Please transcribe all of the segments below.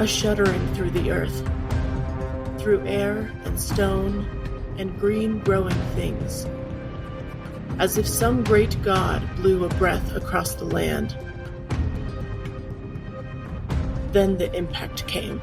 a shuddering through the earth, through air and stone and green growing things, as if some great god blew a breath across the land. Then the impact came.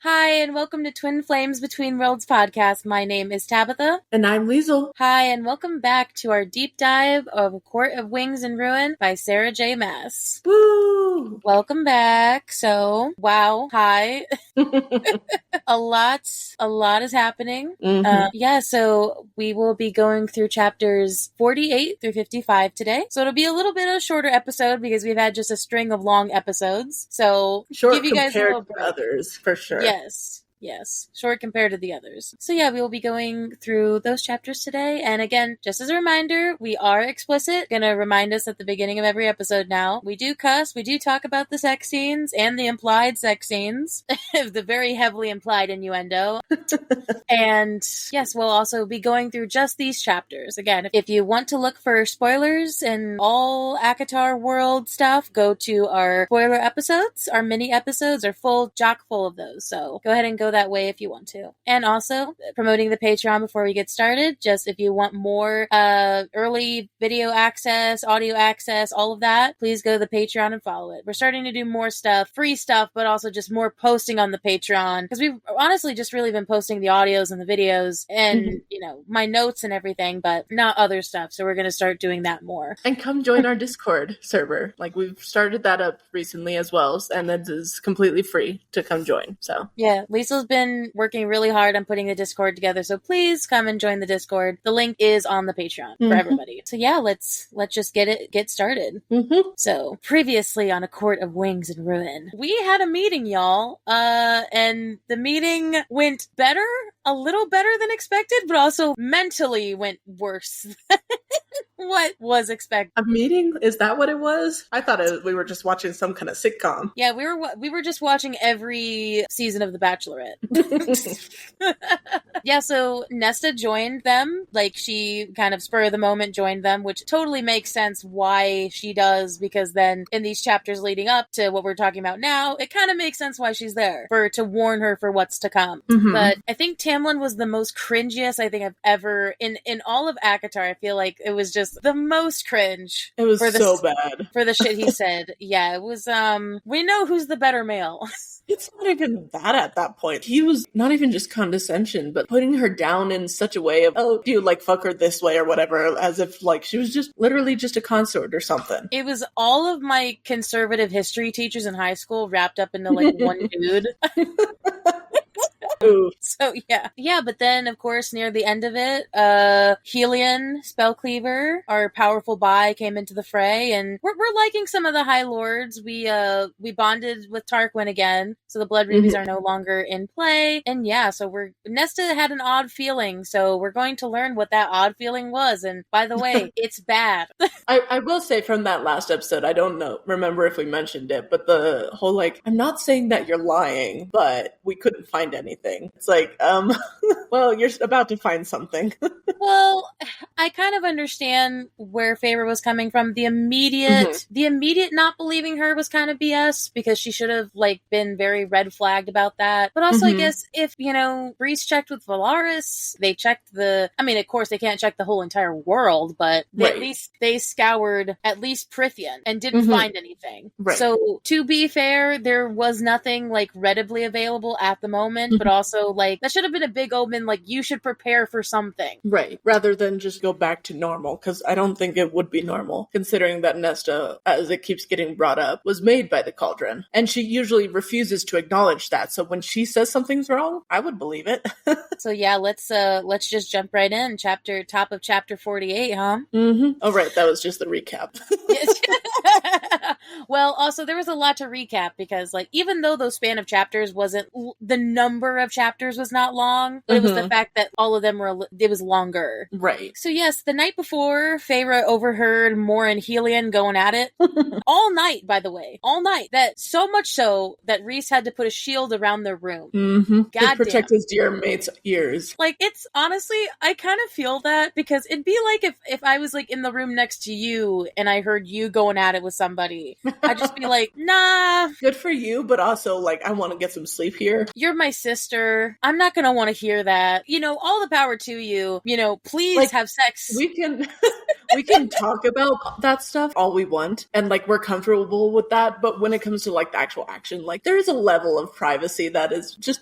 Hi, and welcome to Twin Flames Between Worlds podcast. My name is Tabitha. And I'm Liesl. Hi, and welcome back to our deep dive of A Court of Wings and Ruin by Sarah J Maas. Woo! Welcome back. So, wow, hi. A lot is happening. So we will be going through chapters 48 through 55 today. So it'll be a little bit of a shorter episode because we've had just a string of long episodes. So short give you guys a little compared to others, for sure. Yes. Short compared to the others. So yeah, we will be going through those chapters today. And again, just as a reminder, we are explicit. Gonna remind us at the beginning of every episode now. We do cuss. We do talk about the sex scenes and the implied sex scenes. The very heavily implied innuendo. And yes, we'll also be going through just these chapters. Again, if you want to look for spoilers and all ACOTAR world stuff, go to our spoiler episodes. Our mini episodes are chock full of those. So go ahead and go that way if you want to. And also promoting the Patreon before we get started. Just if you want more early video access, audio access, all of that, please go to the Patreon and follow it. We're starting to do more stuff, free stuff, but also just more posting on the Patreon because we've honestly just really been posting the audios and the videos and my notes and everything, but not other stuff. So we're going to start doing that more. And come join our Discord server. Like, we've started that up recently as well, and it is completely free to come join. So yeah, Liesl been working really hard on putting the Discord together, so please come and join the Discord. The link is on the Patreon for everybody. So yeah, let's just get started. So previously on A Court of Wings and Ruin, we had a meeting, y'all, and the meeting went better, a little better than expected, but also mentally went worse than what was expected. A meeting? Is that what it was? I thought we were just watching some kind of sitcom. Yeah, we were just watching every season of The Bachelorette. Yeah, so Nesta joined them, like she kind of spur of the moment joined them, which totally makes sense why she does, because then in these chapters leading up to what we're talking about now, it kind of makes sense why she's there, to warn her for what's to come. But I think Tamlin was the most cringiest I think I've ever, in all of ACOTAR, I feel like it was just the most cringe. It was so bad. For the shit he said. Yeah, it was, we know who's the better male. It's not even that at that point. He was not even just condescension, but putting her down in such a way of, oh, do you like fuck her this way or whatever, as if like she was just literally just a consort or something. It was all of my conservative history teachers in high school wrapped up into like one dude. So yeah, but then of course near the end of it, Helion, Spellcleaver, our powerful bi, came into the fray, and we're liking some of the High Lords. We bonded with Tarquin again, so the Blood Rubies are no longer in play, and yeah, so Nesta had an odd feeling, so we're going to learn what that odd feeling was, and by the way, it's bad. I will say from that last episode, I don't remember if we mentioned it, but the whole like, I'm not saying that you're lying, but we couldn't find anything. It's like, well, you're about to find something. Well, I kind of understand where Feyre was coming from. The immediate not believing her was kind of BS, because she should have like been very red flagged about that. But also, I guess if, Breeze checked with Valaris, they checked of course they can't check the whole entire world, but at least they scoured at least Prithian and didn't find anything. Right. So to be fair, there was nothing like readily available at the moment, but also like that should have been a big omen, like you should prepare for something. Right. Rather than just go back to normal, because I don't think it would be normal, considering that Nesta, as it keeps getting brought up, was made by the Cauldron. And she usually refuses to acknowledge that. So when she says something's wrong, I would believe it. So yeah, let's just jump right in. Top of chapter 48, huh? Oh, right. That was just the recap. Well, also there was a lot to recap because, like, even though those span of chapters wasn't the number of chapters was not long, but it was the fact that all of them were it was longer. Right. So yes, the night before, Feyre overheard Mor and Helion going at it all night. By the way, all night. That so much so that Rhys had to put a shield around their room. To protect his dear mate's ears. Like, it's honestly, I kind of feel that because it'd be like if I was like in the room next to you and I heard you going at it with somebody. I'd just be like, nah. Good for you, but also, like, I want to get some sleep here. You're my sister. I'm not going to want to hear that. You know, all the power to you. You know, please, like, have sex. We can talk about that stuff all we want, and, like, we're comfortable with that, but when it comes to, like, the actual action, like, there's a level of privacy that is just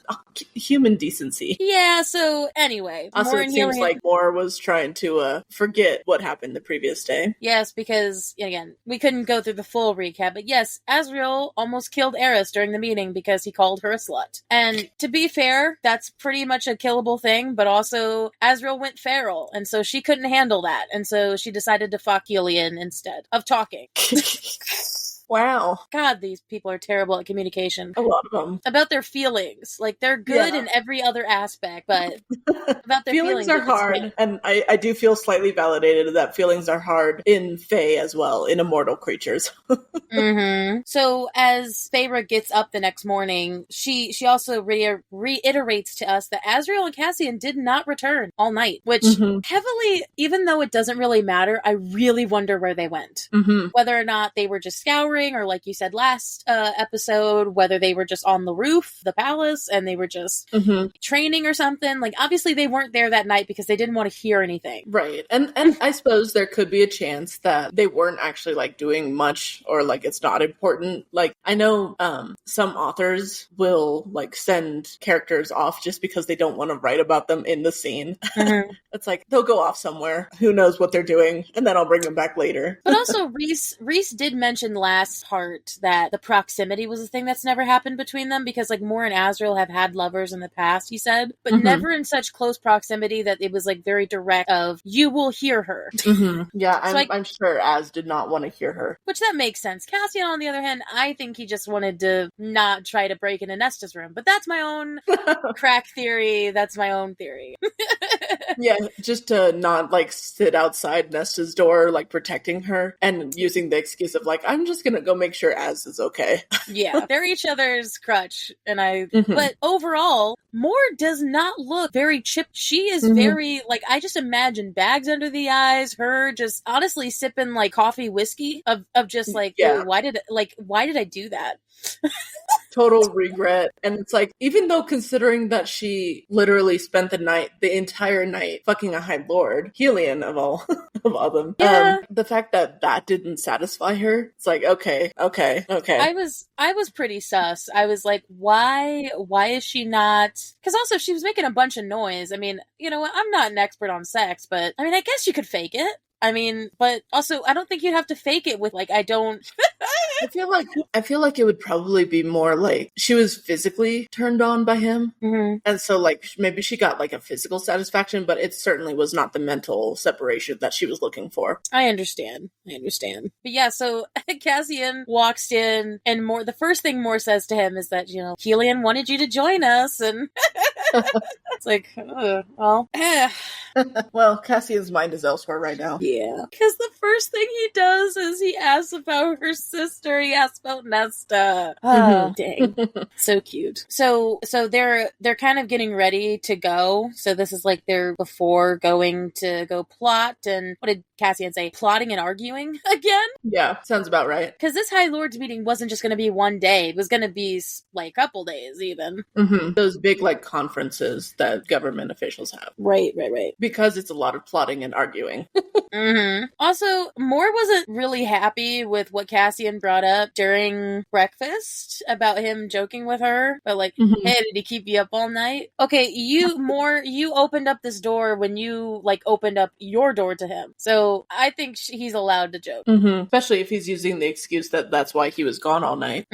human decency. Yeah, so, anyway. Also, it seems like Mor was trying to forget what happened the previous day. Yes, because, again, we couldn't go through the full recap, but yes, Asriel almost killed Eris during the meeting because he called her a slut. And to be fair, that's pretty much a killable thing, but also Asriel went feral, and so she couldn't handle that, and so she decided to fuck Helion instead of talking. Wow. God, these people are terrible at communication. A lot of them. About their feelings. Like, they're good in every other aspect, but about their feelings are hard. And I do feel slightly validated that feelings are hard in Fae as well, in immortal creatures. So, as Feyre gets up the next morning, she also reiterates to us that Asriel and Cassian did not return all night, which heavily, even though it doesn't really matter, I really wonder where they went. Whether or not they were just scouring, or like you said last episode, whether they were just on the roof, the palace, and they were just training or something. Like, obviously they weren't there that night because they didn't want to hear anything. Right. And I suppose there could be a chance that they weren't actually, like, doing much, or, like, it's not important. Like, I know some authors will, like, send characters off just because they don't want to write about them in the scene. It's like, they'll go off somewhere. Who knows what they're doing? And then I'll bring them back later. But also, Rhys did mention last part that the proximity was a thing that's never happened between them, because, like, Mor and Asriel have had lovers in the past, he said, but never in such close proximity that it was, like, very direct of, you will hear her. Yeah, I'm sure Az did not want to hear her. Which that makes sense. Cassian, on the other hand, I think he just wanted to not try to break into Nesta's room, but that's my own crack theory. That's my own theory. Yeah, just to not, like, sit outside Nesta's door, like, protecting her, and using the excuse of, like, I'm just gonna go make sure Az is okay. Yeah, they're each other's crutch, and but overall, Mor does not look very chipped. She is very, like, I just imagine bags under the eyes, her just honestly sipping, like, coffee whiskey of just, like, why did I do that? Total regret. And it's like, even though considering that she literally spent the entire night fucking a High Lord, Helion of all of them, the fact that didn't satisfy her, it's like, okay. I was pretty sus. I was like, why is she not? Because also she was making a bunch of noise. I mean, you know what? I'm not an expert on sex, but I mean, I guess you could fake it. I mean, but also, I don't think you'd have to fake it with, like, I don't... I feel like it would probably be more like she was physically turned on by him. And so, like, maybe she got, like, a physical satisfaction, but it certainly was not the mental separation that she was looking for. I understand. But yeah, so Cassian walks in, and the first thing Mor says to him is that, you know, Helion wanted you to join us, and it's like, well... Well, Cassian's mind is elsewhere right now. Yeah. Because the first thing he does is he asks about her sister. He asks about Nesta. Oh, dang. So cute. So they're kind of getting ready to go. So this is like they're before going to go plot. And what did Cassian say? Plotting and arguing again? Yeah, sounds about right. Because this High Lords meeting wasn't just going to be one day. It was going to be like a couple days even. Those big, like, conferences that government officials have. Right. Because it's a lot of plotting and arguing. Also, Mor wasn't really happy with what Cassian brought up during breakfast about him joking with her. But, like, hey, did he keep you up all night? Okay, Mor, you opened up this door when you, like, opened up your door to him. So I think he's allowed to joke. Especially if he's using the excuse that that's why he was gone all night.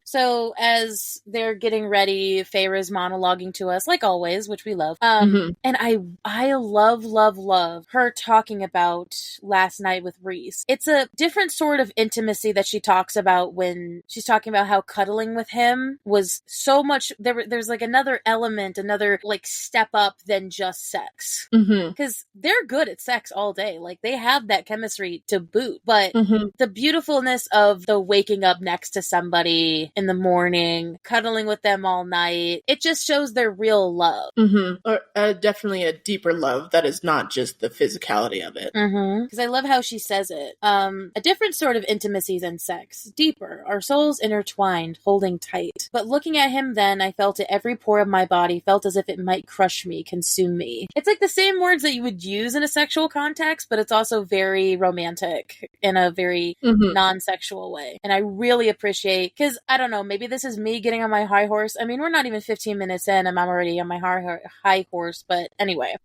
So as they're getting ready, Feyre's monologuing to us just like always, which we love. Mhm. And I love her talking about last night with Reese. It's a different sort of intimacy that she talks about when she's talking about how cuddling with him was so much. There's like another element, another like step up than just sex. Mhm. Because they're good at sex all day. Like they have that chemistry to boot. But Mhm. the beautifulness of the waking up next to somebody in the morning, cuddling with them all night, it just shows their real love. Mhm. Or definitely a deeper love that is not just the physicality of it. Because I love how she says it. A different sort of intimacy than sex. Deeper. Our souls intertwined, holding tight. But looking at him then, I felt it every pore of my body, felt as if it might crush me, consume me. It's like the same words that you would use in a sexual context, but it's also very romantic in a very non-sexual way. And I really appreciate, because I don't know, maybe this is me getting on my high horse. I mean, we're not even 15 minutes in and I'm already on my high horse, but anyway.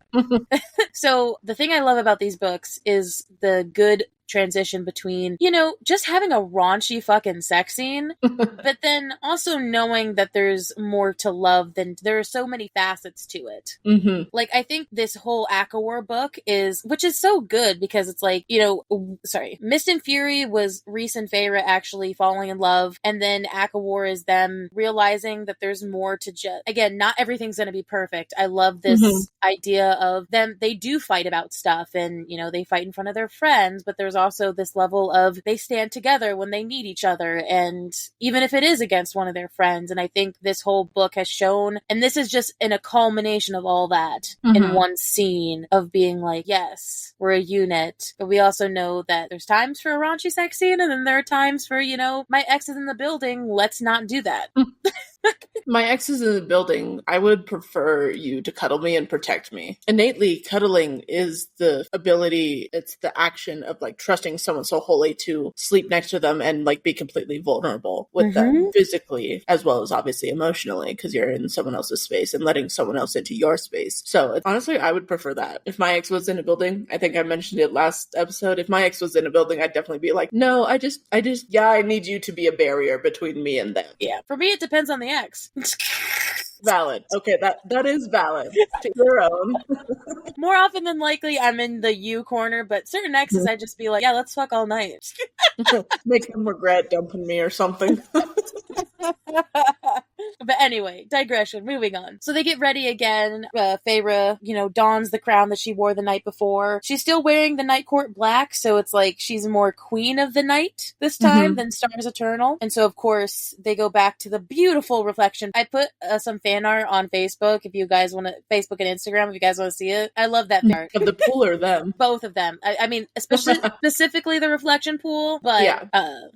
So the thing I love about these books is the good transition between, you know, just having a raunchy fucking sex scene, but then also knowing that there's more to love than there are so many facets to it. Like, I think this whole Akawar book which is so good because it's like, you know, Mist and Fury was Reese and Feyre actually falling in love, and then Akawar is them realizing that there's more to just, again, not everything's going to be perfect. I love this idea of them, they do fight about stuff and, you know, they fight in front of their friends, but there's also this level of they stand together when they need each other, and even if it is against one of their friends. And I think this whole book has shown, and this is just in a culmination of all that in one scene of being like, yes, we're a unit, but we also know that there's times for a raunchy sex scene, and then there are times for, you know, my ex is in the building, let's not do that. My ex is in the building. I would prefer you to cuddle me and protect me. Innately, cuddling is the ability, it's the action of like trusting someone so wholly to sleep next to them and like be completely vulnerable with them physically, as well as obviously emotionally, because you're in someone else's space and letting someone else into your space. So honestly, I would prefer that. If my ex was in a building, I think I mentioned it last episode, if my ex was in a building, I'd definitely be like, no, I need you to be a barrier between me and them. Yeah. For me, it depends on the ex. Valid. Okay, that is valid. To your own. More often than likely, I'm in the you corner, but certain exes, I just be like, yeah, let's fuck all night. Make them regret dumping me or something. But anyway, digression, moving on. So they get ready again. Feyre, you know, dons the crown that she wore the night before. She's still wearing the night court black, so it's like she's more queen of the night this time than Stars Eternal. And so, of course, they go back to the beautiful reflection. I put some fan art on Facebook if you guys want to, Facebook and Instagram if you guys want to see it. I love that fan art. Of the pool or them? Both of them. I mean, especially specifically the reflection pool, but yeah.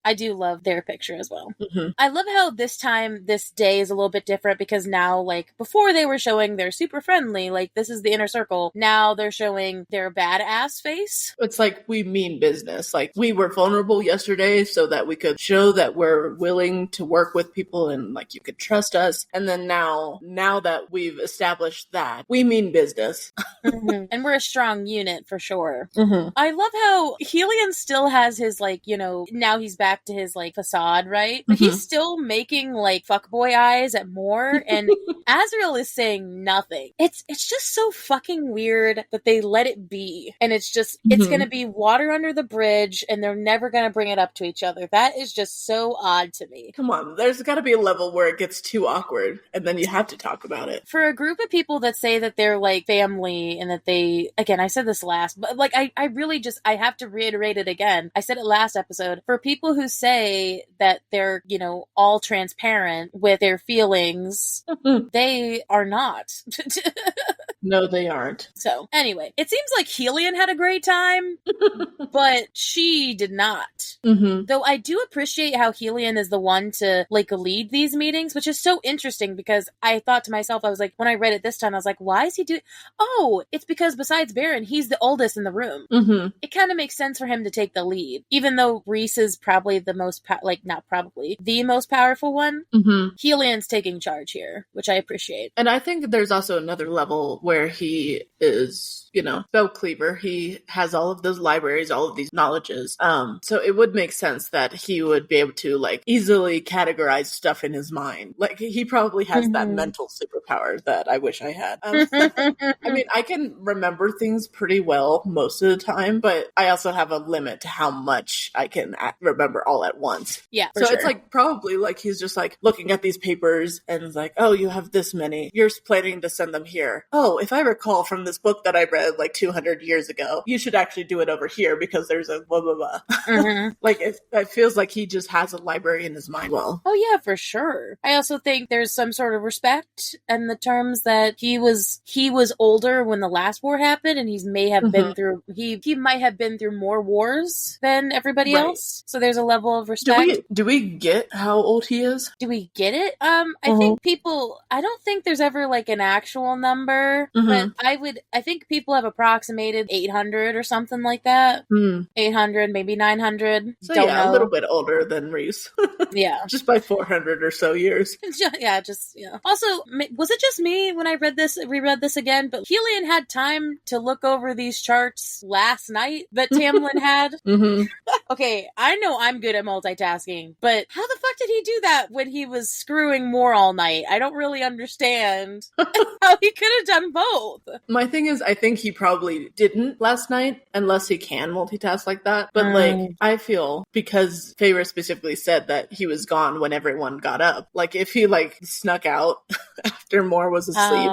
I do love their picture as well. I love how this time, this day is a little bit different because now, like, before they were showing they're super friendly, like, this is the inner circle. Now they're showing their badass face. It's like, we mean business. Like, we were vulnerable yesterday so that we could show that we're willing to work with people and, like, you could trust us. And then now that we've established that, we mean business. And we're a strong unit for sure. I love how Helion still has his, like, you know, now he's back to his, like, facade, right? But he's still making, like, fuckboy eyes at Moore, and Azriel is saying nothing. It's just so fucking weird that they let it be. And it's just, it's gonna be water under the bridge, and they're never gonna bring it up to each other. That is just so odd to me. Come on, there's gotta be a level where it gets too awkward, and then you have to talk about it. For a group of people that say that they're, like, family, and that they, again, I said this last, but, like, I really just, I have to reiterate it again. I said it last episode. For people who say that they're, you know, all transparent with their feelings, they are not. No, they aren't. So, anyway, it seems like Helion had a great time, but she did not. Though I do appreciate how Helion is the one to, like, lead these meetings, which is so interesting because I thought to myself, I was like, when I read it this time, I was like, why is he doing... Oh, it's because besides Baron, he's the oldest in the room. It kind of makes sense for him to take the lead, even though Reese is probably the most, not probably, the most powerful one. Helion's taking charge here, which I appreciate. And I think there's also another level where where he is, spell cleaver. He has all of those libraries, all of these knowledges. So it would make sense that he would be able to like easily categorize stuff in his mind. Like he probably has that mental superpower that I wish I had. I mean, I can remember things pretty well most of the time, but I also have a limit to how much I can remember all at once. Yeah. So it's like probably like he's just like looking at these papers and it's like, oh, you have this many. You're planning to send them here. Oh, if I recall from this book that I read like 200 years ago, you should actually do it over here because there's a blah, blah, blah. Like it feels like he just has a library in his mind. Well, oh yeah, for sure. I also think there's some sort of respect in the terms that he was older when the last war happened, and he may have been through he might have been through more wars than everybody else. So there's a level of respect. Do we get how old he is? Do we get it? I think I don't think there's ever like an actual number, but I think people have approximated 800 or something like that. 800, maybe 900. So don't know. A little bit older than Reese. Yeah. Just by 400 or so years. Yeah, Also, was it just me when I reread this again? But Helion had time to look over these charts last night that Tamlin had. Okay, I know I'm good at multitasking, but how the fuck did he do that when he was screwing more all night? I don't really understand how he could have done both. My thing is, I think he probably didn't last night, unless he can multitask like that. But like, I feel because Feyre specifically said that he was gone when everyone got up. Like, if he like snuck out after Moore was asleep,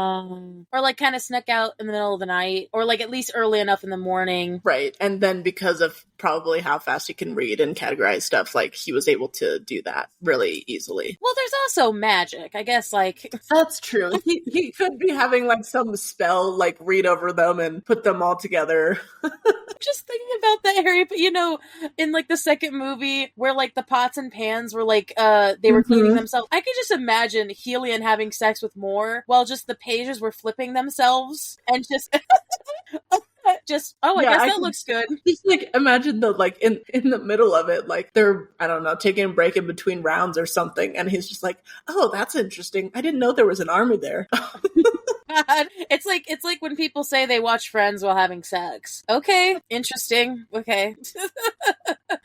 or like kind of snuck out in the middle of the night, or like at least early enough in the morning, right? And then because of probably how fast he can read and categorize stuff, like he was able to do that really easily. Well, there's also magic, I guess. Like that's true. He could be having like some spell, like read over them and put them all together. Just thinking about that, Harry, but in like the second movie where like the pots and pans were like they were cleaning themselves, I could just imagine Helion having sex with Moore while just the pages were flipping themselves and just I guess that looks good. Just like imagine the like in the middle of it, like they're, I don't know, taking a break in between rounds or something, and he's just like, oh, that's interesting. I didn't know there was an army there. It's like when people say they watch Friends while having sex. Okay, interesting. Okay.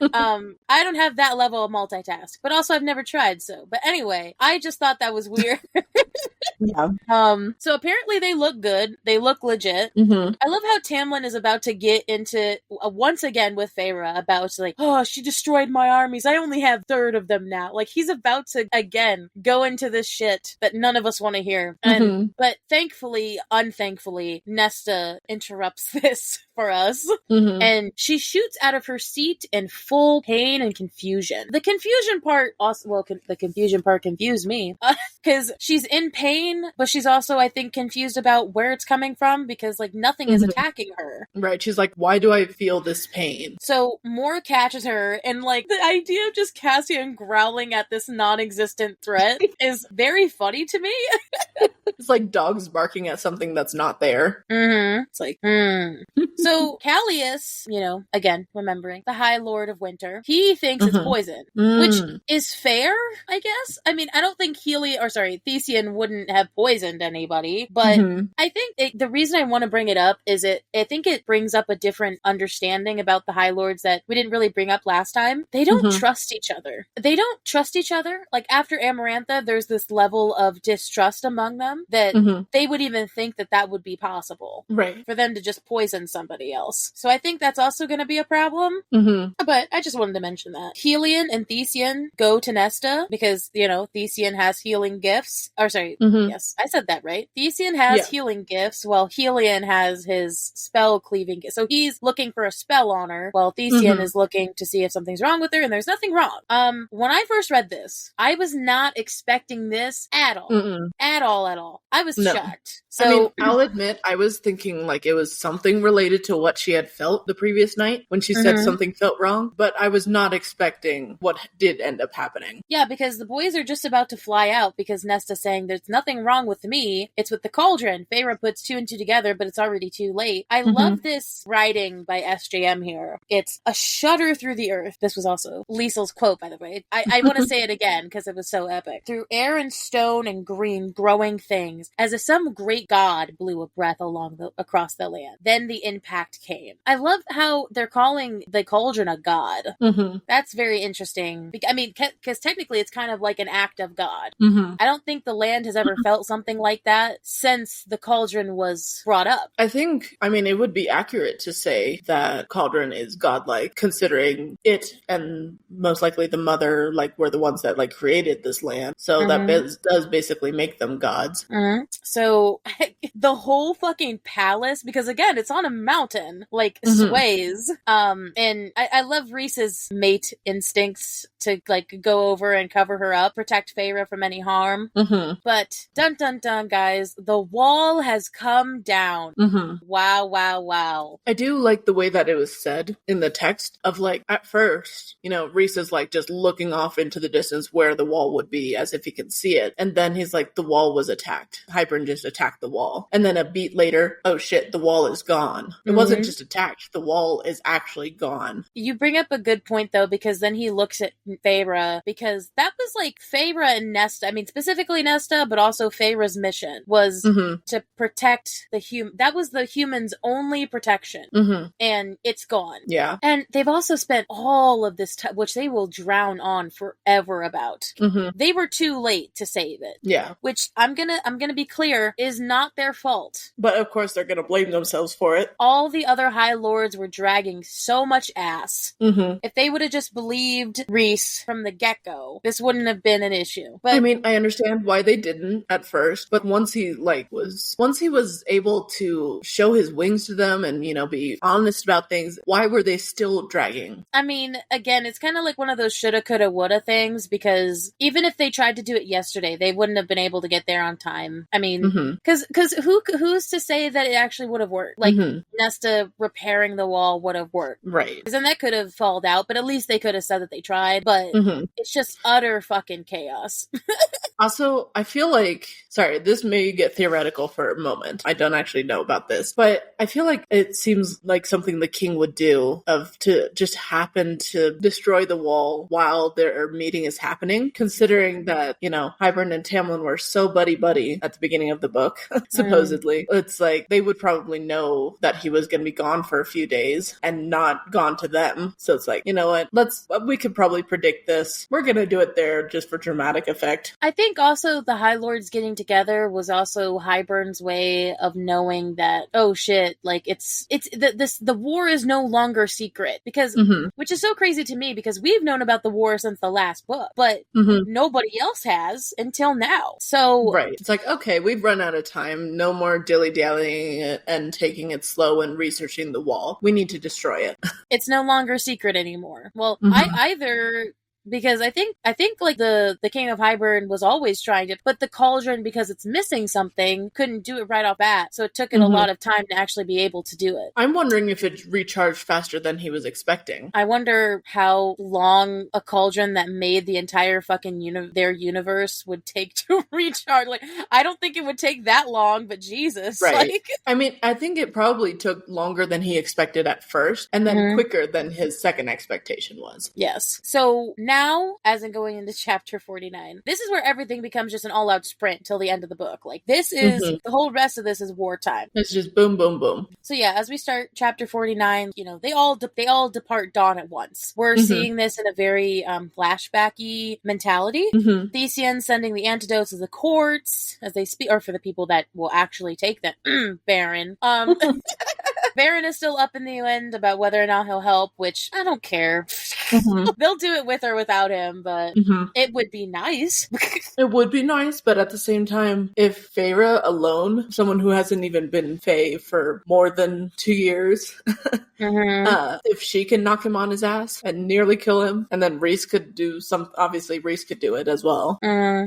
I don't have that level of multitask, but also I've never tried, so. But anyway, I just thought that was weird. Yeah. So apparently they look good. They look legit. I love how Tamlin is about to get into once again with Feyre about like, oh, she destroyed my armies. I only have 1/3 of them now. Like he's about to again go into this shit that none of us want to hear. And but unthankfully, Nesta interrupts this for us, and she shoots out of her seat in full pain and confusion. The confusion part also, the confusion part confused me because she's in pain, but she's also, I think, confused about where it's coming from because like nothing is attacking her. Right. She's like, why do I feel this pain? So Moore catches her, and like the idea of just Cassian growling at this non-existent threat is very funny to me. It's like dogs barking at something that's not there. It's like, So Callius, again, remembering the High Lord of Winter, he thinks it's poison, which is fair, I guess. I mean, I don't think Thesian wouldn't have poisoned anybody, but I think the reason I want to bring it up is I think it brings up a different understanding about the High Lords that we didn't really bring up last time. They don't trust each other. They don't trust each other. Like after Amarantha, there's this level of distrust among them that they would even think that would be possible. Right. For them to just poison somebody else. So I think that's also going to be a problem. But I just wanted to mention that. Helion and Thesian go to Nesta because, Thesian has healing gifts. Yes, I said that right. Thesian has healing gifts while Helion has his spell cleaving gift. So he's looking for a spell on her while Thesian is looking to see if something's wrong with her, and there's nothing wrong. When I first read this, I was not expecting this at all. At all. I was shocked. So, I mean, I'll admit, I was thinking like it was something related to what she had felt the previous night when she said something felt wrong, but I was not expecting what did end up happening. Yeah, because the boys are just about to fly out because Nesta's saying there's nothing wrong with me, it's with the cauldron. Feyre puts 2 and 2 together, but it's already too late. I love this writing by SJM here. It's a shudder through the earth. This was also Liesl's quote, by the way. I want to say it again because it was so epic. Through air and stone and green growing things, things, as if some great god blew a breath across the land. Then the impact came. I love how they're calling the cauldron a god. Mm-hmm. That's very interesting. I mean, because technically it's kind of like an act of God. Mm-hmm. I don't think the land has ever felt something like that since the cauldron was brought up. I think, I mean, it would be accurate to say that cauldron is godlike, considering it and most likely the mother, like, were the ones that, like, created this land. So that does basically make them gods. Mm-hmm. So the whole fucking palace, because again, it's on a mountain, like, sways. And I love Rhys's mate instincts to, like, go over and cover her up, protect Feyre from any harm. But dun dun dun, guys, the wall has come down. Wow, wow, wow. I do like the way that it was said in the text of, like, at first, you know, Rhys is, like, just looking off into the distance where the wall would be as if he can see it. And then he's like, the wall was attacked. Hybern just attacked the wall. And then a beat later, oh shit, the wall is gone. It wasn't just attacked. The wall is actually gone. You bring up a good point, though, because then he looks at Feyre, because that was, like, Feyre and Nesta, I mean, specifically Nesta, but also Feyre's mission was to protect the that was the humans' only protection. And it's gone. Yeah. And they've also spent all of this time, which they will drown on forever about. They were too late to save it. Yeah. Which I'm gonna be clear is not their fault. But of course they're gonna blame themselves for it. All the other High Lords were dragging so much ass. If they would have just believed Rhys from the get-go, this wouldn't have been an issue. But I mean, I understand why they didn't at first, but once he was able to show his wings to them and, you know, be honest about things, why were they still dragging? I mean, again, it's kind of like one of those shoulda, coulda, woulda things, because even if they tried to do it yesterday, they wouldn't have been able to get there on time. I mean, because who's to say that it actually would have worked? Like, Nesta repairing the wall would have worked. Right. Because then that could have fallen out, but at least they could have said that they tried, but it's just utter fucking chaos. Also, I feel like, sorry, this may get theoretical for a moment. I don't actually know about this, but I feel like it seems like something the king would do, of to just happen to destroy the wall while their meeting is happening, considering that, you know, Hybern and Tamlin were so buddy-buddy at the begining of the book, supposedly. It's like, they would probably know that he was going to be gone for a few days and not gone to them. So it's like, you know what, we could probably predict this. We're going to do it there just for dramatic effect. I think also the High Lords getting together was also Hybern's way of knowing that, oh shit, like the war is no longer secret, because which is so crazy to me, because we've known about the war since the last book, but nobody else has until now. So right, it's like, okay, we've run out of time. No more dilly-dallying and taking it slow and researching the wall. We need to destroy it. It's no longer secret anymore. Well, because I think like the King of Hybern was always trying to, but the cauldron, because it's missing something, couldn't do it right off bat. So it took it a lot of time to actually be able to do it. I'm wondering if it recharged faster than he was expecting. I wonder how long a cauldron that made the entire fucking their universe would take to recharge. Like, I don't think it would take that long, but Jesus. Right. Like, I mean, I think it probably took longer than he expected at first, and then quicker than his second expectation was. Yes. So now, as in going into chapter 49, this is where everything becomes just an all-out sprint till the end of the book. Like, this is, the whole rest of this is wartime. It's just boom, boom, boom. So yeah, as we start chapter 49, you know, they all depart Dawn at once. We're seeing this in a very flashbacky mentality. Thesian sending the antidotes to the courts as they speak, or for the people that will actually take them. Baron. Baron is still up in the end about whether or not he'll help, which I don't care. They'll do it with or without him, but it would be nice. It would be nice, but at the same time, if Feyre alone, someone who hasn't even been Fae for more than 2 years, if she can knock him on his ass and nearly kill him, and then Rhys could do obviously Rhys could do it as well.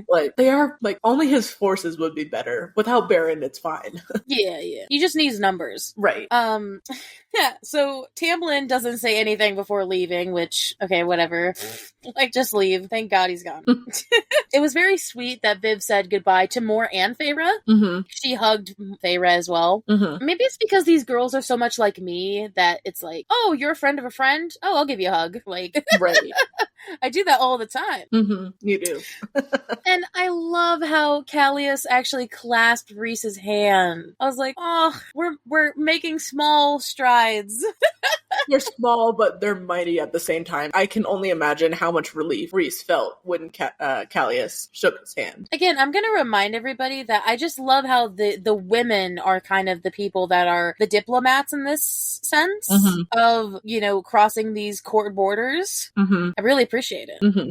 Like, they are, like, only his forces would be better. Without Baron, it's fine. Yeah. He just needs numbers. Right. Yeah, so Tamlin doesn't say anything before leaving, which which, okay, whatever. Like, just leave. Thank God he's gone. It was very sweet that Viv said goodbye to Moore and Feyre. Mm-hmm. She hugged Feyre as well. Mm-hmm. Maybe it's because these girls are so much like me that it's like, oh, you're a friend of a friend? Oh, I'll give you a hug. Like, Right. I do that all the time. Mm-hmm. You do. And I love how Callias actually clasped Rhys's hand. I was like, oh, we're making small strides. They're small, but they're mighty at the same time. I can only imagine how much relief Rhys felt when Callias shook his hand. Again, I'm going to remind everybody that I just love how the women are kind of the people that are the diplomats in this sense of, you know, crossing these court borders. Mm-hmm. I really appreciate it. Mm-hmm.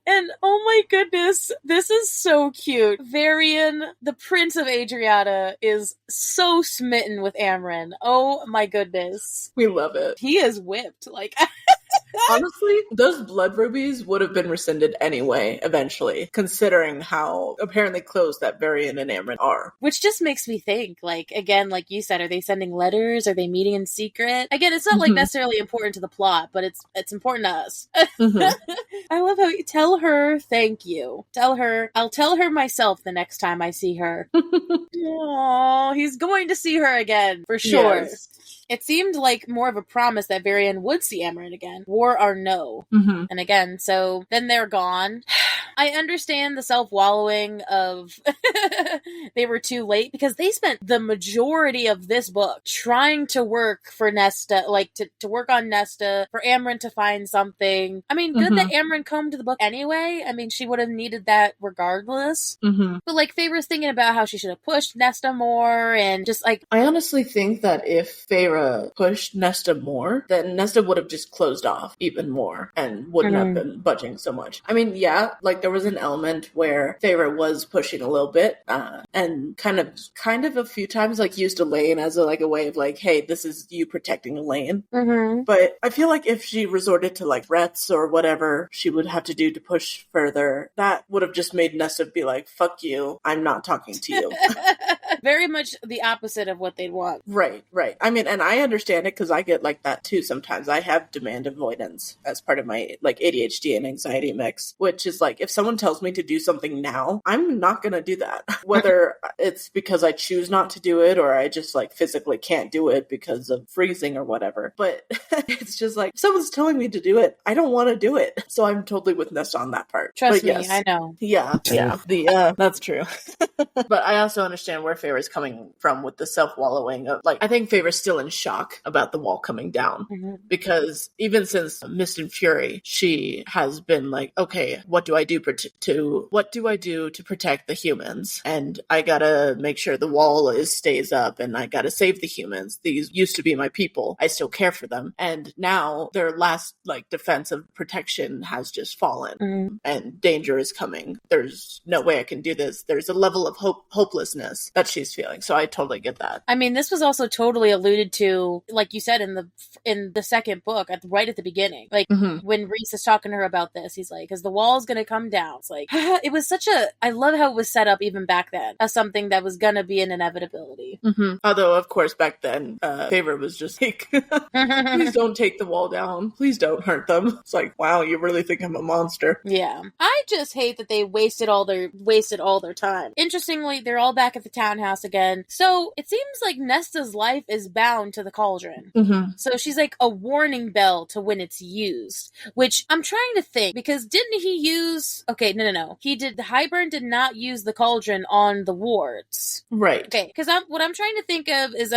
And oh my goodness, this is so cute. Varian, the Prince of Adriata, is so smitten with Amren. Oh my goodness. We love it. He is whipped. Like, honestly, those blood rubies would have been rescinded anyway, eventually, considering how apparently close that Varian and Amren are. Which just makes me think, like, again, like you said, are they sending letters? Are they meeting in secret? Again, it's not like necessarily important to the plot, but it's important to us. I love how you tell her thank you. Tell her, I'll tell her myself the next time I see her. Oh, he's going to see her again, for sure. Yes. It seemed like more of a promise that Varian would see Amren again. War or no. And again, so then they're gone. I understand the self-wallowing of they were too late because they spent the majority of this book trying to work for Nesta, like to work on Nesta, for Amren to find something. I mean, good that Amren combed to the book anyway. I mean, she would have needed that regardless. But like, Feyre's thinking about how she should have pushed Nesta more and just like... I honestly think that if Feyre pushed Nesta more, then Nesta would have just closed off even more and wouldn't have been budging so much. I mean, yeah, like there was an element where Feyre was pushing a little bit and kind of a few times like used Elaine as a way of like, hey, this is you protecting Elaine. But I feel like if she resorted to like threats or whatever she would have to do to push further, that would have just made Nesta be like, fuck you, I'm not talking to you. Very much the opposite of what they'd want. Right. I mean, and I understand it because I get like that too sometimes. I have demand avoidance as part of my like ADHD and anxiety mix, which is like if someone tells me to do something now, I'm not going to do that. Whether it's because I choose not to do it or I just like physically can't do it because of freezing or whatever. But it's just like if someone's telling me to do it, I don't want to do it. So I'm totally with Nesta on that part. Trust but me, yes, I know. Yeah. That's true. But I also understand where Feyre's coming from with the self-wallowing of like, I think Feyre's still in shock about the wall coming down because even since Mist and Fury, she has been like, okay, what do I do to protect the humans? And I gotta make sure the wall stays up and I gotta save the humans. These used to be my people. I still care for them. And now their last like defense of protection has just fallen and danger is coming. There's no way I can do this. There's a level of hopelessness that she's feeling. So I totally get that. I mean, this was also totally alluded to, like you said, in the second book, right at the beginning. Like, when Rhys is talking to her about this, he's like, because the wall's gonna come down. It's like, it was I love how it was set up even back then as something that was gonna be an inevitability. Although, of course, back then, Feyre was just like, please don't take the wall down. Please don't hurt them. It's like, wow, you really think I'm a monster. Yeah. I just hate that they wasted all their time. Interestingly, they're all back at the townhouse again. So it seems like Nesta's life is bound to the cauldron. So she's like a warning bell to when it's used, which I'm trying to think, because didn't he use... Okay, no. Hybern did not use the cauldron on the wards. Right. Okay, because what I'm trying to think of is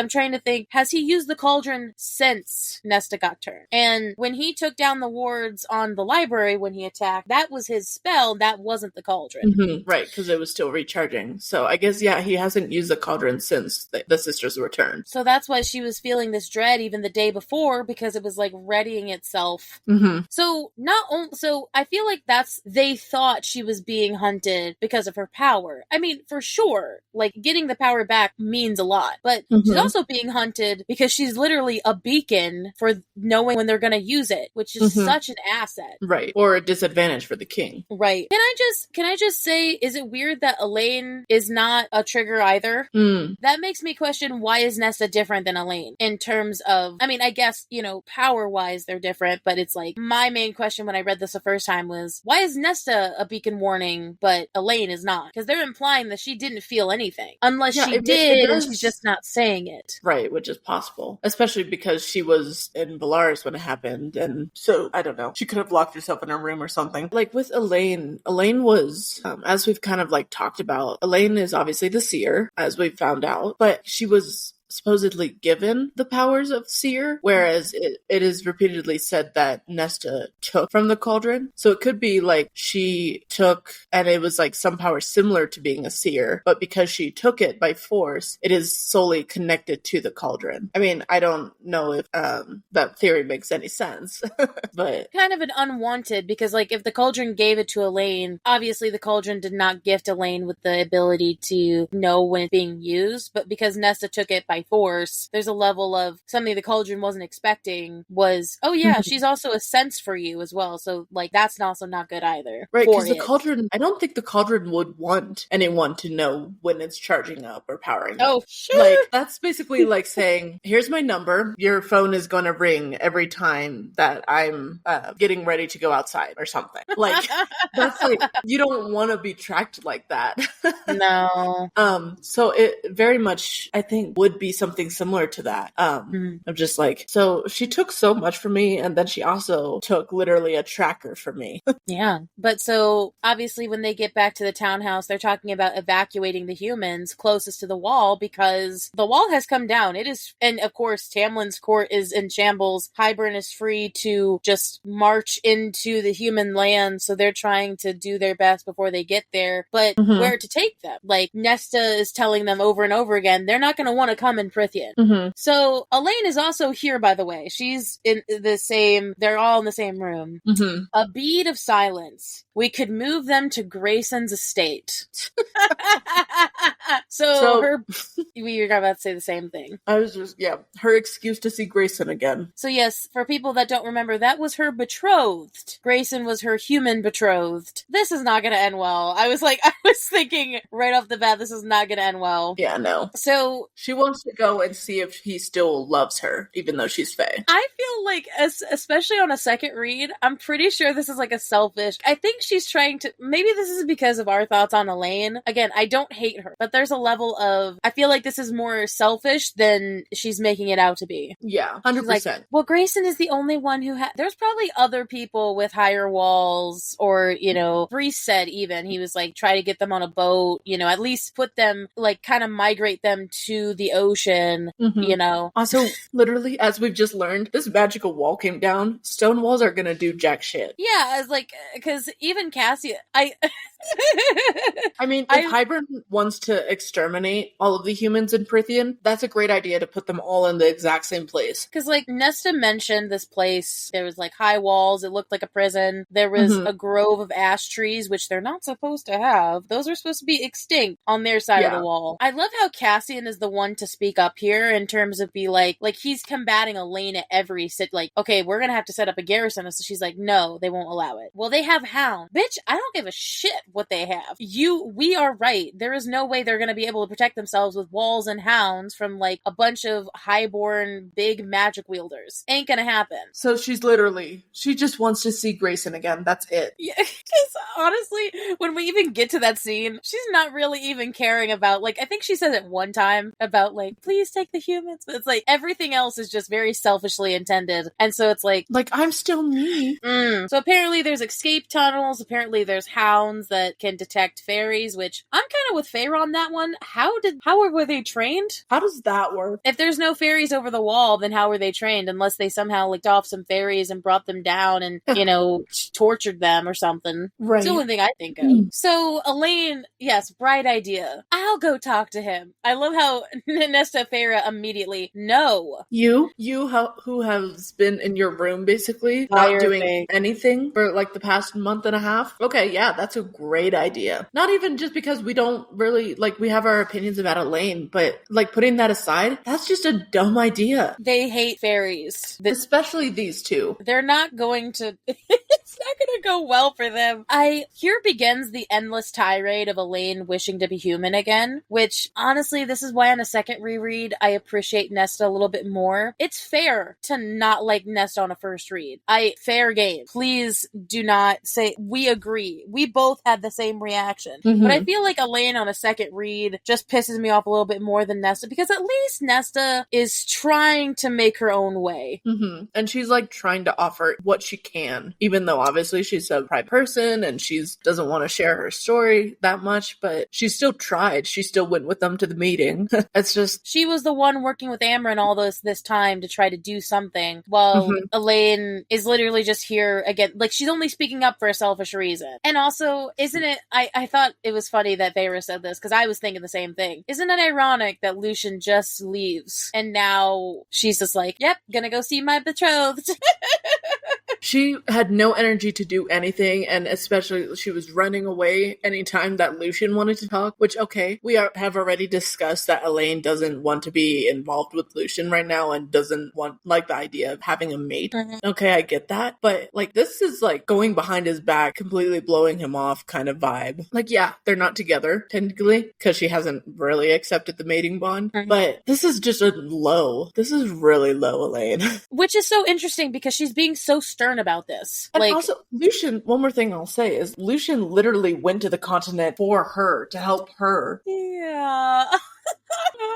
has he used the cauldron since Nesta got turned? And when he took down the wards on the library when he attacked, that was his spell, that wasn't the cauldron. Right, because it was still recharging. So I guess, yeah, he hasn't used the cauldron since the sisters returned. So that's why she was feeling this dread even the day before, because it was like readying itself. So I feel like they thought she was being hunted because of her power. I mean, for sure, like getting the power back means a lot, but she's also being hunted because she's literally a beacon for knowing when they're going to use it, which is such an asset. Right. Or a disadvantage for the king. Right. Can I just say, is it weird that Elaine is not a trigger either? either. That makes me question, why is Nesta different than Elaine in terms of, I mean, I guess, power-wise they're different, but it's like, my main question when I read this the first time was, why is Nesta a beacon warning, but Elaine is not? Because they're implying that she didn't feel anything. Unless she did, and she's just not saying it. Right, which is possible. Especially because she was in Belarus when it happened, and so, I don't know. She could have locked herself in her room or something. Like, with Elaine was, as we've kind of, talked about, Elaine is obviously the seer, as we've found out, but she was supposedly given the powers of seer, whereas it is repeatedly said that Nesta took from the cauldron. So it could be she took, and it was some power similar to being a seer, but because she took it by force, it is solely connected to the cauldron. I mean, I don't know if that theory makes any sense, but kind of an unwanted, because if the cauldron gave it to Elaine, obviously the cauldron did not gift Elaine with the ability to know when it's being used, but because Nesta took it by force, there's a level of something the cauldron wasn't expecting was, oh yeah, she's also a sense for you as well, so that's also not good either. Right, because the cauldron, I don't think the cauldron would want anyone to know when it's charging up or powering up. Oh, sure. That's basically saying, here's my number, your phone is gonna ring every time that I'm getting ready to go outside or something. That's you don't want to be tracked like that. No. So it very much, I think, would be something similar to that. I'm just so she took so much from me, and then she also took literally a tracker from me. Yeah. But so obviously when they get back to the townhouse, they're talking about evacuating the humans closest to the wall because the wall has come down. It is, and of course Tamlin's court is in shambles. Hybern is free to just march into the human land, so they're trying to do their best before they get there. But where to take them? Nesta is telling them over and over again, they're not going to want to come in Prithian. So Elaine is also here, by the way. She's in the same, they're all in the same room. A bead of silence. We could move them to Grayson's estate. So her, we were about to say the same thing. I was just, her excuse to see Grayson again. So yes, for people that don't remember, that was her betrothed. Grayson was her human betrothed. This is not going to end well. I was thinking right off the bat, this is not going to end well. Yeah, no. So she wants to go and see if he still loves her, even though she's Fae. I feel especially on a second read, I'm pretty sure this is a selfish. I think she's trying to, maybe this is because of our thoughts on Elaine. Again, I don't hate her, but there's a level of, I feel like this is more selfish than she's making it out to be. Yeah, 100%. Well, Grayson is the only one who there's probably other people with higher walls, or, Breeze said even, he was try to get them on a boat, at least put them, kind of migrate them to the ocean, Also, literally, as we've just learned, this magical wall came down. Stone walls are gonna do jack shit. Yeah, it's because even Cassia, I mean, if Hybern wants to exterminate all of the humans in Prithian, that's a great idea to put them all in the exact same place. Because, Nesta mentioned this place, there was, high walls, it looked like a prison, there was a grove of ash trees, which they're not supposed to have. Those are supposed to be extinct on their side of the wall. I love how Cassian is the one to speak up here in terms of be he's combating Elaine at every okay, we're gonna have to set up a garrison. So she's no, they won't allow it. Well, they have hound. Bitch, I don't give a shit what they have. We are right. There is no way they're going to be able to protect themselves with walls and hounds from a bunch of highborn big magic wielders. Ain't gonna happen. So she just wants to see Grayson again. That's it. Yeah, because honestly, when we even get to that scene, she's not really even caring about, I think she says it one time about, please take the humans, but it's everything else is just very selfishly intended. And so it's I'm still me. So apparently there's escape tunnels, apparently there's hounds that can detect fairies, which I'm kind of with Feyre on that one. How were they trained? How does that work? If there's no fairies over the wall, then how were they trained? Unless they somehow licked off some fairies and brought them down and, tortured them or something. Right. It's the only thing I think of. So Elaine, yes, bright idea. I'll go talk to him. I love how Nesta Feyre immediately, no. You who has been in your room basically, not doing anything for the past month and a half. Okay, yeah, that's a great idea. Not even just because we don't really, we have our opinions about Elaine, but, putting that aside, that's just a dumb idea. They hate fairies. Especially these two. They're not going to... It's not gonna go well for them. Here begins the endless tirade of Elaine wishing to be human again, which, honestly, this is why on a second reread, I appreciate Nesta a little bit more. It's fair to not like Nesta on a first read. Fair game. Please do not say, we agree. We both had the same reaction. Mm-hmm. But I feel like Elaine on a second read just pisses me off a little bit more than Nesta, because at least Nesta is trying to make her own way. Mm-hmm. And she's like trying to offer what she can, even though obviously she's a private person and she doesn't want to share her story that much, but she still tried. She still went with them to the meeting. It's just... She was the one working with Amryn all this time to try to do something, while Elaine is literally just here again. Like, she's only speaking up for a selfish reason. And also, isn't it... I thought it was funny that Feyre said this, because I was thinking the same thing. Isn't it ironic that Lucian just leaves, and now she's just like, yep, gonna go see my betrothed. She had no energy to do anything, and especially she was running away anytime that Lucian wanted to talk, which, okay, have already discussed that Elaine doesn't want to be involved with Lucian right now and doesn't want, like, the idea of having a mate. Okay, I get that, but, like, this is, like, going behind his back, completely blowing him off kind of vibe. Like, yeah, they're not together, technically, because she hasn't really accepted the mating bond, but this is just this is really low, Elaine. Which is so interesting, because she's being so stern about this. And also, Lucian, one more thing I'll say is Lucian literally went to the continent for her, to help her. Yeah.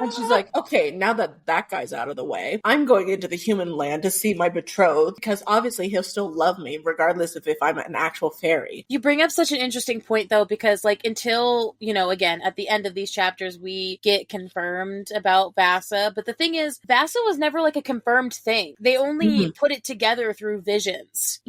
And she's like, okay, now that guy's out of the way, I'm going into the human land to see my betrothed, because obviously he'll still love me regardless of if I'm an actual fairy. You bring up such an interesting point, though, because, like, until, again, at the end of these chapters, we get confirmed about Vassa, but the thing is, Vassa was never, like, a confirmed thing. They only put it together through visions.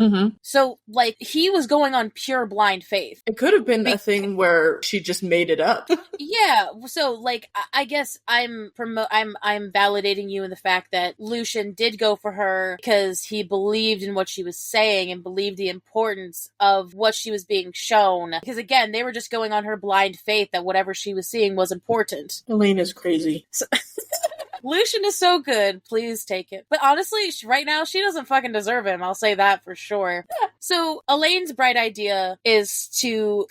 So, like, he was going on pure blind faith. It could have been a thing where she just made it up. Yeah, so, like, I guess I'm validating you in the fact that Lucian did go for her because he believed in what she was saying and believed the importance of what she was being shown. Because again, they were just going on her blind faith that whatever she was seeing was important. Elaine is crazy. Lucian is so good. Please take it. But honestly, right now, she doesn't fucking deserve him. I'll say that for sure. So Elaine's bright idea is to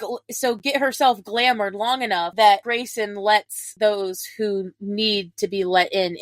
get herself glamored long enough that Grayson lets those who need to be let in.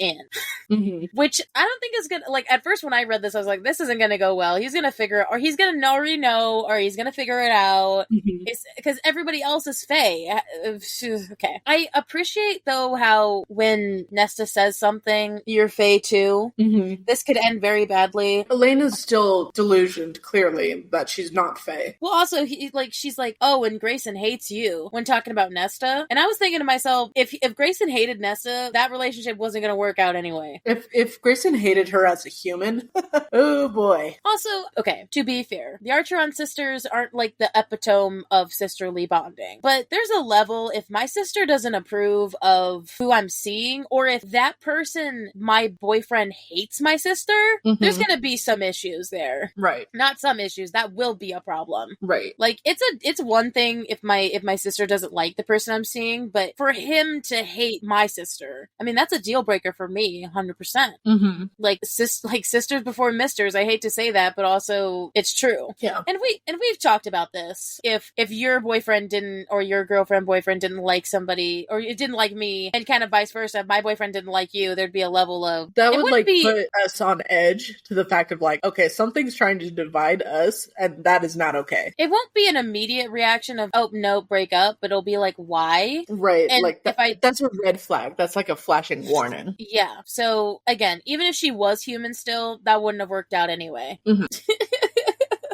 Which I don't think is gonna, like, at first when I read this, I was like, this isn't gonna go well. He's gonna figure, or he's gonna already know, or he's gonna figure it out. It's because everybody else is Fae. Okay. I appreciate, though, how when Nesta says something, you're Fae too. This could end very badly. Elaine is still delusioned, clearly, that she's not Fae. Well, also, she's like, oh, and Grayson hates you when talking about Nesta. And I was thinking to myself, if Grayson hated Nesta, that relationship wasn't going to work out anyway. If Grayson hated her as a human, oh boy. Also, okay, to be fair, the Archeron sisters aren't like the epitome of sisterly bonding. But there's a level, if my sister doesn't approve of who I'm seeing, or if that person, my boyfriend, hates my sister, there's going to be some issues there. Right. Not some issues, that will be a problem. Right. Like, it's one thing if my sister doesn't like the person I'm seeing, but for him to hate my sister, I mean, that's a deal breaker for me, 100%. Like, sisters before misters, I hate to say that, but also it's true. Yeah. And we've talked about this. If your boyfriend didn't, or your girlfriend, boyfriend didn't like somebody, or it didn't like me, and kind of vice versa, if my boyfriend didn't like you, there'd be a level of... That would, like, put us on edge to the fact of, like, okay, something's trying to divide us, and that is not okay. It won't be an immediate reaction of, oh, no, break up, but it'll be like, why? Right. And like, that's a red flag. That's like a flashing warning. Yeah. So, again, even if she was human still, that wouldn't have worked out anyway.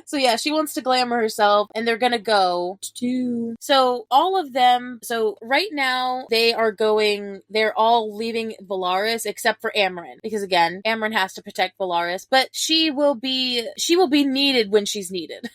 So yeah, she wants to glamour herself, and they're gonna go to... So all of them... So right now, they're all leaving Valaris, except for Amryn. Because again, Amryn has to protect Valaris, but she will be needed when she's needed.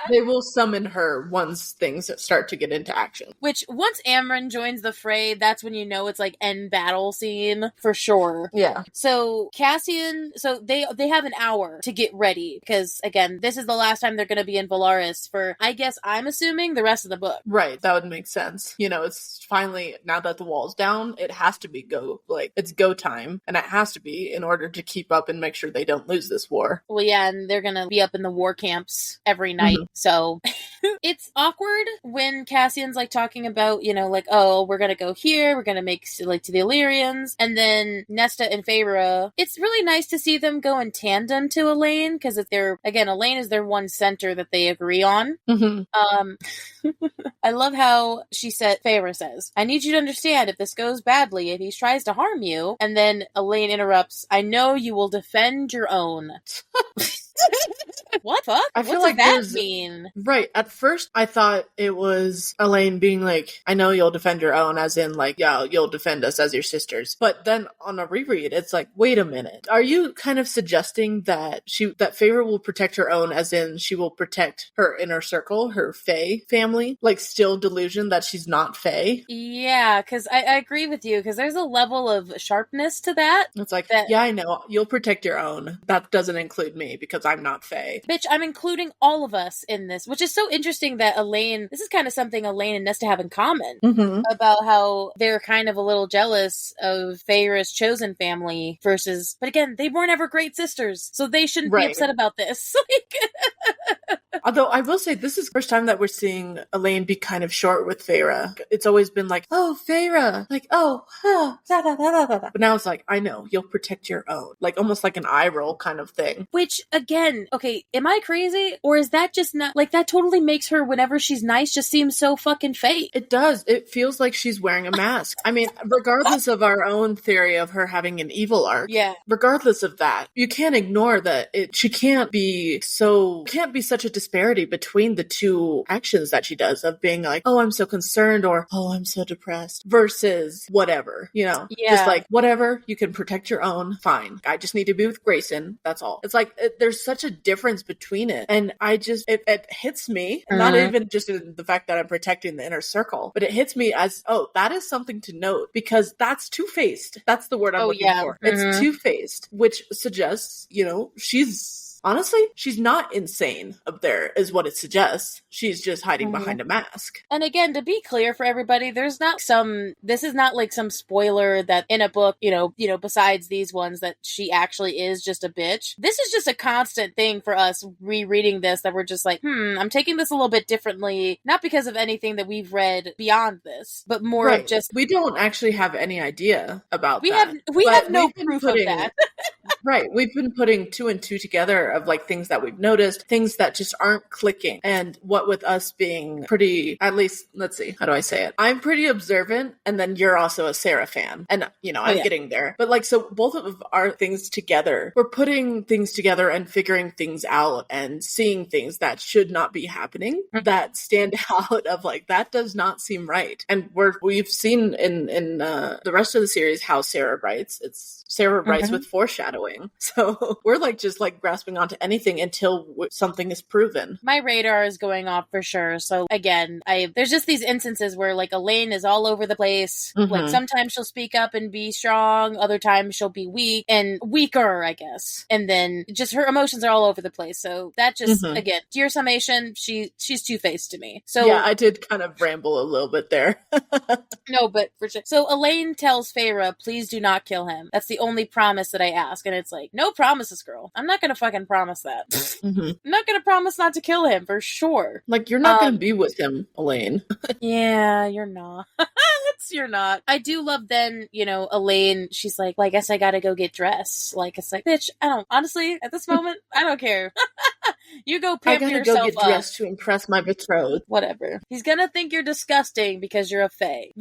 They will summon her once things start to get into action. Which, once Amryn joins the fray, that's when you know it's like end battle scene for sure. Yeah. So Cassian, they have an hour to get ready because again, this is the last time they're going to be in Valaris for, I guess I'm assuming, the rest of the book. Right, that would make sense. You know, it's finally, now that the wall's down, it has to be it's go time, and it has to be in order to keep up and make sure they don't lose this war. Well, yeah, and they're going to be up in the war camps every night, so it's awkward when Cassian's like talking about, you know, like, oh, we're gonna go here, we're gonna make like to the Illyrians, and then Nesta and Feyre. It's really nice to see them go in tandem to Elaine because Elaine is their one center that they agree on. I love how Feyre says, "I need you to understand if this goes badly, if he tries to harm you," and then Elaine interrupts, "I know you will defend your own." What the fuck? I feel what like does that mean? Right. At first, I thought it was Elaine being like, I know you'll defend your own, as in, like, yeah, you'll defend us as your sisters. But then on a reread, it's like, wait a minute. Are you kind of suggesting that Feyre will protect her own, as in she will protect her inner circle, her Fae family? Like, still delusion that she's not Fae? Yeah, because I agree with you, because there's a level of sharpness to that. It's like, yeah, I know. You'll protect your own. That doesn't include me, because I'm not Fae. Bitch, I'm including all of us in this, which is so interesting that this is kind of something Elaine and Nesta have in common, about how they're kind of a little jealous of Feyre's chosen family versus, but again, they weren't ever great sisters, so they shouldn't be upset about this. Although I will say, this is the first time that we're seeing Elaine be kind of short with Feyre. It's always been like, oh, Feyre, like, oh, da, da, da, da, da. But now it's like, I know, you'll protect your own. Like, almost like an eye roll kind of thing. Which, again, okay, am I crazy? Or is that just not, like, that totally makes her, whenever she's nice, just seem so fucking fake. It does. It feels like she's wearing a mask. I mean, regardless of our own theory of her having an evil arc, regardless of that, you can't ignore that she can't be such a disparity between the two actions that she does of being like, oh, I'm so concerned, or oh, I'm so depressed, versus whatever, you know, just like, whatever, you can protect your own, fine. I just need to be with Grayson. That's all. It's like, there's such a difference between it. And it hits me, not even just in the fact that I'm protecting the inner circle, but it hits me as, oh, that is something to note, because that's two-faced. That's the word I'm looking for. It's two-faced, which suggests, you know, honestly, she's not insane up there, is what it suggests. She's just hiding behind a mask. And again, to be clear for everybody, this is not like some spoiler that in a book, you know, besides these ones, that she actually is just a bitch. This is just a constant thing for us rereading this, that we're just like, I'm taking this a little bit differently, not because of anything that we've read beyond this, but more of just... We don't actually have any idea about we that. We have no proof of that. Right. We've been putting two and two together of like things that we've noticed, things that just aren't clicking. And what with us being pretty, at least, let's see, how do I say it? I'm pretty observant, and then you're also a Sarah fan. And, you know, I'm getting there. But like, so both of our things together, we're putting things together and figuring things out and seeing things that should not be happening, that stand out of like, that does not seem right. And we've seen in the rest of the series how Sarah writes. Sarah writes with foreshadowing. So we're like just like grasping onto anything until something is proven. My radar is going off for sure. So again, there's just these instances where like Elaine is all over the place. Like sometimes she'll speak up and be strong. Other times she'll be weak and weaker, I guess. And then just her emotions are all over the place. So that just, again, to your summation, she's two-faced to me. So yeah, I did kind of ramble a little bit there. No, but for sure. So Elaine tells Feyre, please do not kill him. That's the only promise that I ask. And it's like, no promises, girl. I'm not going to fucking promise that. I'm not going to promise not to kill him for sure. Like, you're not going to be with him, Elaine. Yeah, you're not. You're not. I do love then, you know, Elaine, she's like, well, I guess I gotta go get dressed. Like, it's like, bitch, honestly, at this moment, I don't care. You go pimp yourself up. I gotta go get dressed to impress my betrothed. Whatever. He's gonna think you're disgusting because you're a fae.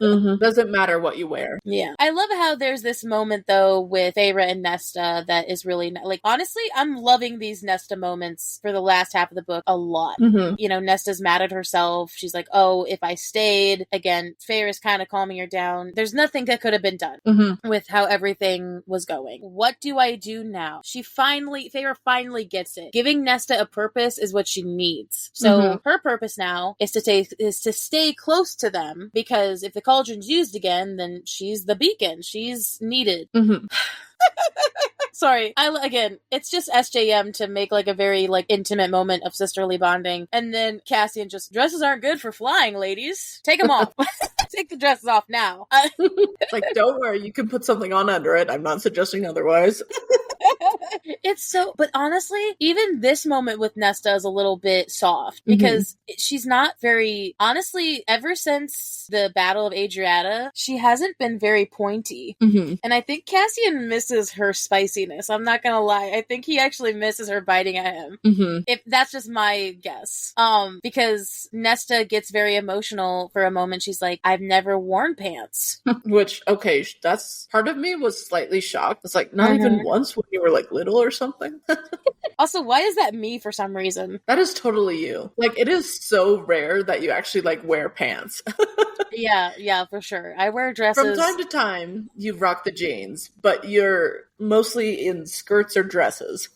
Doesn't matter what you wear. Yeah. I love how there's this moment, though, with Feyre and Nesta that is really, like, honestly, I'm loving these Nesta moments for the last half of the book a lot. You know, Nesta's mad at herself. She's like, oh, if I stayed, again, Feyre's kind of calming her down. There's nothing that could have been done with how everything was going. What do I do now? Feyre finally gets it. Giving Nesta a purpose is what she needs. So her purpose now is to stay close to them, because if the cauldron's used again, then she's the beacon. She's needed. Sorry. Again, it's just SJM to make like a very like intimate moment of sisterly bonding. And then Cassian just, dresses aren't good for flying, ladies. Take them off. Take the dresses off now. Like, don't worry, you can put something on under it. I'm not suggesting otherwise. It's so, but honestly, even this moment with Nesta is a little bit soft, because she's not very, honestly, ever since the Battle of Adriata, she hasn't been very pointy. And I think Cassian misses her spiciness. I'm not gonna lie. I think he actually misses her biting at him. If that's just my guess. Because Nesta gets very emotional for a moment. She's like, I've never worn pants. Which, okay, that's part of me was slightly shocked. It's like, not even once when you were like little or something. Also, why is that me for some reason? That is totally you. Like, it is so rare that you actually like wear pants. Yeah, for sure. I wear dresses. From time to time, you rock the jeans, but you're mostly in skirts or dresses.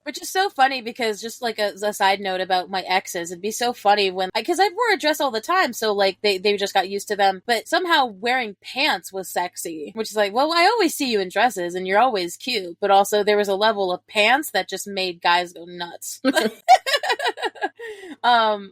Which is so funny, because just like a side note about my exes, it'd be so funny when, because I wore a dress all the time, so like they just got used to them, but somehow wearing pants was sexy, which is like, well, I always see you in dresses and you're always cute, but also there was a level of pants that just made guys go nuts.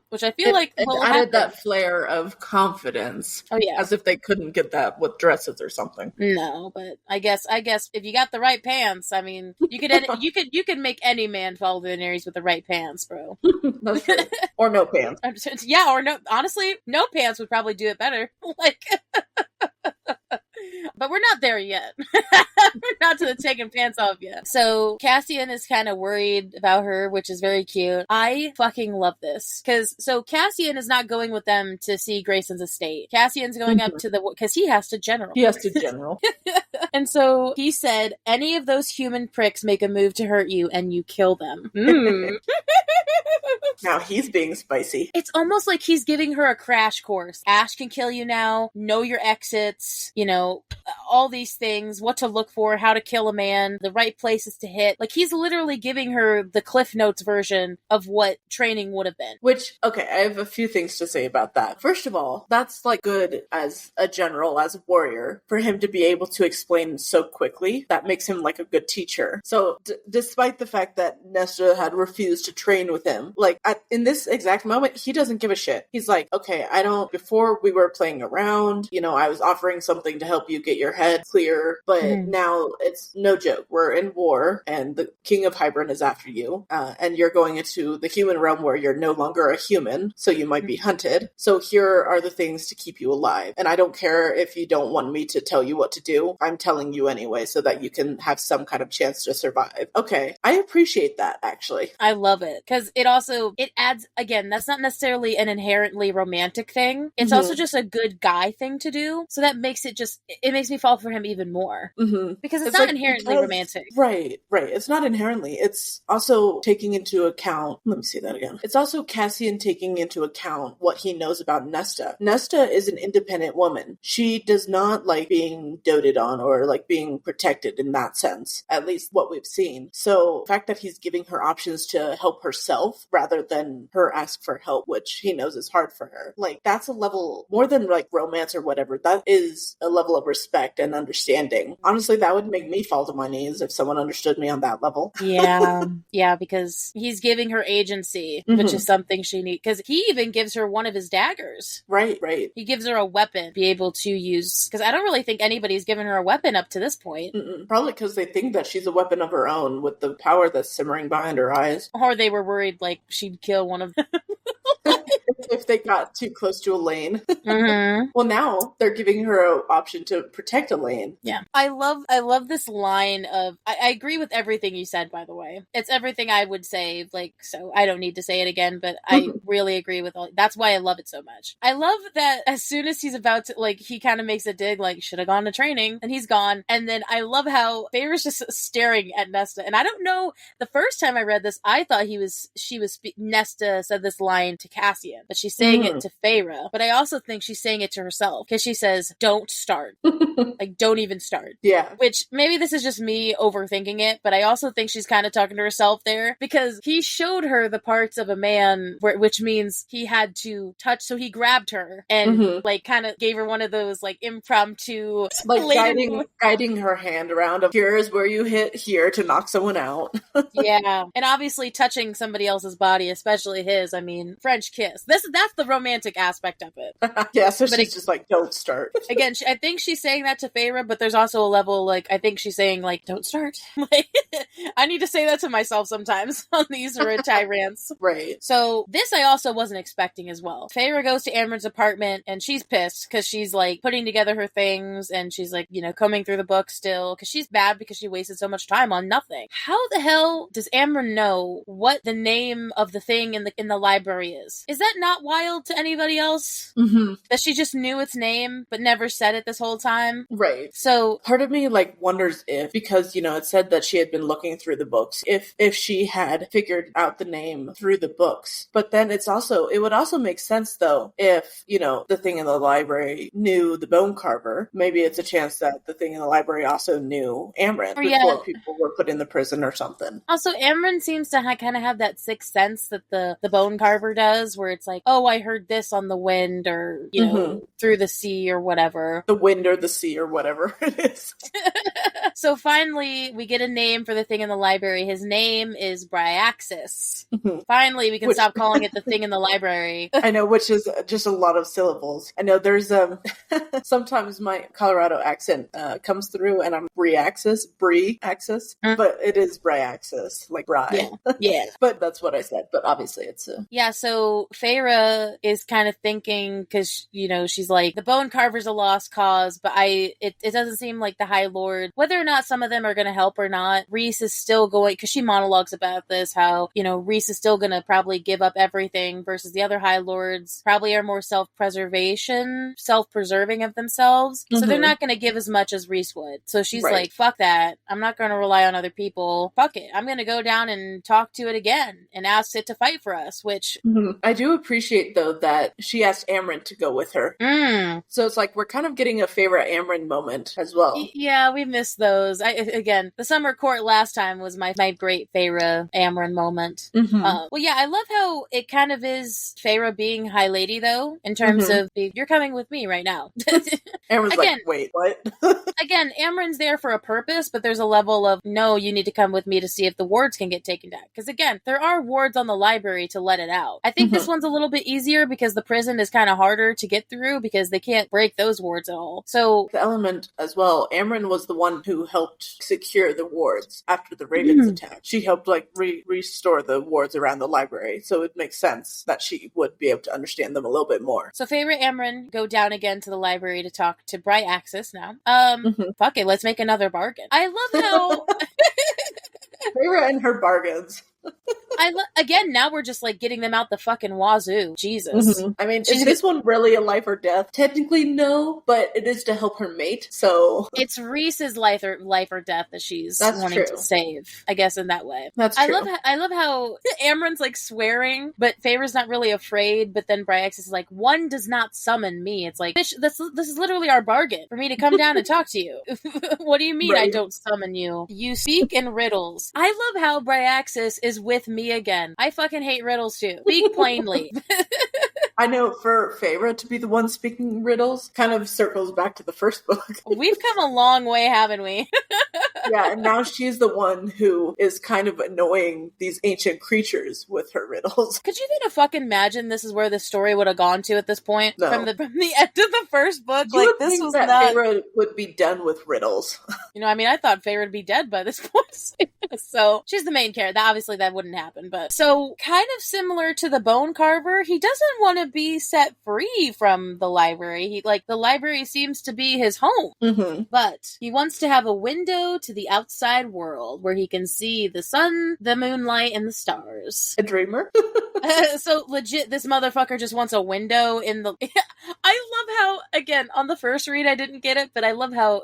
Which I feel like it added that flair of confidence. Oh yeah, as if they couldn't get that with dresses or something. No, but I guess if you got the right pants, I mean, you could make any man follow the Daenerys with the right pants, bro. That's true. Or no pants. Yeah, or no. Honestly, no pants would probably do it better. Like. But we're not there yet. We're not to the taking pants off yet. So Cassian is kind of worried about her, which is very cute. I fucking love this. So Cassian is not going with them to see Grayson's estate. Cassian's going up to because he has to general. And so he said, any of those human pricks make a move to hurt you and you kill them. Now he's being spicy. It's almost like he's giving her a crash course. Ash can kill you now. Know your exits. You know, all these things. What to look for. How to kill a man. The right places to hit. Like, he's literally giving her the Cliff Notes version of what training would have been. Which, okay, I have a few things to say about that. First of all, that's like good as a general, as a warrior, for him to be able to explain so quickly. That makes him like a good teacher. So despite the fact that Nesta had refused to train with him, like in this exact moment, he doesn't give a shit. He's like, okay, before we were playing around, you know, I was offering something to help you get your head clear, but now it's no joke. We're in war and the King of Hybern is after you, and you're going into the human realm where you're no longer a human, so you might be hunted. So here are the things to keep you alive. And I don't care if you don't want me to tell you what to do. I'm telling you anyway so that you can have some kind of chance to survive. Okay, I appreciate that, actually. I love it. Because it adds, again, that's not necessarily an inherently romantic thing. It's also just a good guy thing to do. So that makes it makes me fall for him even more. Because it's not like, inherently romantic. Right. It's not inherently. It's also taking into account, let me say that again. It's also Cassian taking into account what he knows about Nesta. Nesta is an independent woman. She does not like being doted on or like being protected in that sense, at least what we've seen. So the fact that he's giving her options to help herself rather than her ask for help, which he knows is hard for her, like that's a level more than like romance or whatever. That is a level of respect and understanding. Honestly, that would make me fall to my knees if someone understood me on that level. Yeah, because he's giving her agency, which is something she needs. Because he even gives her one of his daggers. Right. He gives her a weapon to be able to use. Because I don't really think anybody's given her a weapon up to this point. Probably because they think that she's a weapon of her own with the power that's simmering behind her eyes. Or they were worried like she'd kill one of them. if they got too close to Elaine. Mm-hmm. Well, now they're giving her an option to protect Elaine. Yeah. I love this line of, I agree with everything you said, by the way. It's everything I would say, like, so I don't need to say it again, but I really agree with all, that's why I love it so much. I love that as soon as he's about to, like, he kind of makes a dig, like, should have gone to training, and he's gone, and then I love how Feyre's just staring at Nesta, and I don't know, the first time I read this, I thought Nesta said this line to Cassian, but she's saying it to Feyre, but I also think she's saying it to herself, because she says, don't start. Like, don't even start. Yeah. Which, maybe this is just me overthinking it, but I also think she's kind of talking to herself there, because he showed her the parts of a man, which means he had to touch, so he grabbed her, and, like, kind of gave her one of those, like, impromptu... Like, guiding her hand around, of here is where you hit here to knock someone out. Yeah. And obviously touching somebody else's body, especially his, I mean, French kiss. That's the romantic aspect of it. Yeah, so she's just like, don't start. Again, I think she's saying that to Feyre, but there's also a level, like, I think she's saying, like, don't start. Like, I need to say that to myself sometimes on these rants. Right. So this I also wasn't expecting as well. Feyre goes to Amren's apartment, and she's pissed, because she's, like, putting together her things, and she's, like, you know, combing through the book still, because she's bad because she wasted so much time on nothing. How the hell does Amren know what the name of the thing in the library is? Is that not wild to anybody else? That she just knew its name, but never said it this whole time? Right. So part of me, like, wonders if, because, you know, it said that she had been looking through the books, if she had figured out the name through the books. But then it would also make sense, though, if, you know, the thing in the library knew the bone carver. Maybe it's a chance that the thing in the library also knew Amren before people were put in the prison or something. Also, Amren seems to kind of have that sixth sense that the bone carver does, where it's like, oh, I heard this on the wind, or, you know, through the sea or whatever. The wind or the sea or whatever it is. So finally, we get a name for the thing in the library. His name is Bryaxis. Finally, we can stop calling it the thing in the library. I know, which is just a lot of syllables. I know there's sometimes my Colorado accent comes through and I'm Bryaxis, but it is Bryaxis, like Bry. Yeah. But that's what I said, but obviously it's Yeah, so Feyre is kind of thinking, because, you know, she's like, the bone carver's a lost cause, but it doesn't seem like the High Lord, whether or not some of them are going to help or not, Rhys is still going, because she monologues about this, how, you know, Rhys is still going to probably give up everything, versus the other High Lords probably are more self-preserving of themselves, so they're not going to give as much as Rhys would. So she's like, fuck that, I'm not going to rely on other people, fuck it, I'm going to go down and talk to it again, and ask it to fight for us, which... I do appreciate, though, that she asked Amren to go with her. So it's like, we're kind of getting a favorite Amren moment as well. Yeah, we missed those. Again, the summer court last time was my great Feyre Amren moment. Well, yeah, I love how it kind of is Feyre being High Lady, though, in terms of, you're coming with me right now. Amren's like, wait, what? Again, Amren's there for a purpose, but there's a level of, no, you need to come with me to see if the wards can get taken down. Because again, there are wards on the library to let it out. I think this one's a little bit easier because the prison is kind of harder to get through because they can't break those wards at all. So the element as well, Amren was the one who helped secure the wards after the Ravens attack. She helped like restore the wards around the library. So it makes sense that she would be able to understand them a little bit more. So Feyre and Amren go down again to the library to talk to Bryaxis now. Fuck it, let's make another bargain. I love how Feyre and her bargains. Again, now we're just like getting them out the fucking wazoo. Jesus. I mean, is this one really a life or death? Technically, no, but it is to help her mate, so... It's Rhys's life or death that she's wanting to save, I guess, in that way. That's true. I love how Amren's like swearing, but Feyre's not really afraid, but then Bryaxis is like, one does not summon me. It's like, bitch, this is literally our bargain for me to come down and talk to you. What do you mean I don't summon you? You speak in riddles. I love how Bryaxis is with me again. I fucking hate riddles too. Speak plainly. I know, for Feyre to be the one speaking riddles kind of circles back to the first book. We've come a long way, haven't we? Yeah, and now she's the one who is kind of annoying these ancient creatures with her riddles. Could you even fucking imagine this is where the story would have gone to at this point? No. From the end of the first book, You like would this think was that not. Feyre would be done with riddles. You know, I mean, I thought Feyre would be dead by this point. So she's the main character. Obviously, that wouldn't happen. But so kind of similar to the Bone Carver, he doesn't want to be set free from the library. He the library seems to be his home, but he wants to have a window to the outside world where he can see the sun, the moonlight, and the stars. A dreamer. So legit, this motherfucker just wants a window in the. I love how, again, on the first read I didn't get it, but I love how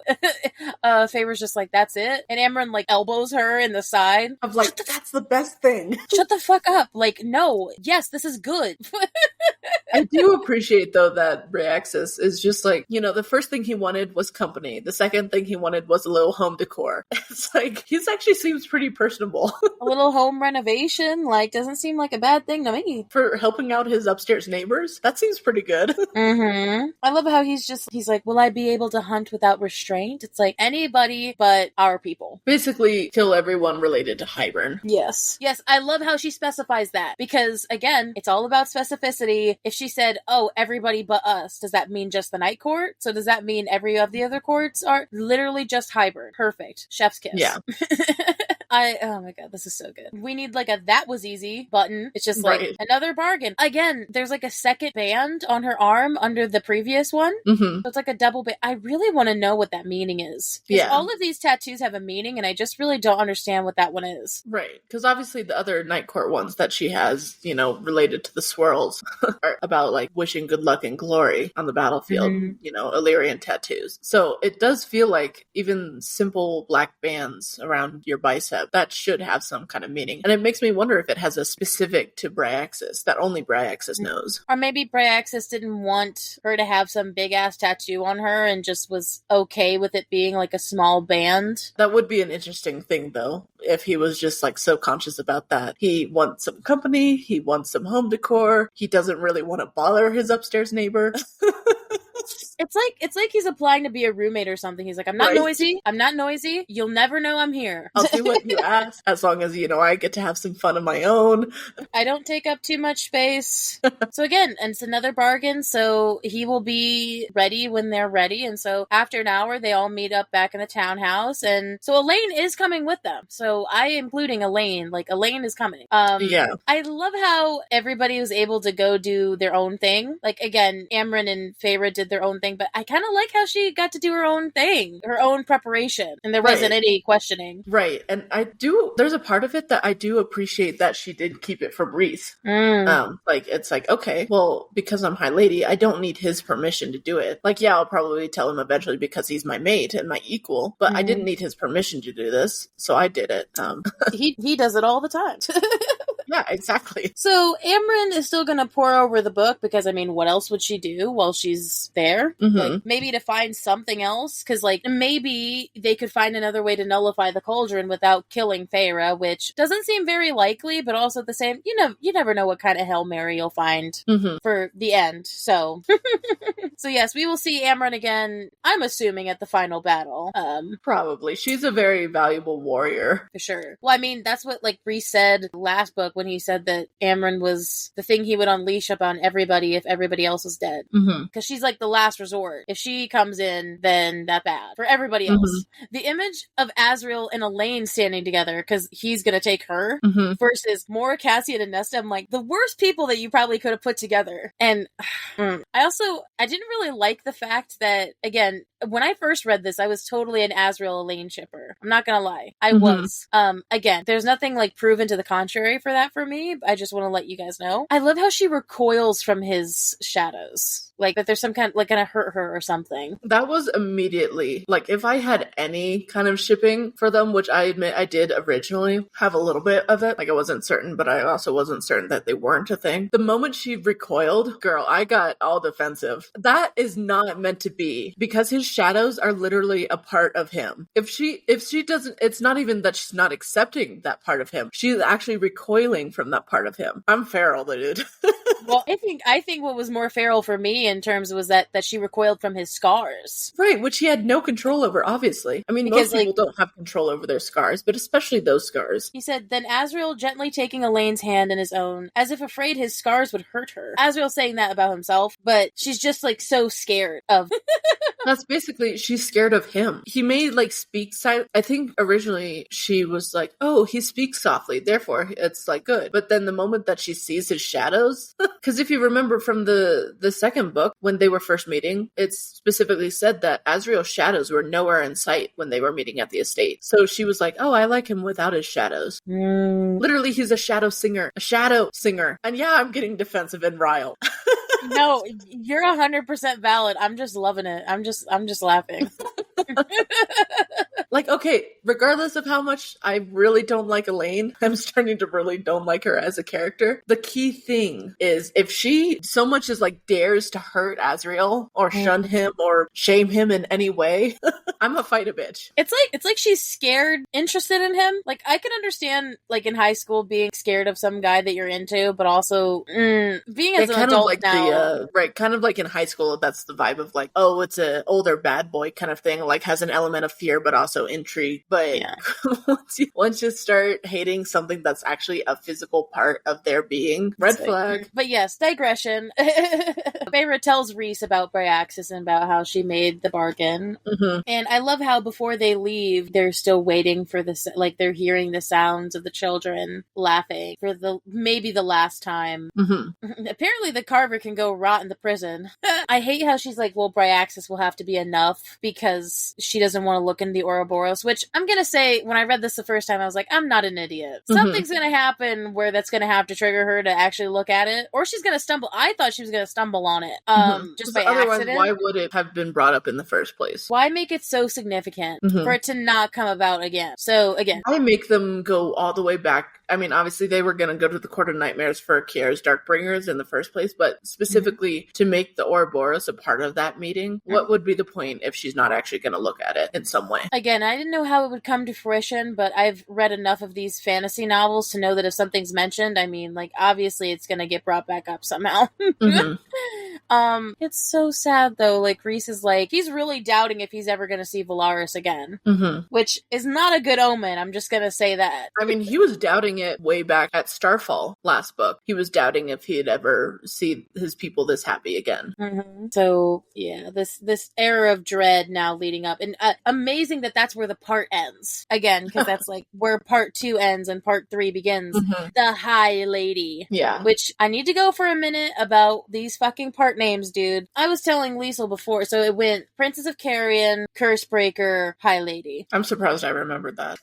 Favor's just like, that's it, and Amren elbows her in the side. I'm like, that's the best thing. Shut the fuck up! No, yes, this is good. I do appreciate though that Bryaxis is just the first thing he wanted was company. The second thing he wanted was a little home decor. It's he's actually seems pretty personable. A little home renovation, doesn't seem like a bad thing to me. For helping out his upstairs neighbors, that seems pretty good. I love how he's like, will I be able to hunt without restraint? It's like, anybody but our people. Basically, kill everyone related to Hybern. Yes, I love how she specifies that, because again, it's all about specificity. If she said, oh, everybody but us, does that mean just the Night Court? So does that mean every of the other courts are literally just Hybern? Perfect. Chef's kiss. Yeah. Oh my god, this is so good. We need a that was easy button. It's just another bargain. Again, there's a second band on her arm under the previous one. So it's a double band. I really want to know what that meaning is. Yeah. All of these tattoos have a meaning, and I just really don't understand what that one is. Right. Because obviously the other Night Court ones that she has, related to the swirls are about wishing good luck and glory on the battlefield, Illyrian tattoos. So it does feel like even simple black bands around your bicep, that should have some kind of meaning. And it makes me wonder if it has a specific to Bryaxis that only Bryaxis knows. Or maybe Bryaxis didn't want her to have some big ass tattoo on her and just was okay with it being a small band. That would be an interesting thing though, if he was just so conscious about that. He wants some company, he wants some home decor, he doesn't really want to bother his upstairs neighbor. It's like he's applying to be a roommate or something. He's like, I'm not noisy. I'm not noisy. You'll never know I'm here. I'll do what you ask, as long as, I get to have some fun of my own. I don't take up too much space. So again, and it's another bargain. So he will be ready when they're ready. And so after an hour, they all meet up back in the townhouse. And so Elaine is coming with them. So I am including Elaine. Elaine is coming. Yeah. I love how everybody was able to go do their own thing. Again, Amren and Feyre did their own thing, but I kind of like how she got to do her own thing, her own preparation, and there wasn't any questioning. Right. And there's a part of it that I do appreciate that she did keep it from Reese. It's okay, well, because I'm High Lady, I don't need his permission to do it. I'll probably tell him eventually because he's my mate and my equal, but I didn't need his permission to do this, so I did it. He does it all the time. Yeah, exactly. So Amren is still going to pore over the book because, what else would she do while she's there? Maybe to find something else, because maybe they could find another way to nullify the cauldron without killing Feyre, which doesn't seem very likely, but also at the same, you never know what kind of Hail Mary you'll find for the end. So so yes, we will see Amren again, I'm assuming, at the final battle. Probably. She's a very valuable warrior. For sure. Well, that's what Reese said last book when he said that Amren was the thing he would unleash upon everybody if everybody else was dead. Because she's the last resort. If she comes in, then that's bad for everybody else. The image of Azriel and Elaine standing together, because he's going to take her, versus Mora, Cassian, and Nesta, I'm the worst people that you probably could have put together. And I didn't really like the fact that, again, when I first read this, I was totally an Azriel Elaine shipper. I'm not gonna lie. I was. Again, there's nothing proven to the contrary for that for me. I just want to let you guys know. I love how she recoils from his shadows. That there's some kind of, gonna hurt her or something. That was immediately, if I had any kind of shipping for them, which I admit I did originally have a little bit of it. I wasn't certain, but I also wasn't certain that they weren't a thing. The moment she recoiled, girl, I got all defensive. That is not meant to be, because his shadows are literally a part of him. If she doesn't, it's not even that she's not accepting that part of him. She's actually recoiling from that part of him. I'm feral, dude. Well, I think what was more feral for me me in terms was that she recoiled from his scars. Right, which he had no control over, obviously. I mean, Because, most people don't have control over their scars, but especially those scars. He said, then Azrael gently taking Elaine's hand in his own, as if afraid his scars would hurt her. Azrael saying that about himself, but she's just like so scared of... That's basically, she's scared of him. He may like speak silent. I think originally she was like, oh, he speaks softly, therefore it's like good. But then the moment that she sees his shadows, because if you remember from the second book, when they were first meeting, it's specifically said that Azrael's shadows were nowhere in sight when they were meeting at the estate. So she was like, oh, I like him without his shadows. Literally, he's a shadow singer. A shadow singer. And yeah, I'm getting defensive and riled. No, you're 100% valid. I'm just loving it. I'm just laughing. Like, okay, regardless of how much I really don't like Elaine, I'm starting to really don't like her as a character. The key thing is if she so much as like dares to hurt Azrael or shun him or shame him in any way, I'm gonna fight a bitch. It's like she's scared, interested in him. Like, I can understand, like, in high school being scared of some guy that you're into, but also being as an adult like now. Right, kind of like in high school, that's the vibe of like, oh, it's an older bad boy kind of thing, like has an element of fear, but also intrigue. But yeah. once you start hating something that's actually a physical part of their being, red flag. But yes, digression. Feyre tells Rhys about Bryaxis and about how she made the bargain. And I love how before they leave, they're still waiting for this, like they're hearing the sounds of the children laughing for maybe the last time. Apparently the Carver can go rot in the prison. I hate how she's like, well, Bryaxis will have to be enough because she doesn't want to look into the Ouroboros, which I'm going to say, when I read this the first time, I was like, I'm not an idiot. Something's going to happen where that's going to have to trigger her to actually look at it, or she's going to stumble. I thought she was going to stumble on it just by otherwise, accident. why would it have been brought up in the first place? Why make it so significant for it to not come about again? So again, I make them go all the way back. I mean, obviously they were going to go to the Court of Nightmares for Kiara's Darkbringers in the first place, but specifically to make the Ouroboros a part of that meeting, what would be the point if she's not actually going to look at it in some way? Again, I didn't know how it would come to fruition, but I've read enough of these fantasy novels to know that if something's mentioned, I mean, like, obviously it's going to get brought back up somehow. It's so sad though. Like, Rhys is like, he's really doubting if he's ever going to see Valaris again, which is not a good omen. I'm just going to say that. I mean, he was doubting it way back at Starfall last book. He was doubting if he'd ever see his people this happy again. So yeah, this era of dread now leading up, and amazing that that's where the part ends again, because that's like where part 2 ends and part 3 begins. The High Lady. Yeah. Which I need to go for a minute about these fucking part names, dude. I was telling Liesl before, so it went Princess of Carrion, Cursebreaker, High Lady. I'm surprised I remembered that.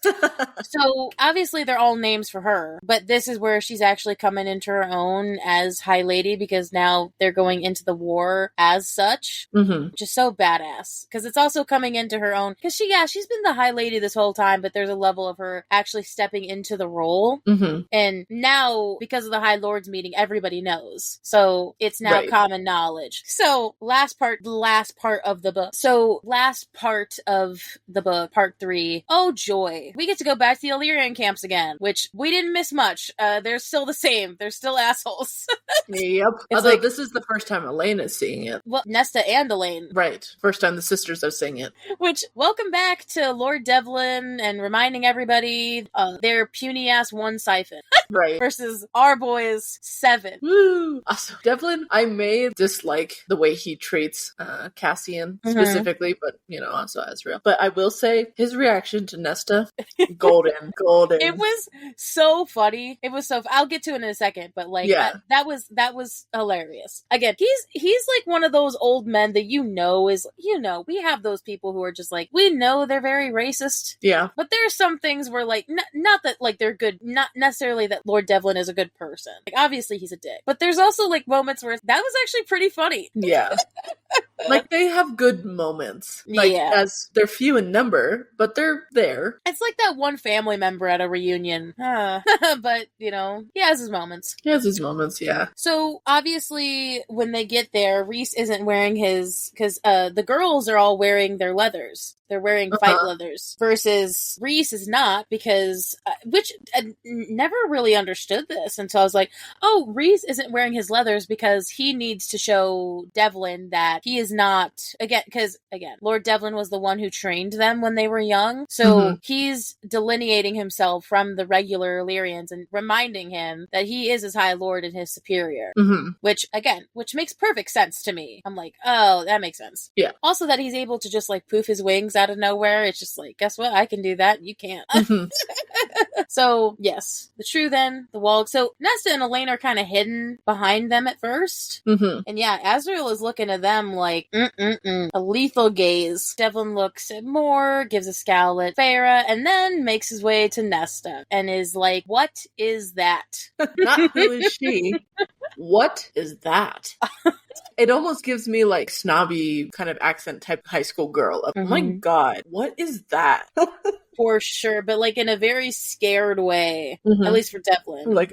So obviously they're all names for her, but this is where she's actually coming into her own as High Lady, because now they're going into the war as such, which is so badass, because it's also coming into her own, because she's been the High Lady this whole time, but there's a level of her actually stepping into the role, and now because of the High Lords meeting, everybody knows, so it's now common knowledge. So the last part of the book, part 3, oh joy, we get to go back to the Illyrian camps again, which we didn't miss much. They're still the same. They're still assholes. Yep. Although this is the first time Elaine is seeing it. Well, Nesta and Elaine. Right. First time the sisters are seeing it. Which, welcome back to Lord Devlin and reminding everybody their puny ass 1 siphon. Right. Versus our boys 7. Woo! Also, Devlin, I may dislike the way he treats Cassian specifically, but, also Azrael. But I will say, his reaction to Nesta, golden. It was so funny. I'll get to it in a second, but like, that was hilarious. Again, he's like one of those old men that we have those people who are just like, we know they're very racist. Yeah. But there's some things where like, not that like they're good, not necessarily that Lord Devlin is a good person. Like, obviously he's a dick. But there's also like moments where that was actually pretty funny. Yeah. Like, they have good moments. Like, Yeah. as they're few in number, but they're there. It's like that one family member at a reunion. But, he has his moments. He has his moments, yeah. So, obviously, when they get there, Reese isn't wearing his... Because the girls are all wearing their leathers. They're wearing fight leathers. Versus Reese is not, because... which, I never really understood this until I was like, oh, Reese isn't wearing his leathers because he needs to show Devlin that he is not... Because, Lord Devlin was the one who trained them when they were young. So, he's delineating himself from the regular Illyrians and reminding him that he is his High Lord and his superior. Which makes perfect sense to me. I'm like, oh, that makes sense. Yeah. Also that he's able to just like poof his wings out of nowhere. It's just like, guess what? I can do that. You can't. So, yes. The wall. So, Nesta and Elaine are kind of hidden behind them at first. And yeah, Azrael is looking at them like, a lethal gaze. Devlin looks at Moore, gives a scowl at Farah, and then makes his way to Nesta and is like, what is that? Not who is she. What is that? It almost gives me like snobby kind of accent type high school girl. Oh my god, what is that? For sure, but like in a very scared way, at least for Devlin. Like,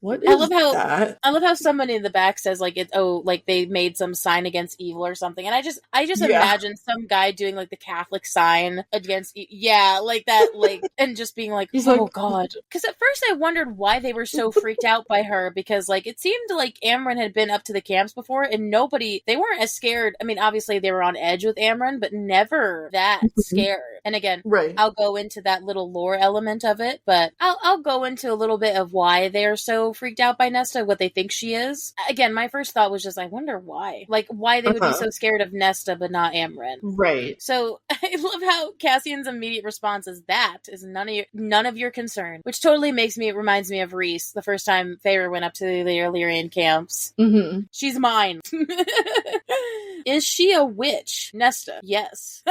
what is that? I love how somebody in the back says like like they made some sign against evil or something, and I just imagine some guy doing like the Catholic sign against, like that, like, and just being like, he's oh god. Because at first I wondered why they were so freaked out by her, because like it seemed like Amryn had been up to the camps before, and they weren't as scared. I mean, obviously they were on edge with Amryn, but never that scared. And again, I'll go into that little lore element of it, but I'll go into a little bit of why they are so freaked out by Nesta, what they think she is. Again, my first thought was just, I wonder why. Like, why they would be so scared of Nesta but not Amryn. Right. So, I love how Cassian's immediate response is, that is none of your concern, which totally reminds me of Reese, the first time Feyre went up to the Illyrian camps. She's mine. Is she a witch? Nesta. Yes.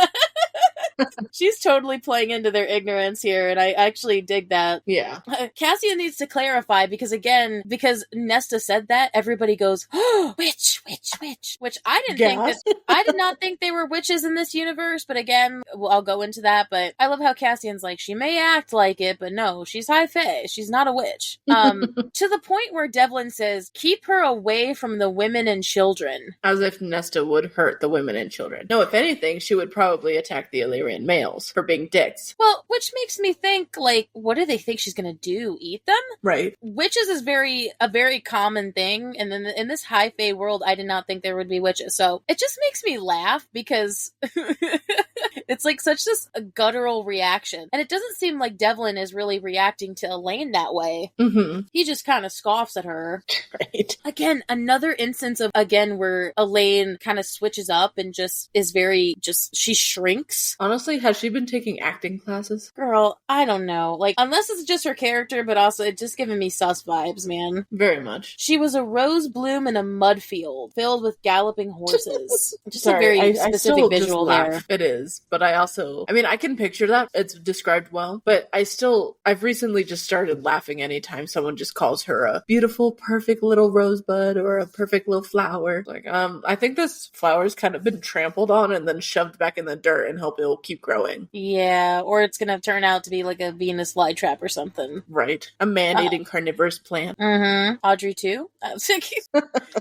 She's totally playing into their ignorance here, and I actually dig that. Yeah. Cassian needs to clarify, because Nesta said that, everybody goes, oh, witch, which I did not think they were witches in this universe, but again, I'll go into that, but I love how Cassian's like, she may act like it, but no, she's high fae, she's not a witch. To the point where Devlin says, keep her away from the women and children. As if Nesta would hurt the women and children. No, if anything, she would probably attack the Illyrian males for being dicks. Well, which makes me think, like, what do they think she's gonna do? Eat them? Right. Witches is a very common thing, and then in this high fae world, I did not think there would be witches. So it just makes me laugh, because it's like such this guttural reaction, and it doesn't seem like Devlin is really reacting to Elaine that way. He just kind of scoffs at her. Right. Again, another instance of where Elaine kind of switches up and just is she shrinks. Honestly, has she been taking acting classes? Girl, I don't know. Like, unless it's just her character, but also it's just giving me sus vibes, man. Very much. She was a rose bloom in a mud field filled with galloping horses. Just a very specific visual there. It is, but I can picture that. It's described well, but I've recently just started laughing anytime someone just calls her a beautiful, perfect little rosebud or a perfect little flower. Like, I think this flower's kind of been trampled on and then shoved back in the dirt and hope it'll keep growing. Yeah, or it's gonna turn out to be like a Venus flytrap or something. Right. A man-eating carnivorous plant. Audrey too? I was thinking.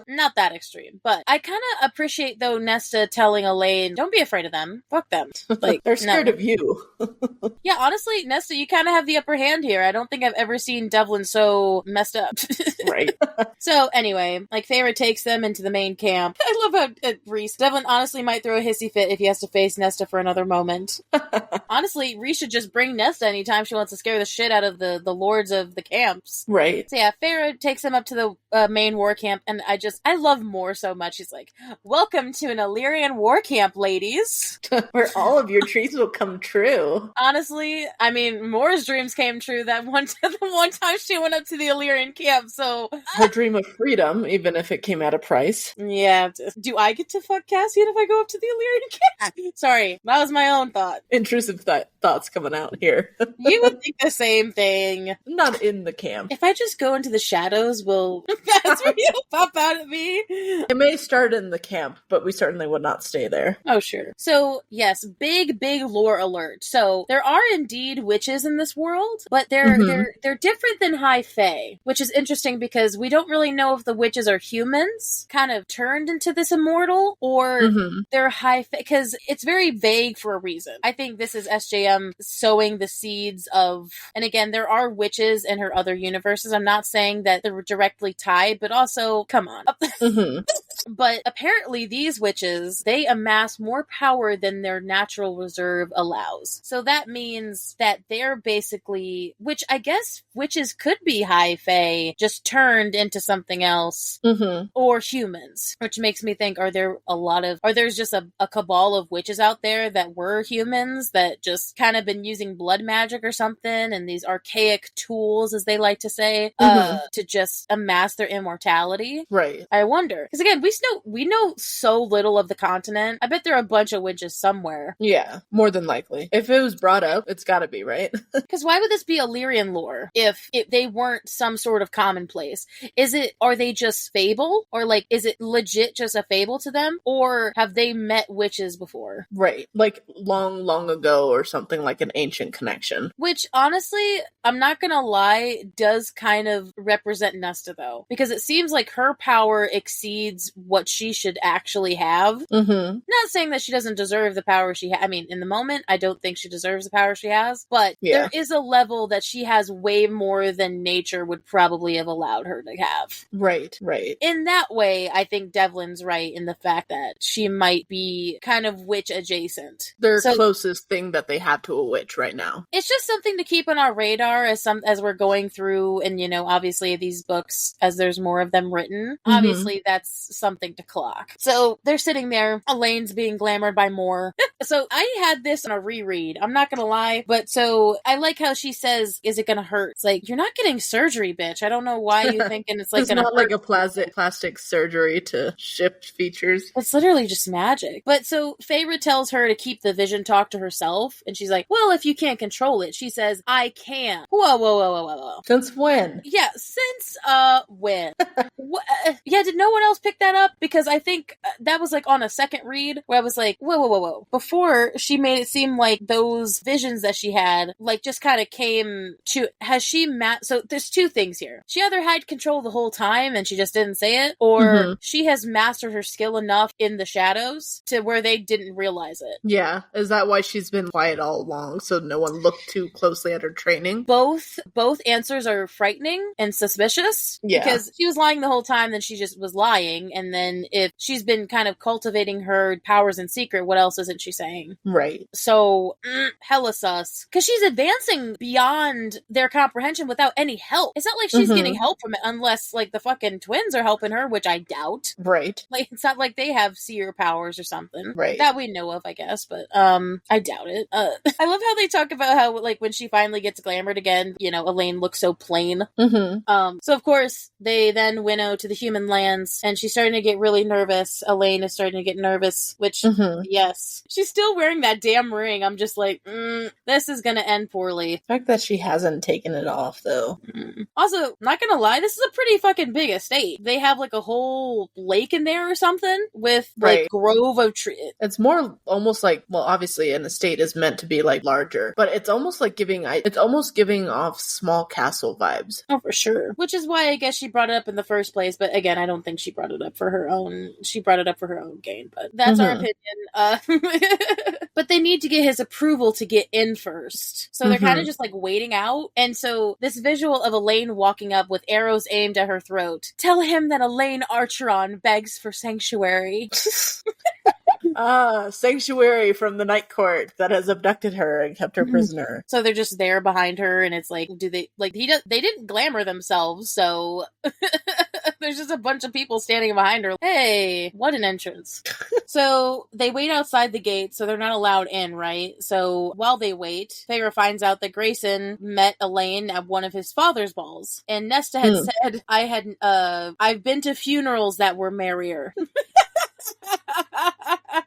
Not that extreme, but I kind of appreciate, though, Nesta telling Elaine, don't be afraid of them. Fuck them. Like, they're scared of you. Yeah, honestly, Nesta, you kind of have the upper hand here. I don't think I've ever seen Devlin so messed up. Right. So, anyway, like, Feyre takes them into the main camp. I love how Reese, Devlin honestly might throw a hissy fit if he has to face Nesta for another moment. Honestly, Reese should just bring Nesta anytime she wants to scare the shit out of the lords of the camps. Right. So yeah, Feyre takes them up to the main war camp, and I love Moore so much. He's like, welcome to an Illyrian war camp, ladies. Where where all of your dreams will come true. Honestly, I mean, Mora's dreams came true that the one time she went up to the Illyrian camp, so... Her dream of freedom, even if it came at a price. Yeah. Do I get to fuck Cassian if I go up to the Illyrian camp? Sorry, that was my own thought. Intrusive thoughts coming out here. You would think the same thing. Not in the camp. If I just go into the shadows, will Cassian pop out at me? It may start in the camp, but we certainly would not stay there. Oh, sure. So, yes, big lore alert. So, there are indeed witches in this world, but they're different than high fae, which is interesting because we don't really know if the witches are humans, kind of turned into this immortal, or they're high fae, because it's very vague for a reason. I think this is SJM sowing the seeds of, and again, there are witches in her other universes. I'm not saying that they're directly tied, but also, come on. But apparently these witches, they amass more power than their natural reserve allows. So that means that they're basically, which I guess witches could be high fae, just turned into something else, or humans, which makes me think, are there's just a cabal of witches out there that were humans that just kind of been using blood magic or something, and these archaic tools, as they like to say, to just amass their immortality. Right. I wonder. Because again, we know so little of the continent. I bet there are a bunch of witches somewhere. Yeah, more than likely. If it was brought up, it's gotta be, right? Because why would this be Illyrian lore if they weren't some sort of commonplace? Are they just fable? Or like, is it legit just a fable to them? Or have they met witches before? Right. Like long ago or something, like an ancient connection. Which honestly, I'm not gonna lie, does kind of represent Nesta though. Because it seems like her power exceeds what she should actually have. Not saying that she doesn't deserve the power she has. I mean, in the moment, I don't think she deserves the power she has, but there is a level that she has way more than nature would probably have allowed her to have. Right. In that way, I think Devlin's right in the fact that she might be kind of witch adjacent. Their closest thing that they have to a witch right now. It's just something to keep on our radar as we're going through, and obviously these books, as there's more of them written, obviously that's something to clock. So they're sitting there, Elaine's being glamored by Moore. So I had this on a reread, I'm not gonna lie, but so I like how she says, is it gonna hurt? It's like, you're not getting surgery, bitch. I don't know why you're thinking it's like it's gonna not hurt. Like a plastic surgery to shift features. It's literally just magic. But so Feyre tells her to keep the vision talk to herself, and she's like, well, if you can't control it. She says, I can. Whoa. Since when? Yeah, since when? Yeah, did no one else pick that up? Because I think that was like on a second read where I was like, whoa. Before, she made it seem like those visions that she had, like, just kind of came to, so there's two things here. She either had control the whole time and she just didn't say it, or she has mastered her skill enough in the shadows to where they didn't realize it. Yeah, is that why she's been quiet all along, so no one looked too closely at her training? Both answers are frightening and suspicious. Yeah. Because she was lying the whole time, then she just was lying, and then if she's been kind of cultivating her powers in secret, what else isn't she saying? Right. So, hella sus. Because she's advancing beyond their comprehension without any help. It's not like she's getting help from it, unless, like, the fucking twins are helping her, which I doubt. Right. Like, it's not like they have seer powers or something. Right. That we know of, I guess, but, I doubt it. I love how they talk about how, like, when she finally gets glamored again, Elaine looks so plain. So of course, they then winnow to the human lands, and she's starting to get really nervous. Elaine is starting to get nervous, which, yes. She's still wearing that damn ring. I'm just like, this is gonna end poorly. The fact that she hasn't taken it off, though. Also, not gonna lie, this is a pretty fucking big estate. They have, like, a whole lake in there or something with, like, grove of trees. It's more almost like, well, obviously an estate is meant to be, like, larger, but it's almost like giving off small castle vibes. Oh, for sure. Which is why I guess she brought it up in the first place, but again, I don't think she brought it up for her own gain, but that's our opinion. But they need to get his approval to get in first. So they're kind of just like waiting out. And so this visual of Elaine walking up with arrows aimed at her throat. Tell him that Elaine Archeron begs for sanctuary. Sanctuary from the Night Court that has abducted her and kept her prisoner. So they're just there behind her, and it's like, they didn't glamour themselves, so There's just a bunch of people standing behind her. Hey, what an entrance. So they wait outside the gate, so they're not allowed in, right? So while they wait, Feyre finds out that Grayson met Elaine at one of his father's balls. And Nesta had said, I've been to funerals that were merrier.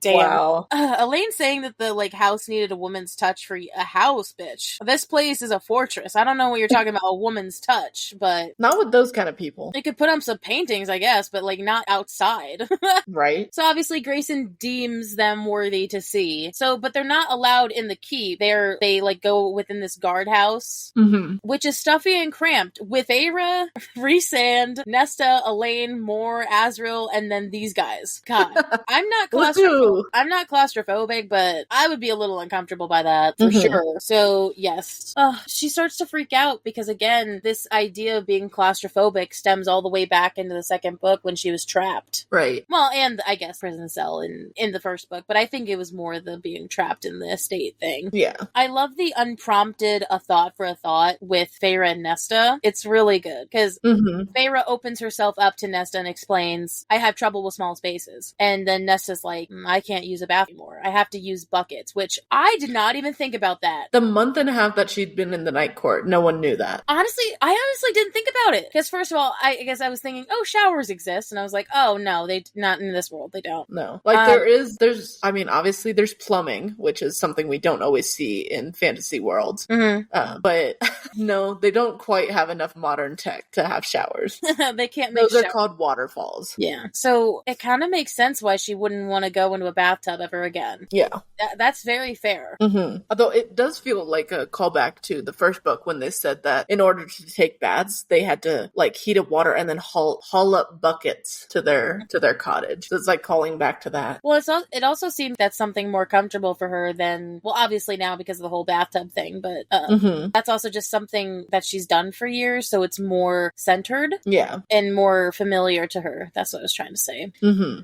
Damn. Wow. Elaine saying that the house needed a woman's touch for a house, bitch. This place is a fortress. I don't know what you're talking about, a woman's touch, but not with those kind of people. They could put up some paintings, I guess, but not outside. Right. So obviously Grayson deems them worthy to see. So, but they're not allowed in the keep. They go within this guardhouse, which is stuffy and cramped with Feyre, Rhysand, Nesta, Elaine, Moore, Azriel, and then these guys. God, I'm not claustrophobic, but I would be a little uncomfortable by that for sure. So yes, she starts to freak out because again, this idea of being claustrophobic stems all the way back into the second book when she was trapped. Right. Well, and I guess prison cell in the first book, but I think it was more the being trapped in the estate thing. Yeah. I love the unprompted a thought for a thought with Feyre and Nesta. It's really good because Feyre opens herself up to Nesta and explains, I have trouble with small spaces. And then Nesta's like, I can't use a bath anymore. I have to use buckets, which I did not even think about that. The month and a half that she'd been in the night court, no one knew that. I honestly didn't think about it. Because first of all, I guess I was thinking, showers exist. And I was like, oh no, they not in this world. They don't. No. Obviously there's plumbing, which is something we don't always see in fantasy worlds. But no, they don't quite have enough modern tech to have showers. They can't make Those are called waterfalls. Yeah. So it kind of makes sense why she wouldn't want to go into a bathtub ever again. Yeah. That's very fair. Although it does feel like a callback to the first book when they said that in order to take baths, they had to heat up water and then haul up buckets to their cottage. So it's calling back to that. Well, it also seems that's something more comfortable for her than, well, obviously now because of the whole bathtub thing, but that's also just something that she's done for years, so it's more centered. Yeah. And more familiar to her. That's what I was trying to say.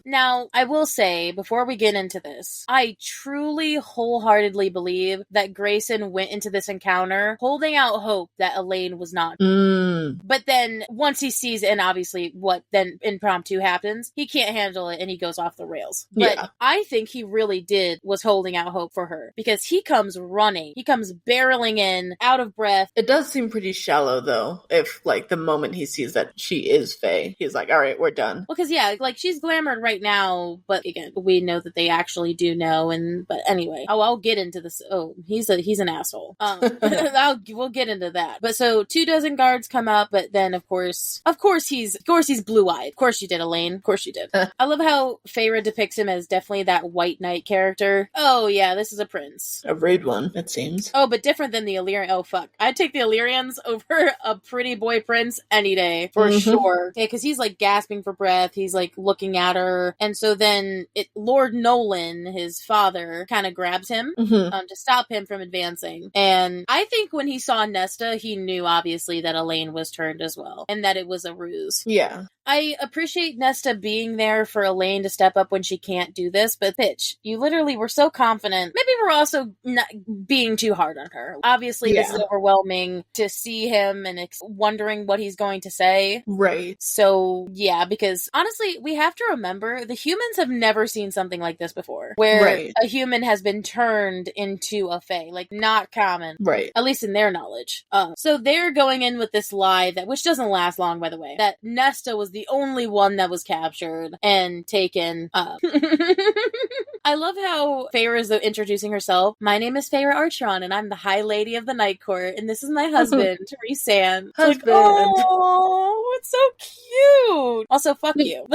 Now, I will say, before we get into this, I truly, wholeheartedly believe that Grayson went into this encounter holding out hope that Elaine was not. But then, once he sees, and obviously what then impromptu happens, he can't handle it and he goes off the rails. But I think he really was holding out hope for her, because he comes running. He comes barreling in, out of breath. It does seem pretty shallow, though, if, the moment he sees that she is Fae, he's like, all right, we're done. Well, because, she's glamored right now, but again, we know that they actually do know, but anyway. I'll get into this. Oh, he's an asshole. We'll get into that. But so 24 guards come up, but then, of course he's blue-eyed. Of course you did, Elaine. Of course you did. I love how Feyre depicts him as definitely that white knight character. Oh, yeah, this is a prince. A rude one, it seems. Oh, but different than the Illyrian. Oh, fuck. I'd take the Illyrians over a pretty boy prince any day, for sure. Okay, because he's, gasping for breath. He's, looking at her. And so then Lord Nolan, his father, kind of grabs him to stop him from advancing. And I think when he saw Nesta, he knew, obviously, that Elaine was turned as well. And that it was a ruse. Yeah. I appreciate Nesta being there for Elaine to step up when she can't do this, but bitch, you literally were so confident. Maybe we're also not being too hard on her. Obviously, this is overwhelming to see him and wondering what he's going to say. Right. So, yeah, because honestly, we have to remember the humans have never seen something like this before, where a human has been turned into a fae. Not common. Right. At least in their knowledge. So they're going in with this lie which doesn't last long, by the way, that Nesta was the only one that was captured and taken. I love how Feyre is introducing herself. My name is Feyre Archeron, and I'm the High Lady of the Night Court, and this is my husband, Rhysand. Husband. Oh, it's so cute. Also, fuck you.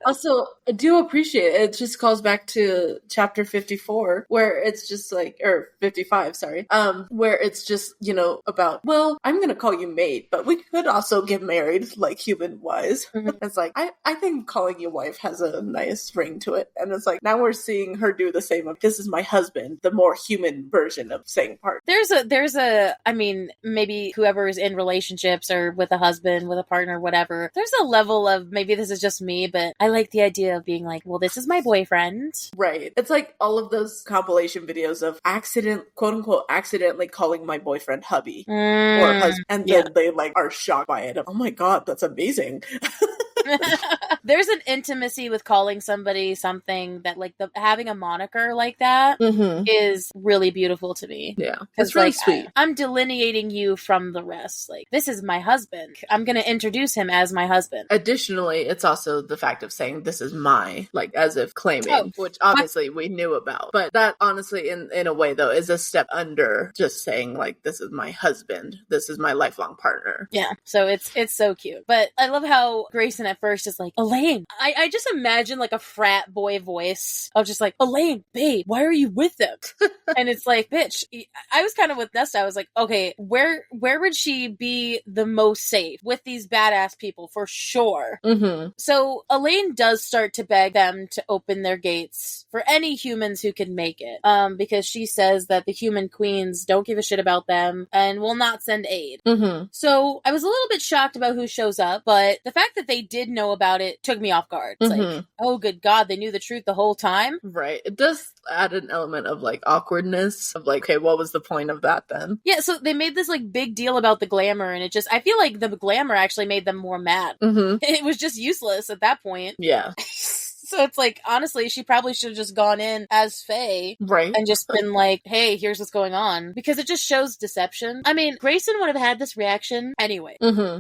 Also, I do appreciate it. It just calls back to chapter 54, where it's just or 55, sorry, where it's just, about, well, I'm going to call you mate, but we could also get married, human-wise. It's I think calling you wife has a nice ring to to it. And it's like, now we're seeing her do the same of, this is my husband, the more human version of saying part. I mean, maybe whoever is in relationships or with a husband, with a partner, whatever, there's a level of, maybe this is just me, but I like the idea of being like, well, this is my boyfriend. Right. It's like all of those compilation videos of quote unquote, accidentally calling my boyfriend hubby or husband. And then they like are shocked by it. Oh my God, that's amazing. There's an intimacy with calling somebody something that, like, having a moniker like that is really beautiful to me. Yeah, it's really sweet. I'm delineating you from the rest. Like, this is my husband. I'm going to introduce him as my husband. Additionally, it's also the fact of saying this is my, like, as if claiming, which obviously we knew about. But that honestly, in a way though, is a step under just saying like, this is my husband. This is my lifelong partner. Yeah, so it's so cute. But I love how Grayson at first is like, Elaine. I just imagine like a frat boy voice of just like, Elaine, babe, why are you with them? And it's like, bitch. I was kind of with Nesta. I was like, okay, where would she be the most safe? With these badass people, for sure. So Elaine does start to beg them to open their gates for any humans who can make it. Because she says that the human queens don't give a shit about them and will not send aid. So I was a little bit shocked about who shows up, but the fact that they did know about it took me off guard. It's like, oh, good God, they knew the truth the whole time. Right. It does add an element of like awkwardness of like, okay, what was the point of that then? Yeah, so they made this like big deal about the glamour, and I feel like the glamour actually made them more mad. It was just useless at that point. Yeah. So it's like, honestly, she probably should have just gone in as Faye. Right. And just been like, hey, here's what's going on. Because it just shows deception. I mean, Grayson would have had this reaction anyway.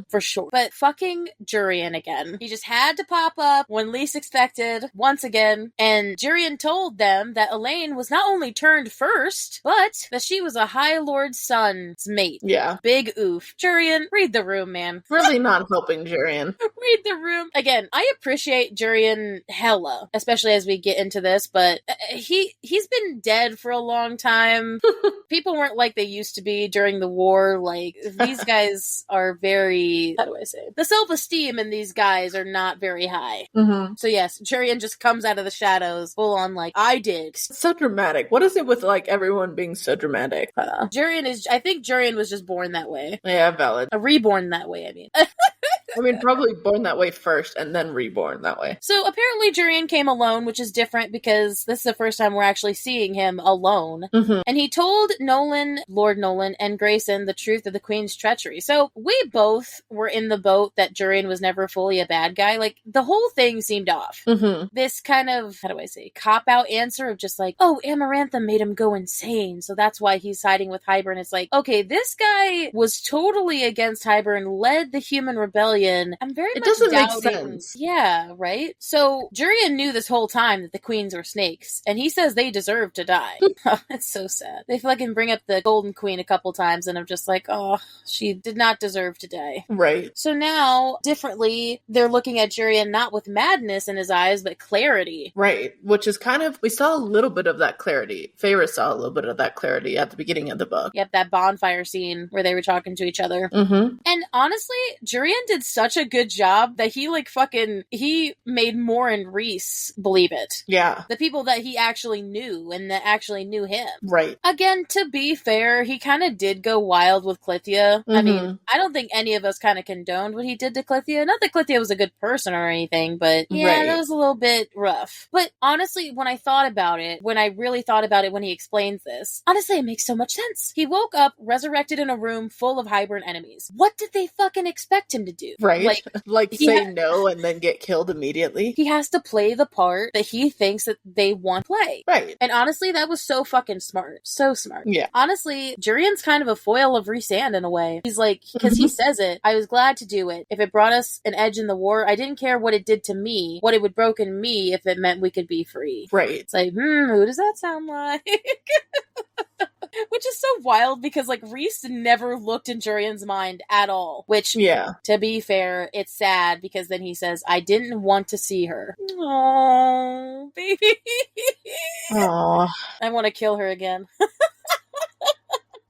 For sure. But fucking Jurian again. He just had to pop up when least expected, once again. And Jurian told them that Elaine was not only turned first, but that she was a High Lord's son's mate. Yeah. Big oof. Jurian, read the room, man. Really not helping Jurian. Read the room. Again, I appreciate Jurian hella, especially as we get into this, but he's been dead for a long time. People weren't like they used to be during the war. Like, these guys are very, how do I say? The self-esteem in these guys are not very high. So yes, Jurian just comes out of the shadows full on like, I did. It's so dramatic. What is it with like everyone being so dramatic? I think Jurian was just born that way. Yeah, valid. Reborn that way, I mean. I mean, probably born that way first and then reborn that way. So apparently Jurian came alone, which is different because this is the first time we're actually seeing him alone. And he told Lord Nolan, and Grayson the truth of the Queen's treachery. So we both were in the boat that Jurian was never fully a bad guy. Like, the whole thing seemed off. This kind of, how do I say, cop-out answer of just like, oh, Amarantha made him go insane, so that's why he's siding with Hybern. It's like, okay, this guy was totally against Hybern, led the human rebellion. I'm very much doesn't doubting. make sense. Yeah, right? So Jurian knew this whole time that the queens were snakes, and he says they deserve to die. It's so sad. They fucking bring up the Golden Queen a couple times, and I'm just like, oh, she did not deserve to die. Right. So now, differently, they're looking at Jurian not with madness in his eyes, but clarity. Right. Which is kind of, we saw a little bit of that clarity. Feyre saw a little bit of that clarity at the beginning of the book. Yep, that bonfire scene where they were talking to each other. And honestly, Jurian did such a good job that he made Mor and Rhys believe it. Yeah. The people that he actually knew and that actually knew him. Right. Again, to be fair, he kind of did go wild with Clythia. I mean, I don't think any of us kind of condoned what he did to Clythia. Not that Clythia was a good person or anything, but yeah, that was a little bit rough. But honestly, when I really thought about it when he explains this, honestly, it makes so much sense. He woke up resurrected in a room full of Hybern enemies. What did they fucking expect him to do? Right. Like say no and then get killed immediately. He has to play the part that he thinks that they want to play. Right. And honestly, that was so fucking smart. So smart. Yeah. Honestly, Jurian's kind of a foil of Rhysand in a way. He's like, because he says it, I was glad to do it. If it brought us an edge in the war, I didn't care what it did to me, what it would broken me if it meant we could be free. Right. It's like, who does that sound like? Which is so wild because, like, Rhys never looked in Jurian's mind at all. Which, to be fair, it's sad because then he says, I didn't want to see her. Aww, baby. Aww. I want to kill her again.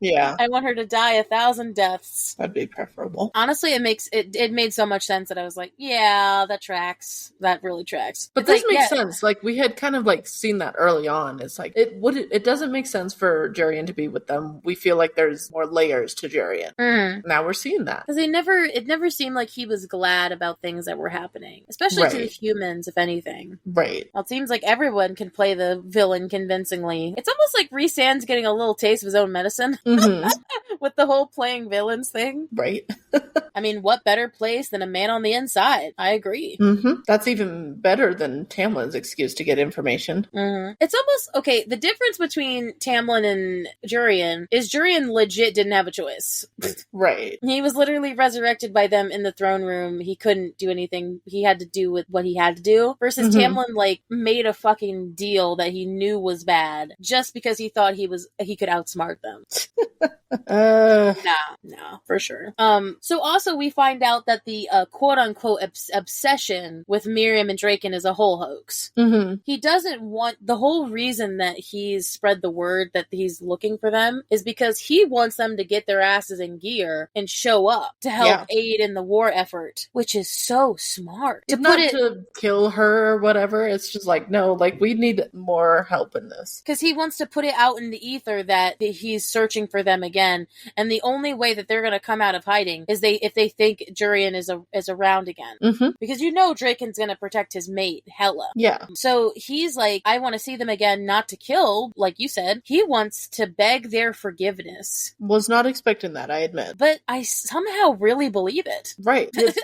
Yeah. I want her to die 1,000 deaths. That'd be preferable. Honestly, it made so much sense that I was like, yeah, that tracks. That really tracks. But this makes sense. Like, we had kind of like seen that early on. It's like it doesn't make sense for Jurian to be with them. We feel like there's more layers to Jurian. Now we're seeing that. Because it never seemed like he was glad about things that were happening. Especially to the humans, if anything. Right. Well, it seems like everyone can play the villain convincingly. It's almost like Rhys-Ann's getting a little taste of his own medicine. With the whole playing villains thing. Right. I mean, what better place than a man on the inside? I agree. That's even better than Tamlin's excuse to get information. It's almost, okay, the difference between Tamlin and Jurian is Jurian legit didn't have a choice. Right. He was literally resurrected by them in the throne room. He couldn't do anything. He had to do with what he had to do. Versus Tamlin, like, made a fucking deal that he knew was bad just because he thought he could outsmart them. No, for sure. So also we find out that the quote-unquote obsession with Miriam and Draken is a whole hoax. He doesn't want, the whole reason that he's spread the word that he's looking for them is because he wants them to get their asses in gear and show up to help aid in the war effort, which is so smart. To kill her or whatever. It's just like, no, like, we need more help in this. Because he wants to put it out in the ether that he's searching for them again, and the only way that they're going to come out of hiding is if they think Jurian is around again. Because Draken's going to protect his mate, Hela. Yeah. So he's like, I want to see them again, not to kill, like you said. He wants to beg their forgiveness. Was not expecting that, I admit. But I somehow really believe it. Right. It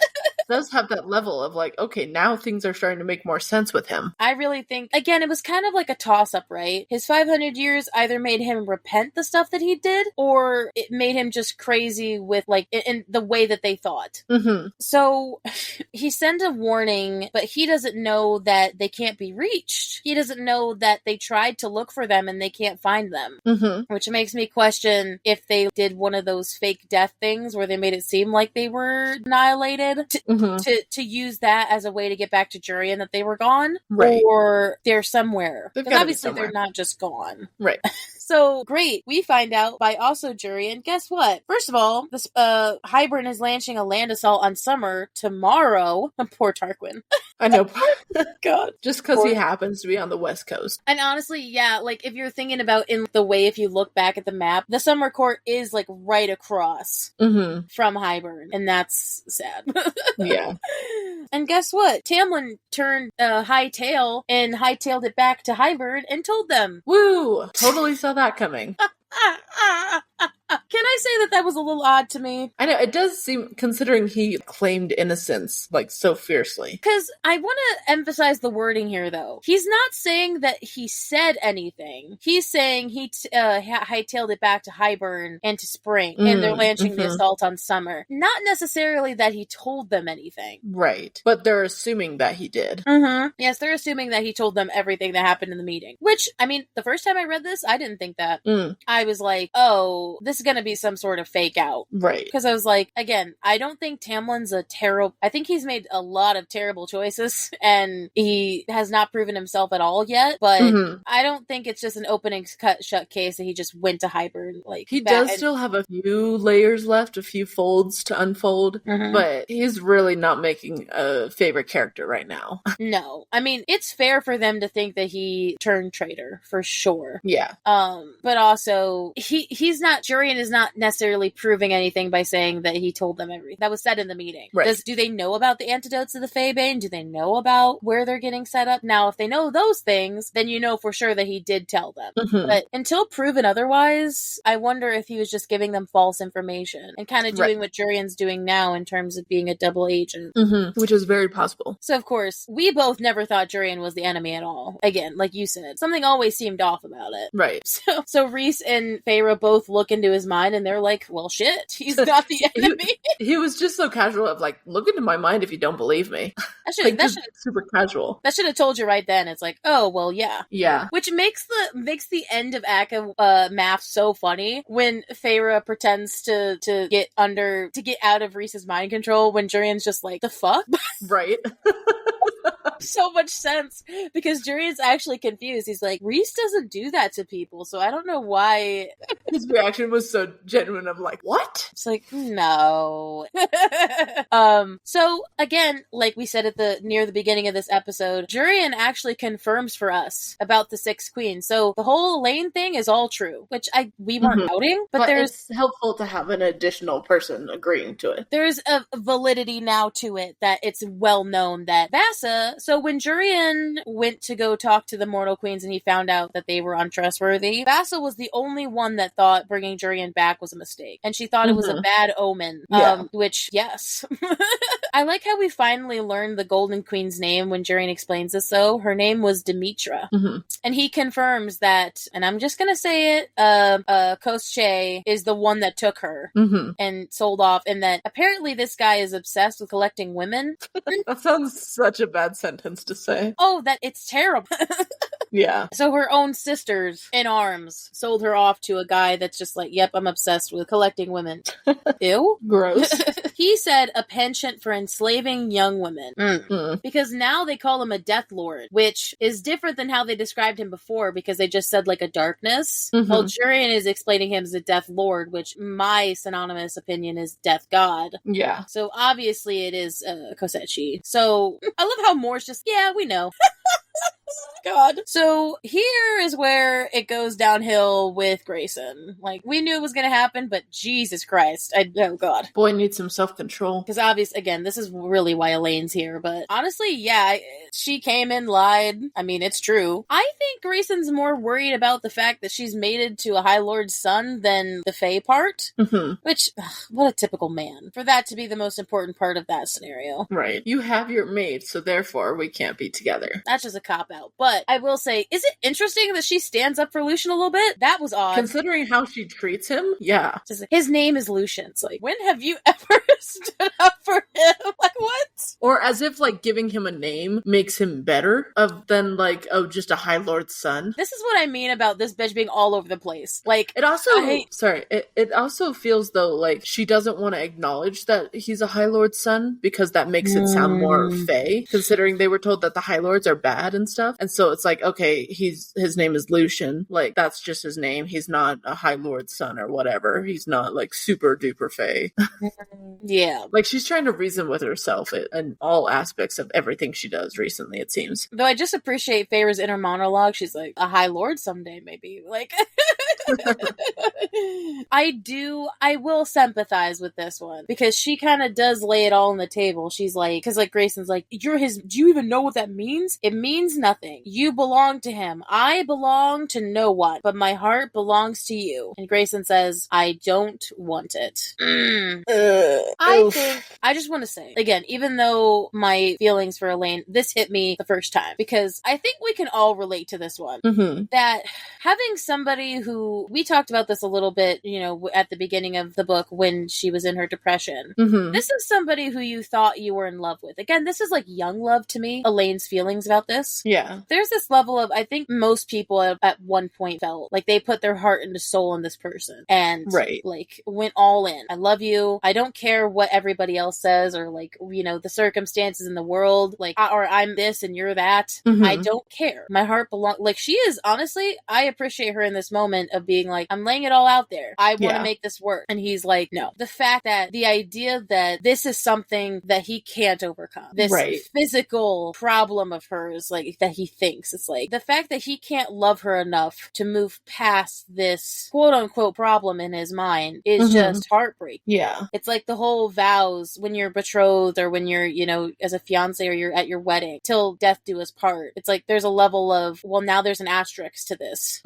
does have that level of like, okay, now things are starting to make more sense with him. I really think, again, it was kind of like a toss-up, right? His 500 years either made him repent the stuff that he did, or it made him just crazy with, like, in the way that they thought. So he sent a warning, but he doesn't know that they can't be reached. He doesn't know that they tried to look for them and they can't find them. Which makes me question if they did one of those fake death things where they made it seem like they were annihilated to use that as a way to get back to Jurian that they were gone. Right. Or they're somewhere. Because obviously they're not just gone. Right. So, great. We find out by also Jurian, guess what? First of all, this Hybern is launching a land assault on Summer tomorrow. Poor Tarquin. I know. God. Just because he happens to be on the West Coast. And honestly, yeah, like, if you're thinking about in the way, if you look back at the map, the Summer Court is, like, right across from Hybern. And that's sad. Yeah. And guess what? Tamlin turned hightail and hightailed it back to Hybern and told them. Woo! Totally saw that coming. Can I say that was a little odd to me? I know, it does seem, considering he claimed innocence, like, so fiercely. Because I want to emphasize the wording here, though. He's not saying that he said anything. He's saying he hightailed it back to Hybern and to Spring, and they're launching the assault on Summer. Not necessarily that he told them anything. Right. But they're assuming that he did. Yes, they're assuming that he told them everything that happened in the meeting. Which, I mean, the first time I read this, I didn't think that. I was like, oh, this is going to be some sort of fake out. Right. Because I was like, again, I don't think Tamlin's I think he's made a lot of terrible choices and he has not proven himself at all yet, but I don't think it's just an opening shut case that he just went to Hybern. Like, he does still have a few layers left, a few folds to unfold, but he's really not making a favorite character right now. No. I mean, it's fair for them to think that he turned traitor, for sure. Yeah. But also, Jurian is not necessarily proving anything by saying that he told them everything that was said in the meeting. Right. Do they know about the antidotes of the Faebane? Do they know about where they're getting set up? Now, if they know those things, then you know for sure that he did tell them. But until proven otherwise, I wonder if he was just giving them false information and kind of doing what Jurian's doing now in terms of being a double agent. Which is very possible. So, of course, we both never thought Jurian was the enemy at all. Again, like you said, something always seemed off about it. Right. So Rhys and Feyre both look into his mind and they're like, well, shit, he's not the enemy. He was just so casual of like, look into my mind if you don't believe me. That should super casual. That should have told you right then. It's like, oh, well, yeah. Yeah. Which makes the end of Akka math so funny when Feyre pretends to get out of Rhys's mind control when Jurian's just like, the fuck? Right. so much sense because Jurian's actually confused. He's like, Rhys doesn't do that to people, so I don't know why. His reaction was so genuine. I'm like, what? It's like, no. So again, like we said near the beginning of this episode, Jurian actually confirms for us about the Six Queens. So the whole Elaine thing is all true, which we weren't doubting, but there's it's helpful to have an additional person agreeing to it. There's a validity now to it that it's well known that Vasa, so when Jurian went to go talk to the Mortal Queens and he found out that they were untrustworthy, Vasa was the only one that thought bringing Jurian back was a mistake. And she thought it was a bad omen. Which, yes. I like how we finally learned the Golden Queen's name when Jurian explains this, though. Her name was Demetra. And he confirms that, and I'm just gonna say it, Koschei is the one that took her and sold off, and that apparently this guy is obsessed with collecting women. That sounds such a bad sentence to say. Oh, that it's terrible. Yeah. So her own sisters in arms sold her off to a guy that's just like, yep, I'm obsessed with collecting women. Ew. Gross. He said a penchant for enslaving young women. Because now they call him a Death Lord, which is different than how they described him before because they just said like a darkness. Well, Jurian is explaining him as a Death Lord, which my synonymous opinion is Death God. Yeah. So obviously it is Kosechi. So I love how Moore's just, yeah, we know. God. So here is where it goes downhill with Grayson. Like, we knew it was going to happen, but Jesus Christ. Oh, God. Boy needs some self-control. Because obviously, again, this is really why Elaine's here. But honestly, yeah, she came in, lied. I mean, it's true. I think Grayson's more worried about the fact that she's mated to a High Lord's son than the Fae part. Which, what a typical man. For that to be the most important part of that scenario. Right. You have your mate, so therefore we can't be together. That's just a cop-out. But I will say, is it interesting that she stands up for Lucian a little bit? That was odd. Considering how she treats him, yeah. His name is Lucian. It's like, when have you ever stood up for him? Like, what? Or as if, like, giving him a name makes him better than, like, just a High Lord's son. This is what I mean about this bitch being all over the place. Like, it also, it also feels, though, like, she doesn't want to acknowledge that he's a High Lord's son, because that makes it sound more Fae, considering they were told that the High Lords are bad and stuff. And so it's like, okay, his name is Lucian. Like, that's just his name. He's not a High Lord's son or whatever. He's not, like, super duper Fae. Yeah. Like, she's trying to reason with herself in all aspects of everything she does recently, it seems. Though I just appreciate Feyre's inner monologue. She's like, a High Lord someday, maybe. Like, I will sympathize with this one, because she kind of does lay it all on the table. She's like, because like Grayson's like, do you even know what that means? It means nothing. You belong to him. I belong to no one, but my heart belongs to you. And Grayson says, I don't want it. I just want to say, again, even though my feelings for Elaine, this hit me the first time, because I think we can all relate to this one. That having somebody who, we talked about this a little bit, you know, at the beginning of the book when she was in her depression. This is somebody who you thought you were in love with. Again, this is like young love to me, Elaine's feelings about this. Yeah. There's this level of, I think most people at one point felt like they put their heart and soul in this person and like went all in. I love you. I don't care what everybody else says or like, you know, the circumstances in the world, like, or I'm this and you're that. I don't care. My heart belongs, like, she is, honestly, I appreciate her in this moment of being like, I'm laying it all out there. I want to make this work. And he's like, no. The fact that the idea that this is something that he can't overcome, this physical problem of hers, like, that he thinks, it's like, the fact that he can't love her enough to move past this quote unquote problem in his mind is just heartbreaking. Yeah. It's like the whole vows when you're betrothed or when you're, you know, as a fiance or you're at your wedding, till death do us part. It's like there's a level of, well, now there's an asterisk to this.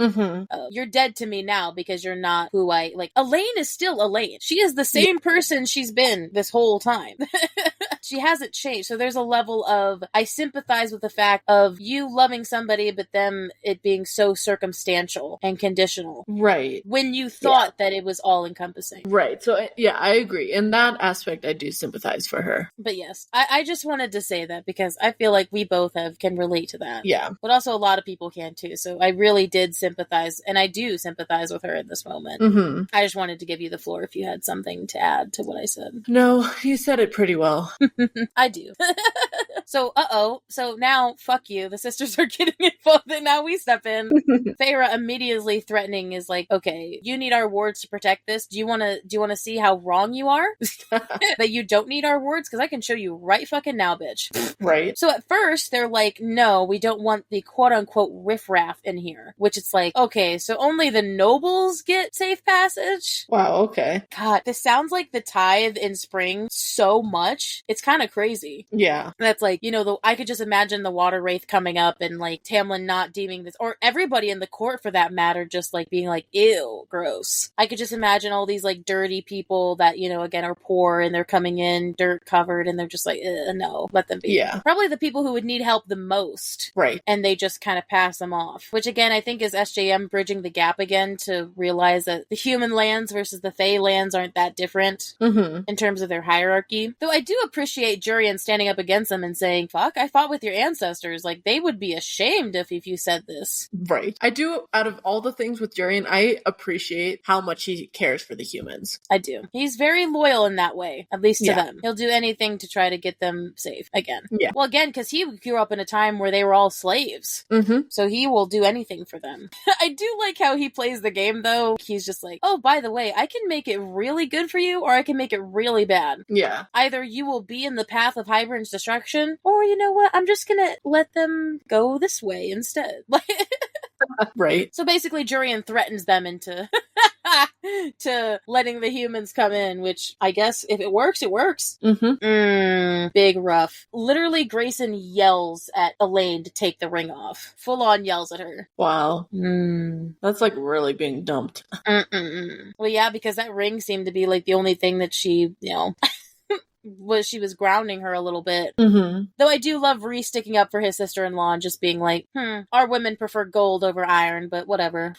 You're dead to me now because you're not who I, like, Elaine is still Elaine. She is the same person she's been this whole time. She hasn't changed. So there's a level of, I sympathize with the fact of you loving somebody, but them it being so circumstantial and conditional. Right. When you thought that it was all encompassing. Right. So, yeah, I agree. In that aspect, I do sympathize for her. But yes, I just wanted to say that because I feel like we both can relate to that. Yeah. But also a lot of people can too. So I really did sympathize, and I do sympathize with her in this moment. I just wanted to give you the floor if you had something to add to what I said. No, you said it pretty well. I do. So, so now, fuck you. The sisters are getting involved, and now we step in. Feyre immediately threatening is like, okay, you need our wards to protect this. Do you want to see how wrong you are? That you don't need our wards? Because I can show you right fucking now, bitch. Right. So at first, they're like, no, we don't want the quote-unquote riffraff in here. Which it's like, okay, so only the nobles get safe passage? Wow, okay. God, this sounds like the tithe in spring so much. It's kind of crazy. Yeah. That's like, I could just imagine the water wraith coming up and like Tamlin not deeming this, or everybody in the court for that matter, just like being like, ew, gross. I could just imagine all these like dirty people that, again, are poor and they're coming in dirt covered and they're just like, no, let them be. Yeah. Probably the people who would need help the most. Right. And they just kind of pass them off, which again, I think is SJM bridging the gap again to realize that the human lands versus the Fae lands aren't that different in terms of their hierarchy. Though I do appreciate Jurian standing up against them and saying, fuck, I fought with your ancestors. Like, they would be ashamed if you said this. Right. I do, out of all the things with Jurian, I appreciate how much he cares for the humans. I do. He's very loyal in that way, at least to them. He'll do anything to try to get them safe again. Yeah. Well, again, because he grew up in a time where they were all slaves. So he will do anything for them. I do like how he plays the game, though. He's just like, oh, by the way, I can make it really good for you, or I can make it really bad. Yeah. Either you will be in the path of Hybern's destruction, or you know what? I'm just gonna let them go this way instead. Right. So basically, Jurian threatens them into to letting the humans come in, which I guess if it works, it works. Big rough. Literally, Grayson yells at Elaine to take the ring off. Full on yells at her. Wow. That's like really being dumped. Well, yeah, because that ring seemed to be like the only thing that she, she was grounding her a little bit. Though I do love Rhys sticking up for his sister-in-law and just being like, our women prefer gold over iron, but whatever.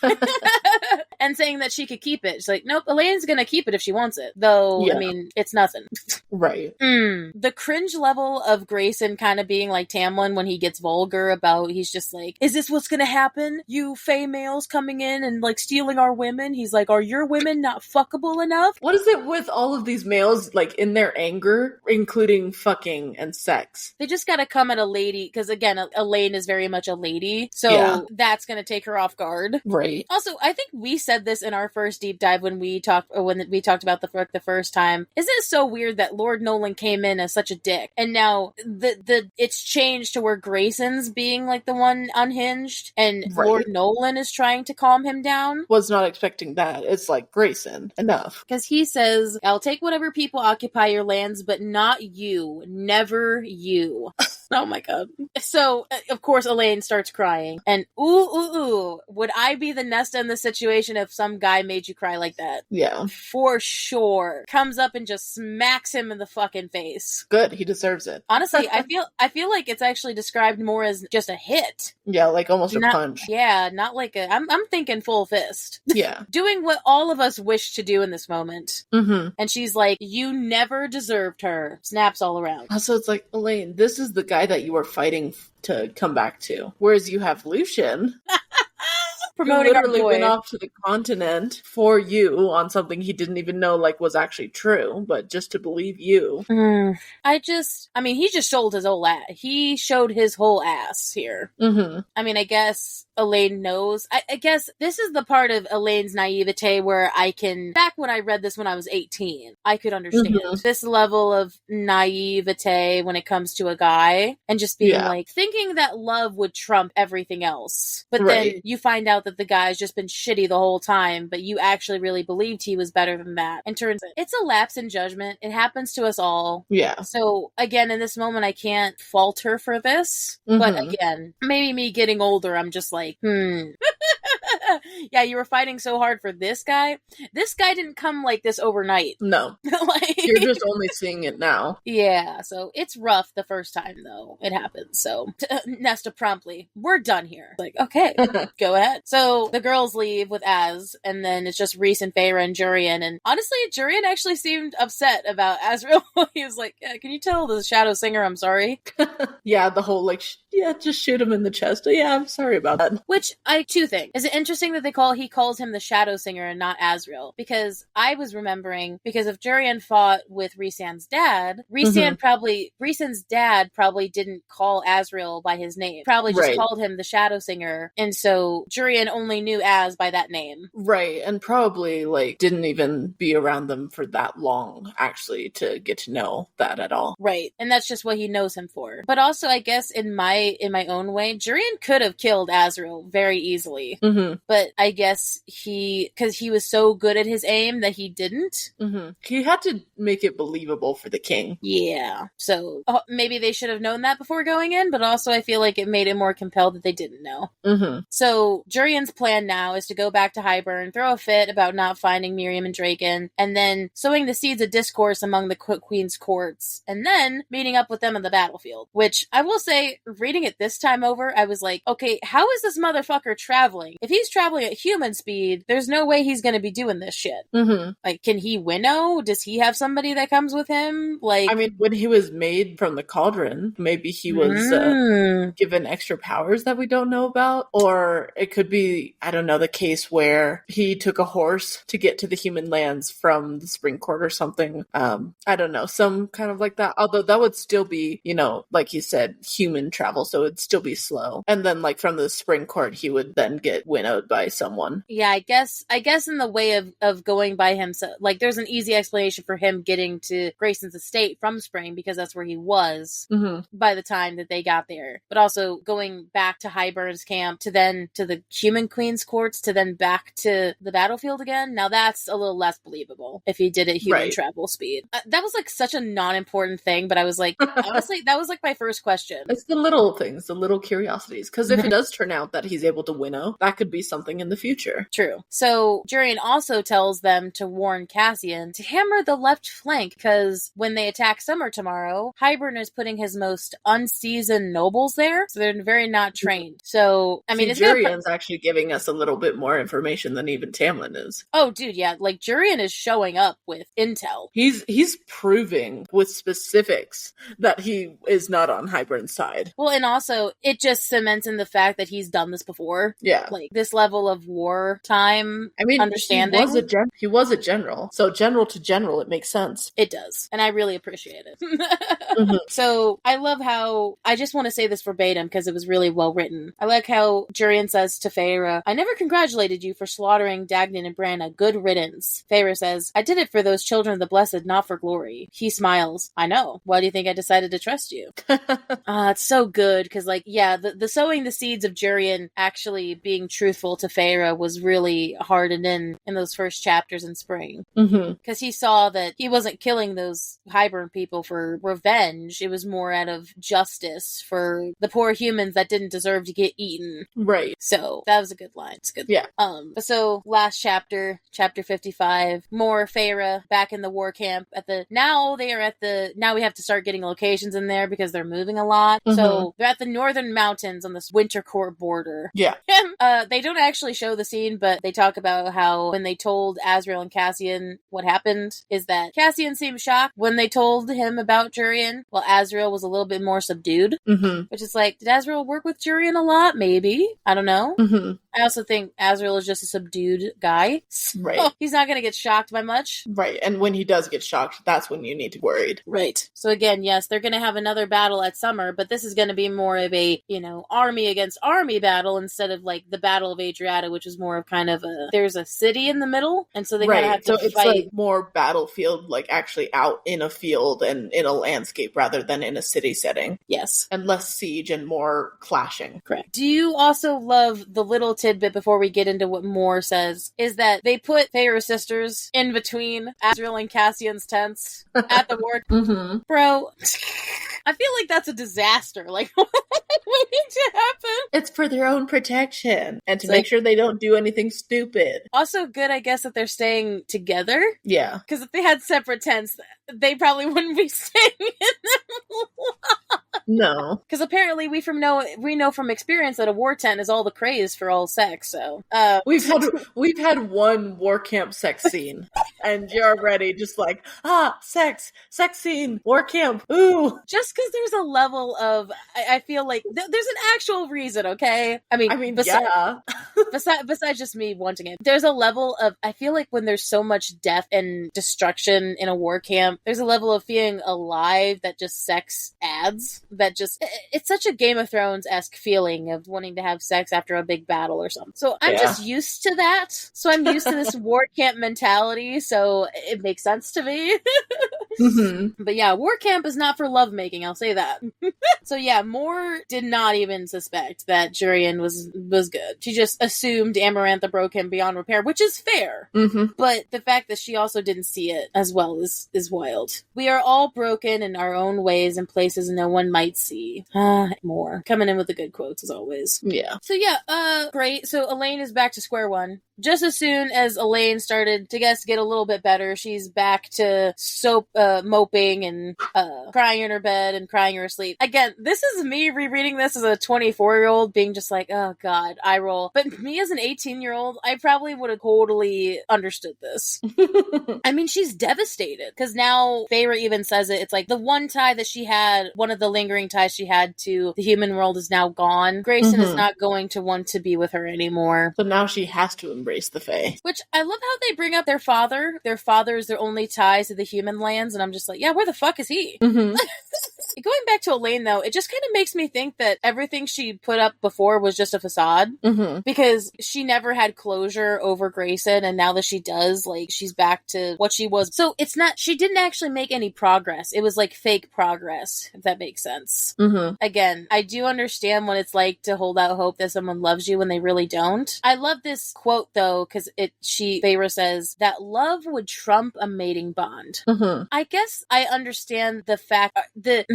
And saying that she could keep it. She's like, nope, Elaine's gonna keep it if she wants it. Though, I mean, it's nothing. Right. The cringe level of Grayson kind of being like Tamlin when he gets vulgar about, he's just like, is this what's gonna happen? You Fae males coming in and like stealing our women? He's like, are your women not fuckable enough? What is it with all of these males, like, in their anger, including fucking and sex? They just gotta come at a lady, because again, Elaine is very much a lady, so that's gonna take her off guard. Right. Also, I think we said this in our first deep dive when we talked about the first time. Isn't it so weird that Lord Nolan came in as such a dick, and now it's changed to where Grayson's being like the one unhinged, and Lord Nolan is trying to calm him down? Was not expecting that. It's like, Grayson, enough. Because he says, I'll take whatever people occupy your lands, but not you. Never you. Oh my god. So, of course, Elaine starts crying. And ooh, would I be the Nesta in this situation if some guy made you cry like that? Yeah. For sure. Comes up and just smacks him in the fucking face. Good, he deserves it. Honestly, I feel like it's actually described more as just a hit. Yeah, like almost a punch. Yeah, not like a... I'm thinking full fist. Yeah. Doing what all of us wish to do in this moment. And she's like, you never deserved her. Snaps all around. Also, it's like, Elaine, this is the guy that you were fighting to come back to. Whereas you have Lucian... promoting our boy. Went off to the continent for you on something he didn't even know was actually true, but just to believe you. He just showed his whole ass. He showed his whole ass here. I mean, I guess Elaine knows. I guess this is the part of Elaine's naivete where back when I read this when I was 18, I could understand this level of naivete when it comes to a guy and just being like, thinking that love would trump everything else. But then you find out that the guy's just been shitty the whole time, but you actually really believed he was better than that. And turns out it's a lapse in judgment. It happens to us all. Yeah. So again, in this moment, I can't fault her for this. But again, maybe me getting older, I'm just like, yeah, you were fighting so hard for this guy. This guy didn't come like this overnight. No. You're just only seeing it now. Yeah, so it's rough the first time, though. It happens. So, Nesta promptly, we're done here. Like, okay, go ahead. So, the girls leave with Az, and then it's just Rhys and Feyre and Jurian. And honestly, Jurian actually seemed upset about Azriel. He was like, can you tell the Shadow Singer I'm sorry? Yeah, the whole, just shoot him in the chest. Yeah, I'm sorry about that. Which, two things. Is it interesting that they he calls him the Shadow Singer and not Asriel, because I was remembering, because if Jurian fought with Rhysand's dad, Rhysand's dad probably didn't call Asriel by his name, probably just called him the Shadow Singer, and so Jurian only knew Az by that name. Right, and probably like didn't even be around them for that long actually to get to know that at all. Right, and that's just what he knows him for. But also, I guess in my own way, Jurian could have killed Asriel very easily, but I guess because he was so good at his aim that he didn't. He had to make it believable for the king. Yeah, so maybe they should have known that before going in, but also I feel like it made it more compelled that they didn't know. So Jurian's plan now is to go back to Hybern, throw a fit about not finding Miriam and Draken, and then sowing the seeds of discourse among the Queen's courts, and then meeting up with them on the battlefield. Which, I will say, reading it this time over, I was like, okay, how is this motherfucker traveling? If he's traveling at human speed, there's no way he's gonna be doing this shit. Like, can he winnow? Does he have somebody that comes with him? Like, I mean, when he was made from the cauldron, maybe he was given extra powers that we don't know about, or it could be, I don't know, the case where he took a horse to get to the human lands from the spring court or something. I don't know, some kind of like that, although that would still be, you know, like you said, human travel, so it'd still be slow. And then like from the spring court he would then get winnowed by someone. Yeah, I guess in the way of going by himself, like there's an easy explanation for him getting to Grayson's estate from Spring, because that's where he was by the time that they got there. But also going back to Hybern's camp, to then to the human queen's courts, to then back to the battlefield again. Now that's a little less believable if he did it human travel speed. That was like such a non-important thing, but I was like, honestly, that was like my first question. It's the little things, the little curiosities, because if it does turn out that he's able to winnow, that could be something in the future. True. So Jurian also tells them to warn Cassian to hammer the left flank, because when they attack Summer tomorrow, Hybern is putting his most unseasoned nobles there, so they're very not trained. So, I mean, it's Jurian's actually giving us a little bit more information than even Tamlin is. Oh, dude, yeah. Like, Jurian is showing up with intel. He's proving with specifics that he is not on Hybern's side. Well, and also, it just cements in the fact that he's done this before. Yeah. Like, this level of wartime understanding. He was a general. So general to general, it makes sense. It does. And I really appreciate it. So, I love how, I just want to say this verbatim because it was really well written. I like how Jurian says to Feyre, "I never congratulated you for slaughtering Dagnan and Branna. Good riddance." Feyre says, "I did it for those children of the blessed, not for glory." He smiles. "I know. Why do you think I decided to trust you?" It's so good because, like, yeah, the sowing the seeds of Jurian actually being truthful to Feyre was really hardened in those first chapters in Spring. Because he saw that he wasn't killing those Hybern people for revenge. It was more out of justice for the poor humans that didn't deserve to get eaten. Right. So that was a good line. It's good. Yeah. So last chapter 55, more Feyre back in the war camp now we have to start getting locations in there because they're moving a lot. So they're at the northern mountains on this winter court border. Yeah. They don't actually show the scene, but they talk about how when they told Asriel and Cassian what happened is that Cassian seemed shocked when they told him about Jurian, while Asriel was a little bit more subdued. Which is like, did Asriel work with Jurian a lot? Maybe. I don't know. I also think Asriel is just a subdued guy. Right. So he's not going to get shocked by much. Right. And when he does get shocked, that's when you need to be worried. Right. So again, yes, they're going to have another battle at Summer, but this is going to be more of a, army against army battle instead of like the Battle of Adriata, which is more of kind of there's a city in the middle, and so they kind of have to fight. It's like more battlefield, like actually out in a field and in a landscape rather than in a city setting. Yes. And less siege and more clashing. Correct. Do you also love the little tidbit before we get into what Moore says, is that they put Feyre's sisters in between Asriel and Cassian's tents at the war. Bro, I feel like that's a disaster. Like, what needs to happen? It's for their own protection and to make sure they don't do anything stupid. Also good, I guess, that they're staying together. Yeah. Because if they had separate tents, they probably wouldn't be staying in them. No. Because apparently we know from experience that a war tent is all the craze for all sex, so. We've had one war camp sex scene. And you're already just like, sex scene, war camp, ooh. Just because there's a level of, I feel like there's an actual reason, okay? I mean, yeah. besides just me wanting it, there's a level of, I feel like when there's so much death and destruction in a war camp, there's a level of feeling alive that just sex adds. That just, it's such a Game of Thrones-esque feeling of wanting to have sex after a big battle or something. So I'm just used to that. So I'm used to this war camp mentality, so it makes sense to me. Mm-hmm. But yeah, war camp is not for lovemaking, I'll say that. So yeah, Moore did not even suspect that Jurian was good. She just assumed Amarantha broke him beyond repair, which is fair. Mm-hmm. But the fact that she also didn't see it as well is wild. We are all broken in our own ways and places no one might see. Moore. Coming in with the good quotes as always. Yeah. So yeah, great. So Elaine is back to square one. Just as soon as Elaine started to get a little bit better, she's back to moping and crying in her bed and crying her asleep. Again, this is me rereading this as a 24-year-old being just like, oh god, eye roll. But me as an 18-year-old, I probably would have totally understood this. I mean, she's devastated because now Feyre even says it. It's like the one tie that she had, one of the lingering ties she had to the human world is now gone. Grayson is not going to want to be with her anymore. So now she has to embrace the Fae. Which I love how they bring up their father. Their father is their only ties to the human lands, and I'm just like, yeah, where the fuck is he? Mm-hmm. Going back to Elaine, though, it just kind of makes me think that everything she put up before was just a facade. Mm-hmm. Because she never had closure over Grayson, and now that she does, like, she's back to what she was. So it's not, she didn't actually make any progress. It was like fake progress, if that makes sense. Mm-hmm. Again, I do understand what it's like to hold out hope that someone loves you when they really don't. I love this quote, though, because Feyre says that love would trump a mating bond. Mm-hmm. I guess I understand the fact, the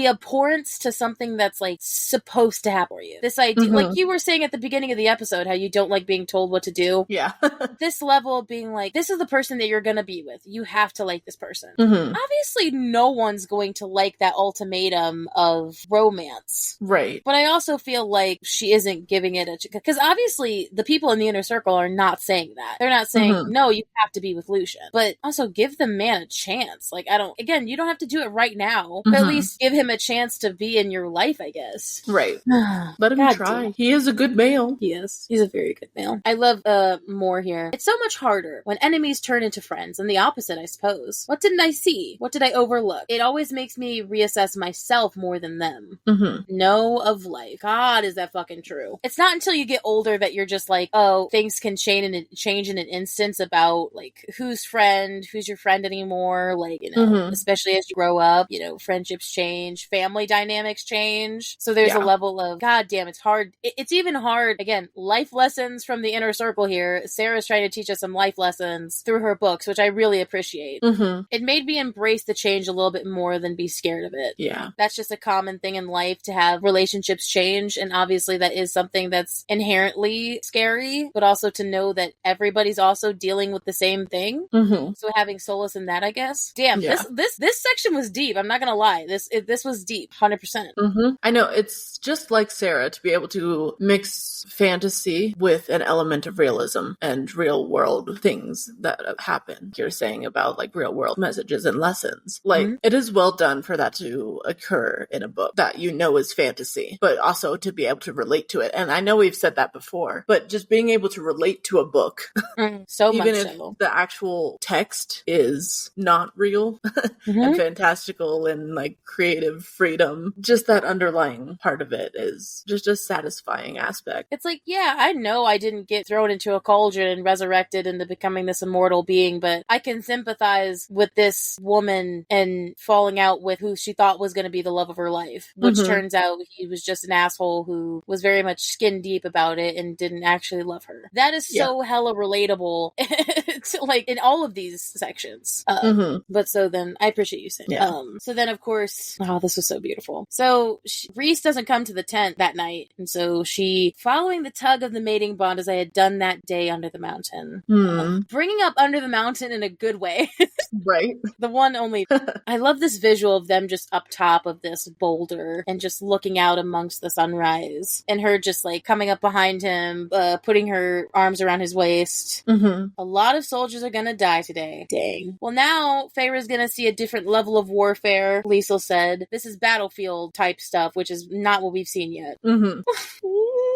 abhorrence to something that's like supposed to happen for you. This idea, like you were saying at the beginning of the episode, how you don't like being told what to do. Yeah. This level of being like, this is the person that you're gonna be with. You have to like this person. Mm-hmm. Obviously, no one's going to like that ultimatum of romance. Right. But I also feel like she isn't giving it because obviously the people in the inner circle are not saying that. They're not saying, no, you have to be with Lucian. But also give the man a chance. Like, you don't have to do it right now, but at least give him a chance to be in your life, I guess. Right. Let him try. He is a good male. He is. He's a very good male. I love Moore here. It's so much harder when enemies turn into friends, and the opposite, I suppose. What didn't I see? What did I overlook? It always makes me reassess myself more than them. Know of life. God, is that fucking true? It's not until you get older that you're just like, oh, things can change in an instance about, like, who's your friend anymore, like, you know, especially as you grow up, you know, friendships change, family dynamics change. So there's a level of, god damn, it's hard. It's even hard, again, life lessons from the inner circle here. Sarah's trying to teach us some life lessons through her books, which I really appreciate. It made me embrace the change a little bit more than be scared of it. Yeah. That's just a common thing in life, to have relationships change, and obviously that is something that's inherently scary, but also to know that everybody's also dealing with the same thing. So having solace in that, I guess. Damn, this section was deep. I'm not gonna lie. This was deep, 100%. I know, it's just like Sarah to be able to mix fantasy with an element of realism and real world things that happen. You're saying about like real world messages and lessons. Like it is well done for that to occur in a book that you know is fantasy, but also to be able to relate to it. And I know we've said that before, but just being able to relate to a book, so even much if so. the actual text is not real and fantastical and like creative freedom, just that underlying part of it is just a satisfying aspect. It's like, yeah, I know I didn't get thrown into a cauldron and resurrected into becoming this immortal being, but I can sympathize with this woman and falling out with who she thought was going to be the love of her life, which turns out he was just an asshole who was very much skin deep about it and didn't actually love her. That is so hella relatable to, like, in all of these sections. But so then, I appreciate you saying. So then, of course, Yes. Oh, this was so beautiful. So Reese doesn't come to the tent that night. And so she, following the tug of the mating bond as I had done that day under the mountain. Bringing up under the mountain in a good way. Right. The one only. I love this visual of them just up top of this boulder and just looking out amongst the sunrise. And her just like coming up behind him, putting her arms around his waist. Mm-hmm. A lot of soldiers are gonna die today. Dang. Well, now Feyre's gonna see a different level of warfare, Liesl said. This is battlefield type stuff, which is not what we've seen yet. Mm-hmm.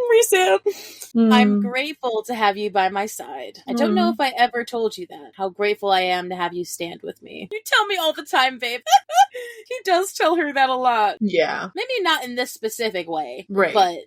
Resam. I'm grateful to have you by my side. I don't know if I ever told you that, how grateful I am to have you stand with me. You tell me all the time, babe. He does tell her that a lot. Yeah. Maybe not in this specific way. Right. But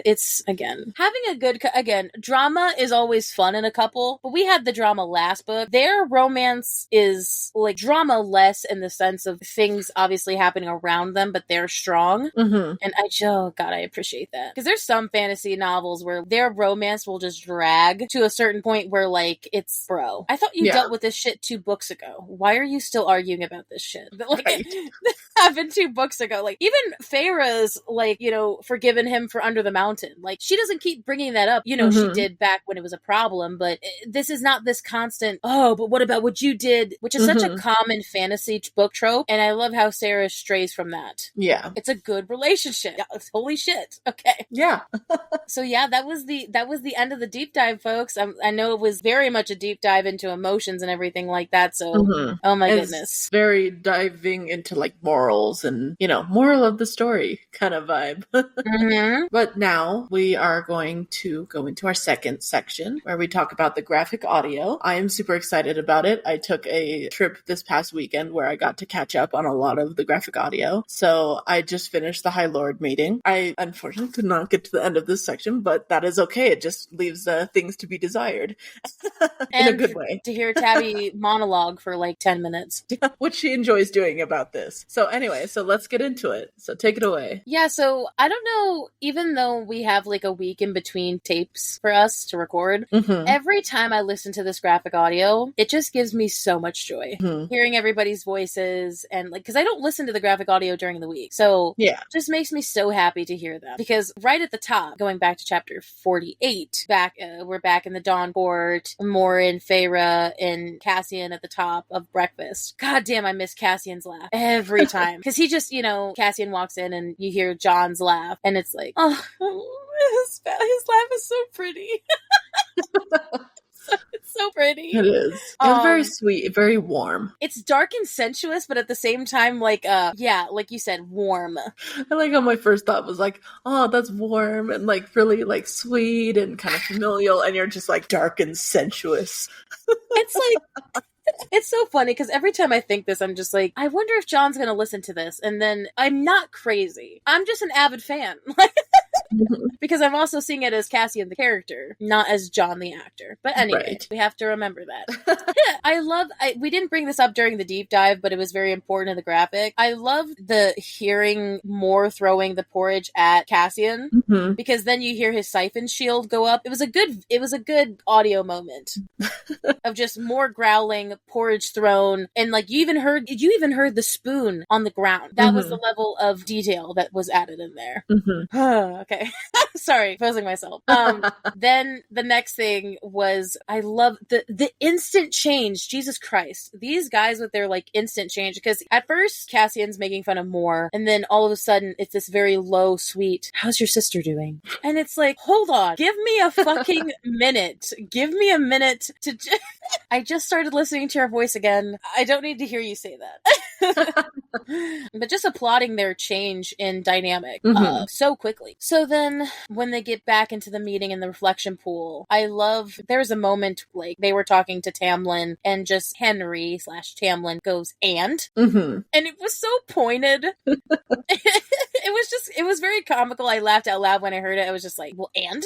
it's, again, having a good, drama is always fun in a couple, but we had the drama last book. Their romance is like drama less in the sense of things obviously happening around them, but they're strong. Mm-hmm. And I appreciate that. Because there's some fantasy novels where their romance will just drag to a certain point where, like, it's, bro, I thought you dealt with this shit 2 books ago. Why are you still arguing about this shit? But, like, that happened 2 books ago. Like, even Feyre's, like, you know, forgiven him for Under the Mountain. Like, she doesn't keep bringing that up. You know, she did back when it was a problem, but this is not this constant, oh, but what about what you did? Which is such a common fantasy book trope. And I love how Sarah strays from that. Yeah. It's a good relationship. Holy shit. Okay. Yeah. So yeah, that was the end of the deep dive, folks. I know it was very much a deep dive into emotions and everything like that. So, oh my goodness. Very diving into like morals and, you know, moral of the story kind of vibe. But now we are going to go into our second section where we talk about the graphic audio. I am super excited about it. I took a trip this past weekend where I got to catch up on a lot of the graphic audio. So I just finished the High Lord meeting. I unfortunately could not get to the end of this section, but that is okay. It just leaves things to be desired in a good way. To hear Tabi monologue for like 10 minutes. Which she enjoys doing about this. So anyway, so let's get into it. So take it away. Yeah, so I don't know, even though we have like a week in between tapes for us to record, every time I listen to this graphic audio, it just gives me so much joy. Hearing everybody's voices and like, because I don't listen to the graphic audio during the week. So yeah, it just makes me so happy to hear them. Because right at the top, going back to chapter 48, we're back in the Dawn Court, Morin, Feyre, and Cassian at the top of breakfast. God damn, I miss Cassian's laugh every time. Because he just, you know, Cassian walks in and you hear John's laugh, and it's like, oh, his laugh is so pretty. It's so pretty. It is. It's very sweet, very warm. It's dark and sensuous, but at the same time, like, like you said, warm. I like how my first thought was like, oh, that's warm and like really like sweet and kind of familial, and you're just like dark and sensuous. It's like... It's so funny because every time I think this, I'm just like, I wonder if John's going to listen to this. And then I'm not crazy. I'm just an avid fan. Because I'm also seeing it as Cassian the character, not as John the actor. But anyway, we have to remember that. We didn't bring this up during the deep dive, but it was very important in the graphic. I love the hearing Mor throwing the porridge at Cassian, because then you hear his siphon shield go up. It was a good audio moment of just Mor growling, porridge thrown, and like you even heard the spoon on the ground. That was the level of detail that was added in there. Okay. Sorry, posing myself. Then the next thing was, I love the instant change. Jesus Christ. These guys with their like instant change, because at first Cassian's making fun of Mor, and then all of a sudden it's this very low, sweet, how's your sister doing? And it's like, hold on, give me a fucking minute. Give me a minute to I just started listening to your voice again. I don't need to hear you say that. But just applauding their change in dynamic so quickly. So then when they get back into the meeting in the reflection pool, I love, there's a moment like they were talking to Tamlin and just Henry / Tamlin goes, and it was so pointed. It it was very comical. I laughed out loud when I heard it. I was just like, well, and?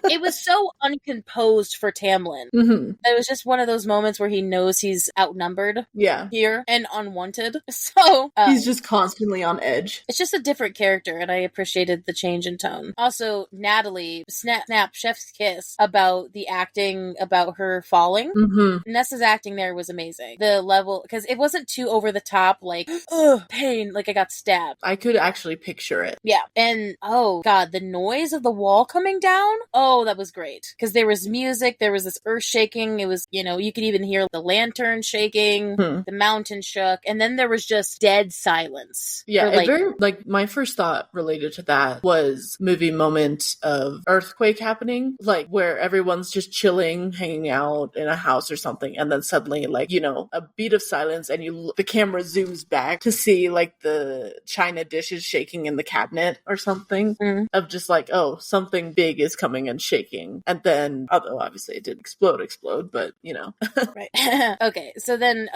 It was so uncomposed for Tamlin. Mm-hmm. It was just one of those moments where he knows he's outnumbered here and unwanted. So he's just constantly on edge. It's just a different character, and I appreciated the change in tone. Also, Natalie, snap, chef's kiss about the acting, about her falling. Mm-hmm. Nesta's acting there was amazing. The level, because it wasn't too over the top, like, pain, like I got stabbed. I could actually picture it. Yeah. And, oh god, the noise of the wall coming down, oh, that was great. Because there was music, there was this earth shaking, it was, you could even hear the lantern shaking, the mountain shook, and then there was just dead silence. Yeah, like my first thought related to that was movie moment of earthquake happening, like where everyone's just chilling, hanging out in a house or something, and then suddenly, like, a beat of silence, and the camera zooms back to see like the china dishes shaking in the cabinet or something, of just like, oh, something big is coming and shaking, and then, although obviously it didn't explode, but right. Okay, so then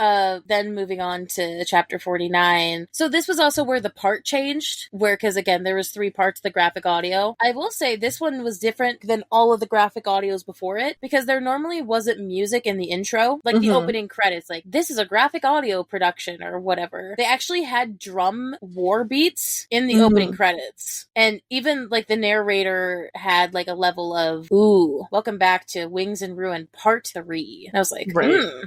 moving on to chapter 49. So this was also where the part changed, because again, there was 3 parts of the graphic audio. I will say this one was different than all of the graphic audios before it, because there normally wasn't music in the intro, like the opening credits, like, this is a graphic audio production or whatever. They actually had drum war beats in the opening credits. And even like the narrator had like a level of, ooh, welcome back to Wings and Ruin Part 3. And I was like,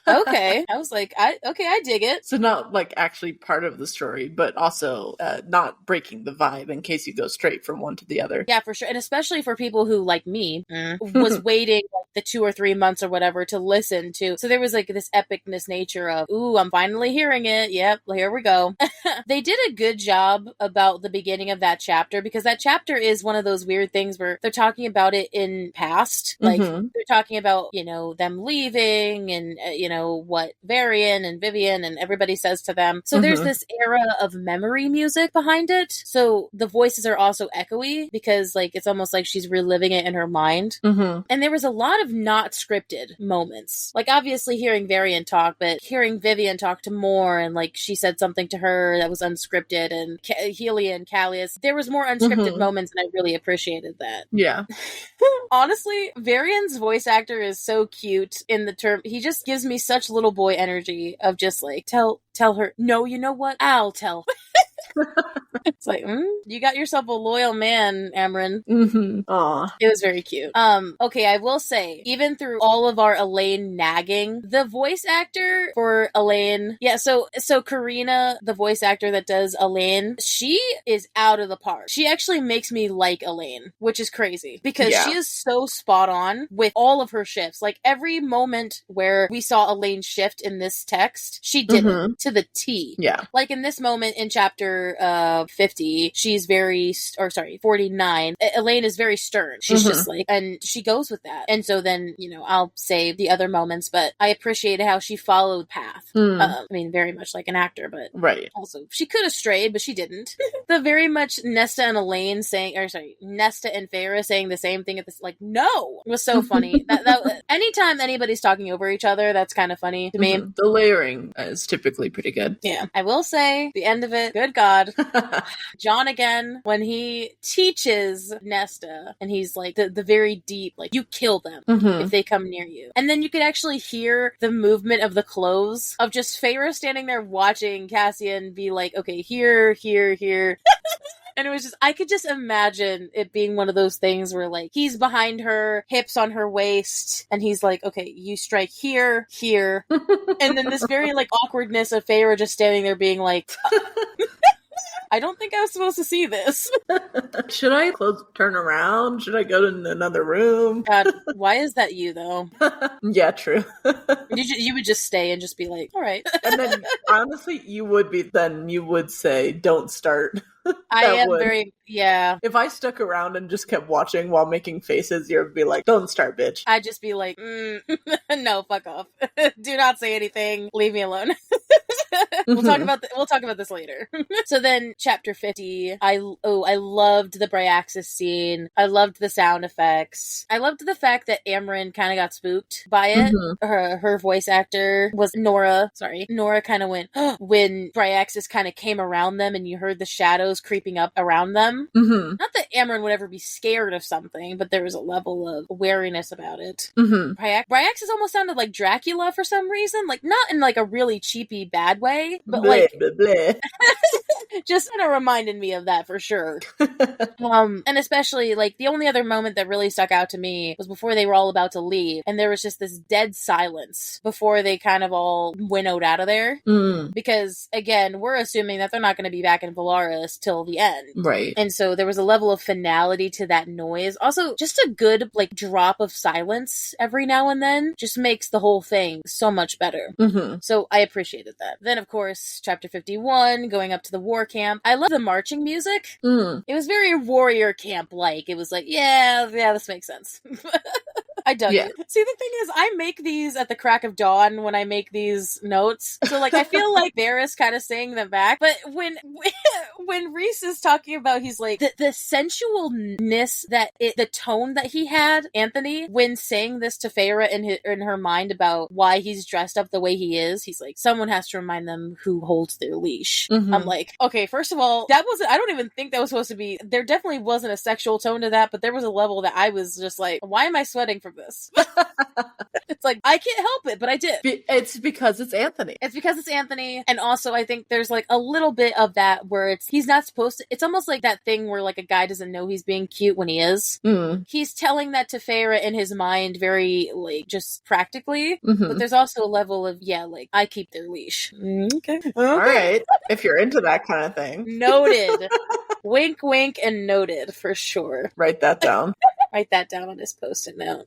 okay. I was like, I dig it. So not like actually part of the story, but also not breaking the vibe in case you go straight from one to the other. Yeah, for sure. And especially for people who, like me, was waiting like the 2 or 3 months or whatever to listen to. So there was like this epicness nature of, ooh, I'm finally hearing it. Yep, here we go. They did a good job about the beginning of that chapter, because that chapter is one of those weird things where they're talking about it in past. Like, they're talking about, them leaving and, what Varian and Vivian and everybody says to them. So there's this era of memory music behind it. So the voices are also echoey, because like it's almost like she's reliving it in her mind. And there was a lot of not scripted moments. Like, obviously hearing Varian talk, but hearing Vivian talk to Moore, and like she said something to her that was unscripted, and Helia and Callius, there was more unscripted moments, and I really appreciated that. Yeah. Honestly, Varian's voice actor is so cute in the term. He just gives me such little boy energy of just like, tell her, no, you know what? I'll tell. It's like, you got yourself a loyal man, Amryn. Aw. It was very cute. Okay, I will say, even through all of our Elaine nagging, the voice actor for Elaine, so Karina, the voice actor that does Elaine, she is out of the park. She actually makes me like Elaine, which is crazy, because she is so spot on with all of her shifts. Like, every moment where we saw Elaine shift in this text, she did it to the T. Yeah. Like, in this moment in chapter 50, she's 49. Elaine is very stern. She's just like, and she goes with that. And so then, I'll say the other moments, but I appreciated how she followed path. I mean, very much like an actor, but also she could have strayed, but she didn't. The very much Nesta and Elaine Nesta and Farah saying the same thing at this, like, no, it was so funny. that anytime anybody's talking over each other, that's kind of funny to me. The layering is typically pretty good. Yeah. I will say, the end of it, good God. John again, when he teaches Nesta, and he's like, the very deep, like, you kill them if they come near you. And then you could actually hear the movement of the clothes of just Farah standing there watching Cassian be like, okay, here. And it was just, I could just imagine it being one of those things where, like, he's behind her, hips on her waist, and he's like, okay, you strike here. And then this very, like, awkwardness of Farah just standing there being like, I don't think I was supposed to see this. Should I turn around? Should I go to another room? God, why is that you, though? Yeah, true. You would just stay and just be like, all right. And then, honestly, you would say, don't start. If I stuck around and just kept watching while making faces, you'd be like, don't start, bitch. I'd just be like, no, fuck off. Do not say anything. Leave me alone. We'll talk about this later. So then chapter 50, I loved the Bryaxis scene. I loved the sound effects. I loved the fact that Amryn kind of got spooked by it. Her voice actor was Nora. Sorry. Nora kind of went when Bryaxis kind of came around them and you heard the shadows creeping up around them. Not that Amryn would ever be scared of something, but there was a level of wariness about it. Bryaxis almost sounded like Dracula for some reason. Like, not in like a really cheapy bad way, but bleh, bleh, bleh. Just kind of reminded me of that for sure. And especially like the only other moment that really stuck out to me was before they were all about to leave, and there was just this dead silence before they kind of all winnowed out of there. Because again, we're assuming that they're not going to be back in Valaris till the end, right? And so there was a level of finality to that noise. Also, just a good like drop of silence every now and then just makes the whole thing so much better. So I appreciated that. Then of course, chapter 51, going up to the war camp. I love the marching music. It was very warrior camp-like. It was like, yeah, this makes sense. I dug it. See, the thing is, I make these at the crack of dawn when I make these notes. So, like, I feel like Varys kind of saying them back. But when Rhys is talking about, he's like, the sensualness the tone that he had, Anthony, when saying this to Feyre in her mind about why he's dressed up the way he is, he's like, someone has to remind them who holds their leash. I'm like, okay, first of all, I don't even think that was supposed to be, there definitely wasn't a sexual tone to that, but there was a level that I was just like, why am I sweating from this? It's like, I can't help it, but I did. It's because it's Anthony. And also I think there's like a little bit of that where he's not supposed to, it's almost like that thing where like a guy doesn't know he's being cute when he is. He's telling that to Feyre in his mind very like just practically, but there's also a level of, like, I keep their leash. Okay. All right. If you're into that kind of thing. Noted. Wink, wink, and noted for sure. Write that down. Write that down on his post-it note.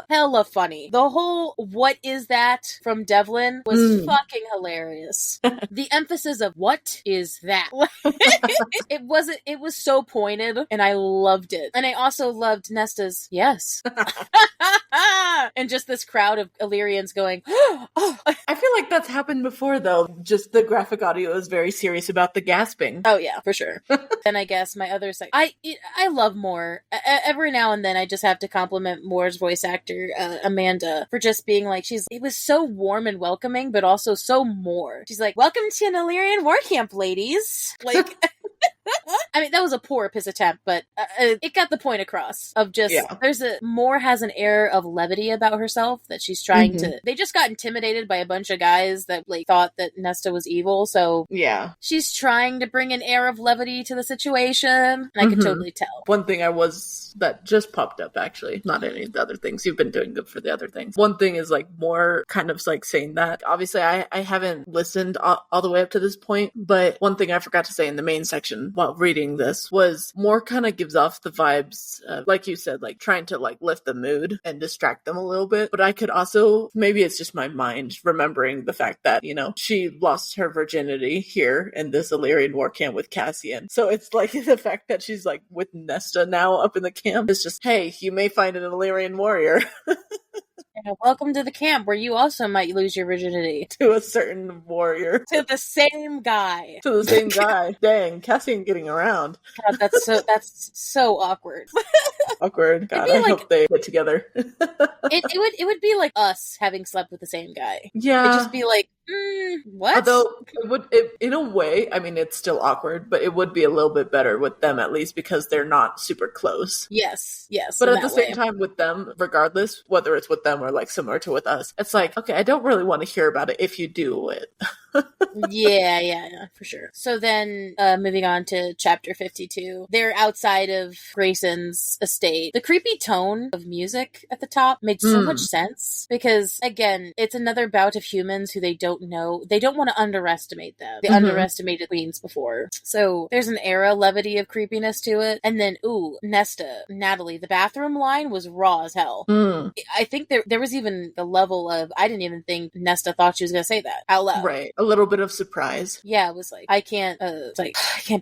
Hella funny. The whole "what is that" from Devlin was fucking hilarious. The emphasis of "what is that?" It was so pointed, and I loved it. And I also loved Nesta's "yes." And just this crowd of Illyrians going, oh. I feel like that's happened before, though. Just the graphic audio is very serious about the gasping. Oh, yeah, for sure. Then I guess my other side, I love Moore. Every now and then I just have to compliment Moore's voice actor, Amanda, for just being like, it was so warm and welcoming, but also so Moore. She's like, welcome to an Illyrian war camp, ladies. Like... I mean, that was a poor piss attempt, but it got the point across of just, Moore has an air of levity about herself that she's trying to, they just got intimidated by a bunch of guys that like thought that Nesta was evil, so she's trying to bring an air of levity to the situation, and I could totally tell. One thing that just popped up, actually, not any of the other things, you've been doing good for the other things. One thing is like Moore kind of like saying that, obviously I haven't listened all the way up to this point, but one thing I forgot to say in the main section while reading this was Moore kind of gives off the vibes, like you said, like trying to like lift the mood and distract them a little bit. But I could also, maybe it's just my mind remembering the fact that, she lost her virginity here in this Illyrian war camp with Cassian. So it's like the fact that she's like with Nesta now up in the camp is just, hey, you may find an Illyrian warrior. Welcome to the camp where you also might lose your virginity. To a certain warrior. To the same guy. Dang, Cassian getting around. God, that's so awkward. Awkward. God, I hope they get together. It would be like us having slept with the same guy. Yeah. It'd just be like, what? Although, in a way, I mean, it's still awkward, but it would be a little bit better with them at least because they're not super close. Yes. But at the same time with them, regardless, whether it's with them or like similar to with us, it's like, okay, I don't really want to hear about it if you do it. Yeah, for sure. So then, moving on to chapter 52, they're outside of Grayson's estate. The creepy tone of music at the top made so much sense because, again, it's another bout of humans who they don't know. They don't want to underestimate them. They underestimated queens before. So there's an era levity of creepiness to it. And then, Nesta, Natalie, the bathroom line was raw as hell. I think there was even the level of, I didn't even think Nesta thought she was going to say that out loud. Right. A little bit of surprise. Yeah, it was like, I can't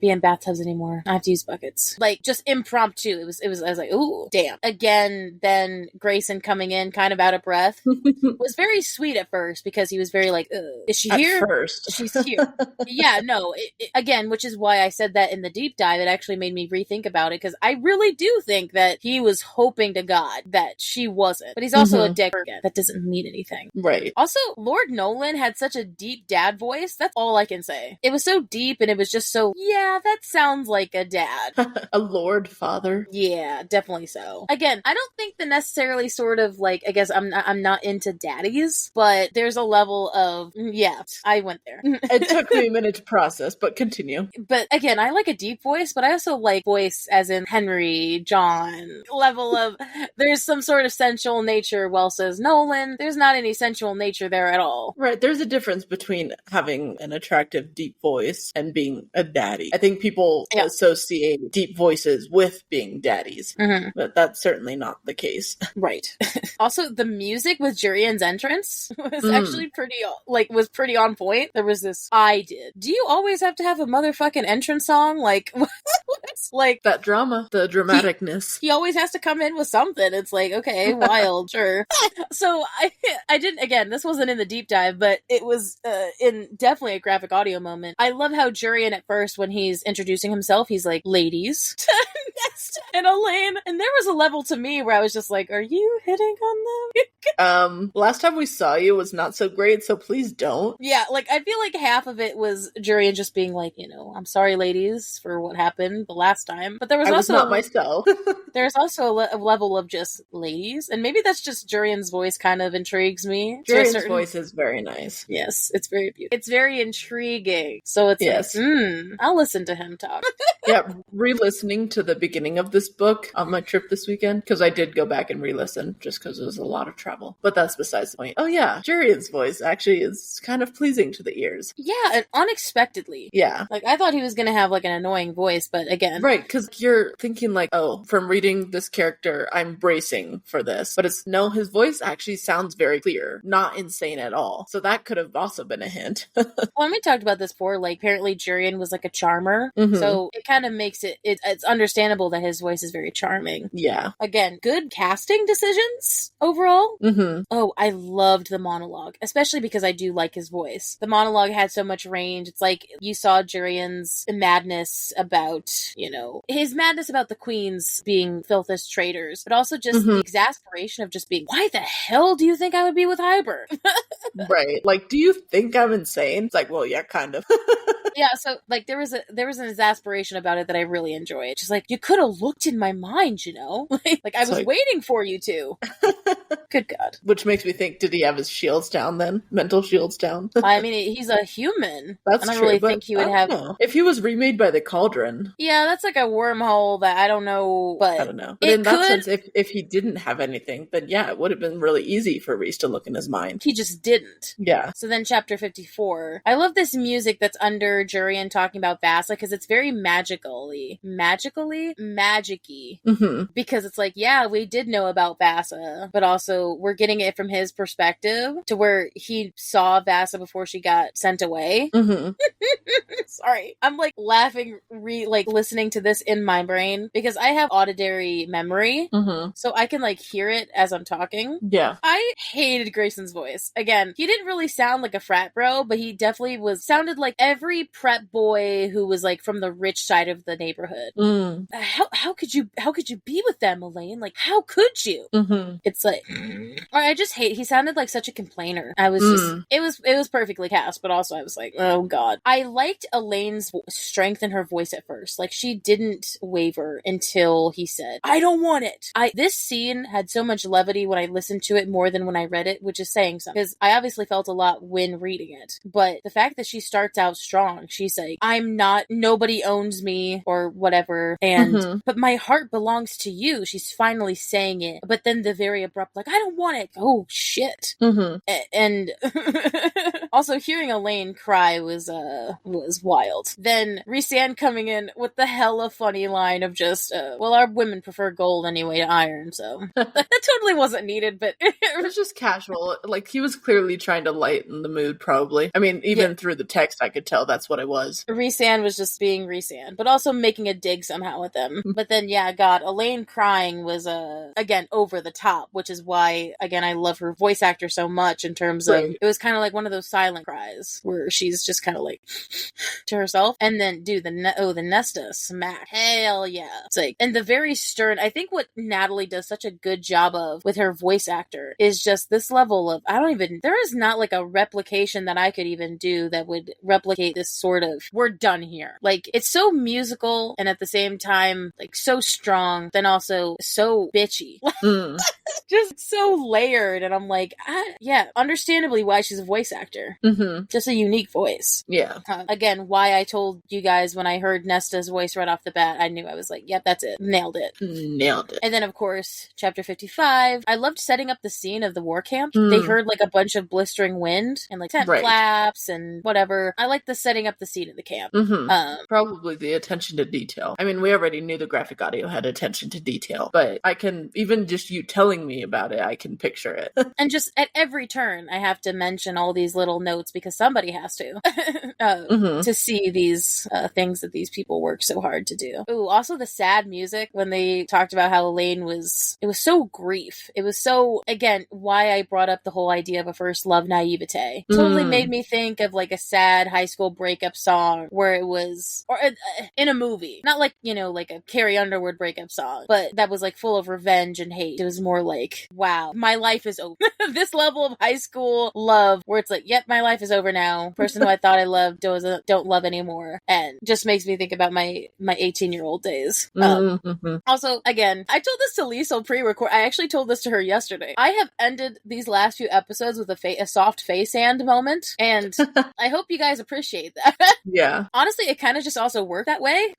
be in bathtubs anymore. I have to use buckets. Like, just impromptu. I was like, ooh, damn. Again, then Grayson coming in kind of out of breath was very sweet at first because he was very like, is she At here? first. She's here. Yeah, no, again, which is why I said that in the deep dive. It actually made me rethink about it, because I really do think that he was hoping to God that she wasn't. But he's also a dick. That doesn't mean anything. Right. Also, Lord Nolan had such a deep dad voice. That's all I can say. It was so deep, and it was just so, yeah, that sounds like a dad. A Lord Father. Yeah, definitely so. Again, I don't think the necessarily sort of like, I guess I'm not into daddies, but there's a level of, yeah, I went there. It took me a minute to process, but continue. But again, I like a deep voice, but I also like voice as in Henry, John, level of, there's some sort of sensual nature. Well, says Nolan, there's not any sensual nature there at all. Right, there's a difference between having an attractive deep voice and being a daddy. I think people associate deep voices with being daddies, but that's certainly not the case. Right. Also, the music with Jurian's entrance was actually was pretty on point. There was this, I did. Do you always have to have a motherfucking entrance song? Like, like that drama, the dramaticness. He always has to come in with something. It's like, okay, wild, sure. So I didn't, again, this wasn't in the deep dive, but it was in definitely a graphic audio moment. I love how Jurian at first, when he's introducing himself, he's like, ladies, and Elaine, and there was a level to me where I was just like, are you hitting on them? Last time we saw you was not so great, so please don't. Yeah, like, I feel like half of it was Jurian just being like, you know, I'm sorry, ladies, for what happened the last time. But there was also not myself. There's also a level of just ladies, and maybe that's just Jurian's voice kind of intrigues me. Jurian's voice is very nice. Yes, it's very beautiful. It's very intriguing. So it's like, I'll listen to him talk. Yeah, re-listening to the beginning of this book on my trip this weekend, because I did go back and re-listen just because it was a lot of travel. But that's besides the point. Oh yeah, Jurian's voice actually is kind of pleasing to the ears. Yeah, and unexpectedly. Yeah. Like, I thought he was going to have like an annoying voice, but again. Right, because you're thinking like, oh, from reading this character, I'm bracing for this. But it's, no, his voice actually sounds very clear, not insane at all. So that could have also been a hint. When we talked about this before, like, apparently Jurian was like a charmer. So it kind of makes it's understandable that his voice is very charming. Yeah. Again, good casting decisions overall. Oh, I loved the monologue, especially because I do like his voice. The monologue had so much range. It's like you saw Jurian's madness about, you know, his madness about the queens being filth as traitors, but also just the exasperation of just being, why the hell do you think I would be with Hyber? Right. Like, do you think I'm insane? It's like, well, yeah, kind of. Yeah, so like there was an exasperation about it that I really enjoyed. Just like, you could have looked in my mind, you know? Like I was waiting for you to. Good God. Which makes me think, did he have his shields down then? Mental shields down? I mean, he's a human. That's true. I don't true, really think he would have. Know. If he was remade by the Cauldron. Yeah, that's like a wormhole that I don't know, but. I don't know. But in that sense, if he didn't have anything, then yeah, it would have been really easy for Rhys to look in his mind. He just didn't. Yeah. So then chapter 54. I love this music that's under Jurian talking about Vasa because it's very magic-y. Because it's like, yeah, we did know about Vasa, but also we're getting it from his perspective to where he saw Vasa before she got sent away. Sorry. I'm like laughing, listening to this in my brain because I have auditory memory. So I can like hear it as I'm talking. Yeah. I hated Grayson's voice. Again, he didn't really sound like a frat bro, but he definitely sounded like every prep boy who was like from the rich side of the neighborhood. How could you be with them, Elaine? Like, how could you? It's like, I just hate, he sounded like such a complainer. I was just, it was perfectly cast, but also I was like, oh God. I liked Elaine's strength in her voice at first. Like, she didn't waver until he said, I don't want it. This scene had so much levity when I listened to it more than when I read it, which is saying something. Because I obviously felt a lot when reading it. But the fact that she starts out strong, she's like, nobody owns me or whatever. And, but my heart belongs to you. She's finally saying it. But then the very abrupt, like, I don't want it. Oh, shit. And also hearing Elaine cry was wild. Then Rhys-Anne coming in with the hella funny line of just, well, our women prefer gold anyway to iron, so. That totally wasn't needed, but it was just casual. Like, he was clearly trying to lighten the mood, probably. I mean, even through the text, I could tell that's that's what it was. Rhysand was just being Rhysand, but also making a dig somehow with them. But then, yeah, God, Elaine crying was, again, over the top, which is why, again, I love her voice actor so much in terms of, it was kind of like one of those silent cries where she's just kind of like to herself. And then, dude, the Nesta smack. Hell yeah. It's like, and the very stern, I think what Natalie does such a good job of with her voice actor is just this level of, there is not like a replication that I could even do that would replicate this sort of, we're done here. Like, it's so musical and at the same time, like, so strong, then also so bitchy. Just so layered. And I'm like, yeah, understandably why she's a voice actor. Just a unique voice. Yeah. Again, why I told you guys when I heard Nesta's voice right off the bat, I knew I was like, yep, that's it. Nailed it. And then, of course, chapter 55, I loved setting up the scene of the war camp. They heard like a bunch of blistering wind and like tent flaps and whatever. I like the setting up the scene of the camp. Probably the attention to detail. I mean, we already knew the graphic audio had attention to detail, but I can, even just you telling me about it, I can picture it. And just at every turn, I have to mention all these little notes because somebody has to, to see these things that these people work so hard to do. Ooh, also the sad music when they talked about how Elaine it was so grief. It was so, again, why I brought up the whole idea of a first love naivete. Totally made me think of like a sad high school breakup song where it was, or in a movie. Not like, you know, like a Carrie Underwood breakup song, but that was like full of revenge and hate. It was more like, wow, my life is over. This level of high school love where it's like, yep, my life is over now. Person who I thought I loved don't love anymore. And just makes me think about my 18-year-old days. Also, again, I told this to Liesl pre-record. I actually told this to her yesterday. I have ended these last few episodes with a soft face hand moment, and I hope you guys appreciate that. Yeah. Honestly, it kind of just also worked that way.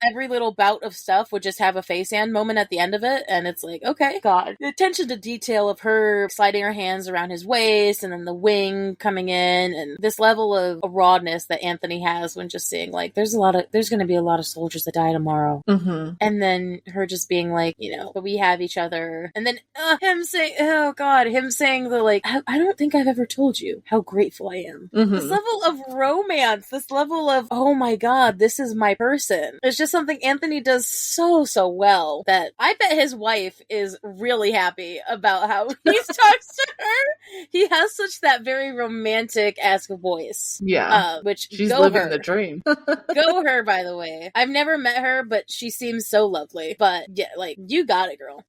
Every little bout of stuff would just have a face hand moment at the end of it, and it's like, okay, God. The attention to detail of her sliding her hands around his waist, and then the wing coming in, and this level of rawness that Anthony has when just saying, like, there's going to be a lot of soldiers that die tomorrow. And then her just being like, you know, but we have each other. And then him saying the, like, I don't think I've ever told you how grateful I am. This level of romance, this level of, oh my God, this is my person. It's just something Anthony does so well that I bet his wife is really happy about how he talks to her. He has such that very romantic-esque voice. Yeah. Which, she's go living her. the dream. Go her, by the way. I've never met her, but she seems so lovely. But yeah, like, you got it, girl.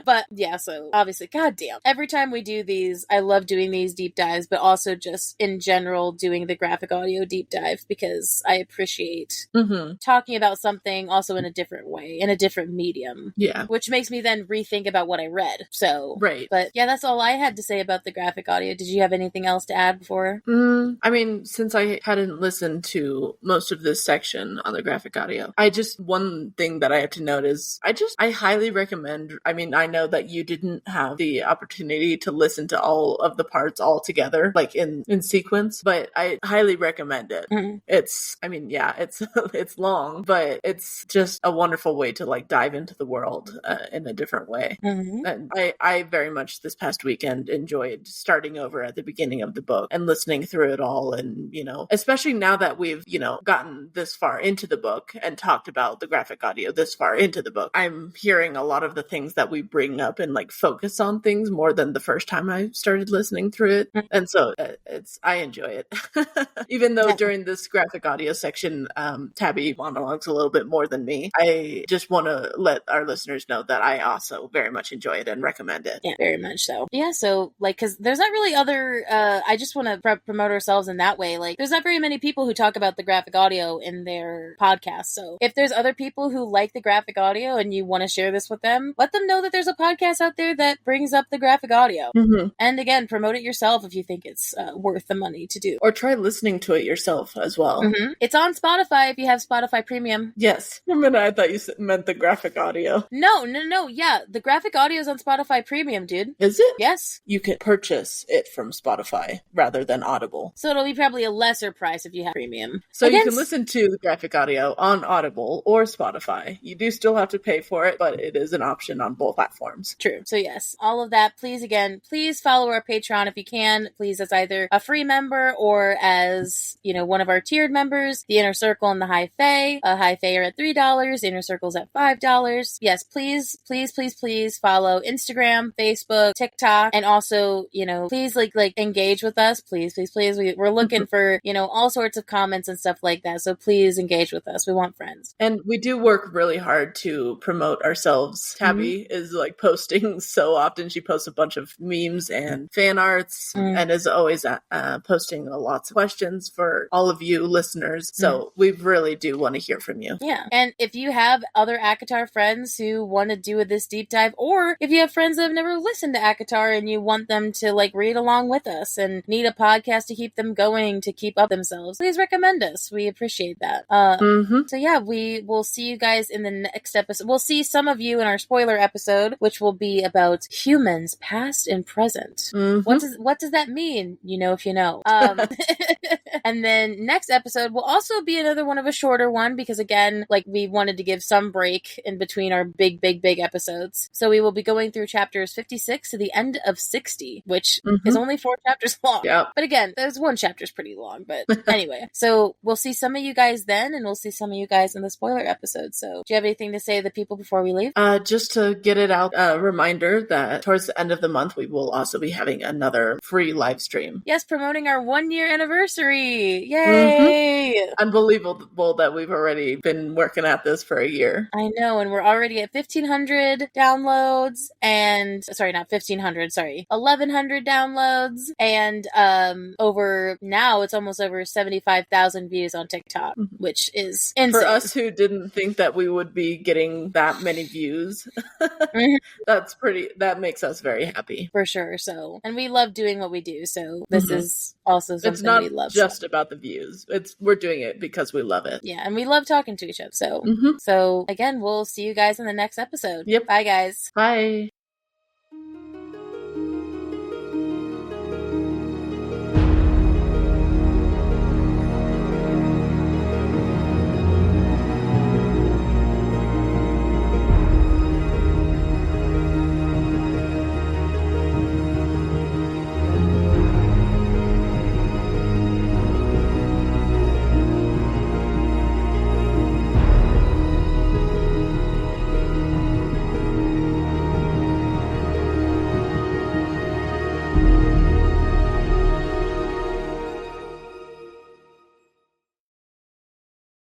But yeah, so obviously, goddamn. Every time we do these, I love doing these deep dives, but also just in general doing the graphic audio deep dive because I appreciate talking about something also in a different way, in a different medium. Yeah. Which makes me then rethink about what I read. So, right. But yeah, that's all I had to say about the graphic audio. Did you have anything else to add before? I mean, since I hadn't listened to most of this section on the graphic audio, one thing that I have to note is I highly recommend, I mean, I know that you didn't have the opportunity to listen to all of the parts all together, like in sequence, but I highly recommend it. It's, I mean, yeah, it's long, but it's just a wonderful way to like dive into the world in a different way. And I very much this past weekend enjoyed starting over at the beginning of the book and listening through it all. And, you know, especially now that we've, you know, gotten this far into the book and talked about the graphic audio this far into the book, I'm hearing a lot of the things that we bring up and like focus on things more than the first time I started listening through it. And so I enjoy it. Even though during this graphic audio section, Tabi monologues a little bit more than me, I just want to let our listeners know that I also very much enjoy it and recommend it. Yeah, very much so. Yeah, so like, because there's not really other, I just want to promote ourselves in that way. Like, there's not very many people who talk about the graphic audio in their podcast. So if there's other people who like the graphic audio and you want to share this with them, let them know that there's a podcast out there that brings up the graphic audio. And again, promote it yourself if you think it's worth the money to do. Or try listening to it yourself as well. It's on Spotify if you have Spotify Premium. Yes. For a minute, I thought you meant the graphic audio. No. Yeah, the graphic audio is on Spotify Premium, dude. Is it? Yes. You can purchase it from Spotify rather than Audible. So it'll be probably a lesser price if you have Premium. So you can listen to the graphic audio on Audible or Spotify. You do still have to pay for it, but it is an option on both platforms. platforms. True. So yes, all of that. Please follow our Patreon if you can. Please, as either a free member or as, one of our tiered members, the Inner Circle and the High Fae. High Fae are at $3, Inner Circle's at $5. Yes, please follow Instagram, Facebook, TikTok, and also, please engage with us. Please. We're looking for, all sorts of comments and stuff like that. So please engage with us. We want friends. And we do work really hard to promote ourselves. Tabi is posting so often. She posts a bunch of memes and fan arts and is always posting lots of questions for all of you listeners. So we really do want to hear from you. Yeah. And if you have other ACOTAR friends who want to do this deep dive, or if you have friends that have never listened to ACOTAR and you want them to read along with us and need a podcast to keep them going, to keep up themselves, please recommend us. We appreciate that. So yeah, we will see you guys in the next episode. We'll see some of you in our spoiler episode, which will be about humans past and present. What does that mean? If you know. And then next episode will also be another one of a shorter one, because again, we wanted to give some break in between our big episodes. So we will be going through chapters 56 to the end of 60, which is only 4 chapters long. Yep. But again, there's one chapter's pretty long, but anyway. So we'll see some of you guys then, and we'll see some of you guys in the spoiler episode. So do you have anything to say to the people before we leave? Just to get it out, a reminder that towards the end of the month, we will also be having another free live stream. Yes, promoting our 1-year anniversary. Yay! Unbelievable that we've already been working at this for a year. I know, and we're already at 1,500 downloads, and sorry, not 1,500, sorry, 1,100 downloads, and it's almost over 75,000 views on TikTok, which is insane. For us who didn't think that we would be getting that many views, that makes us very happy. For sure. So, and we love doing what we do, so this is also something we love. It's not just about the views. We're doing it because we love it. Yeah, and we love talking to each other. So, so again, we'll see you guys in the next episode. Yep. Bye, guys. Bye.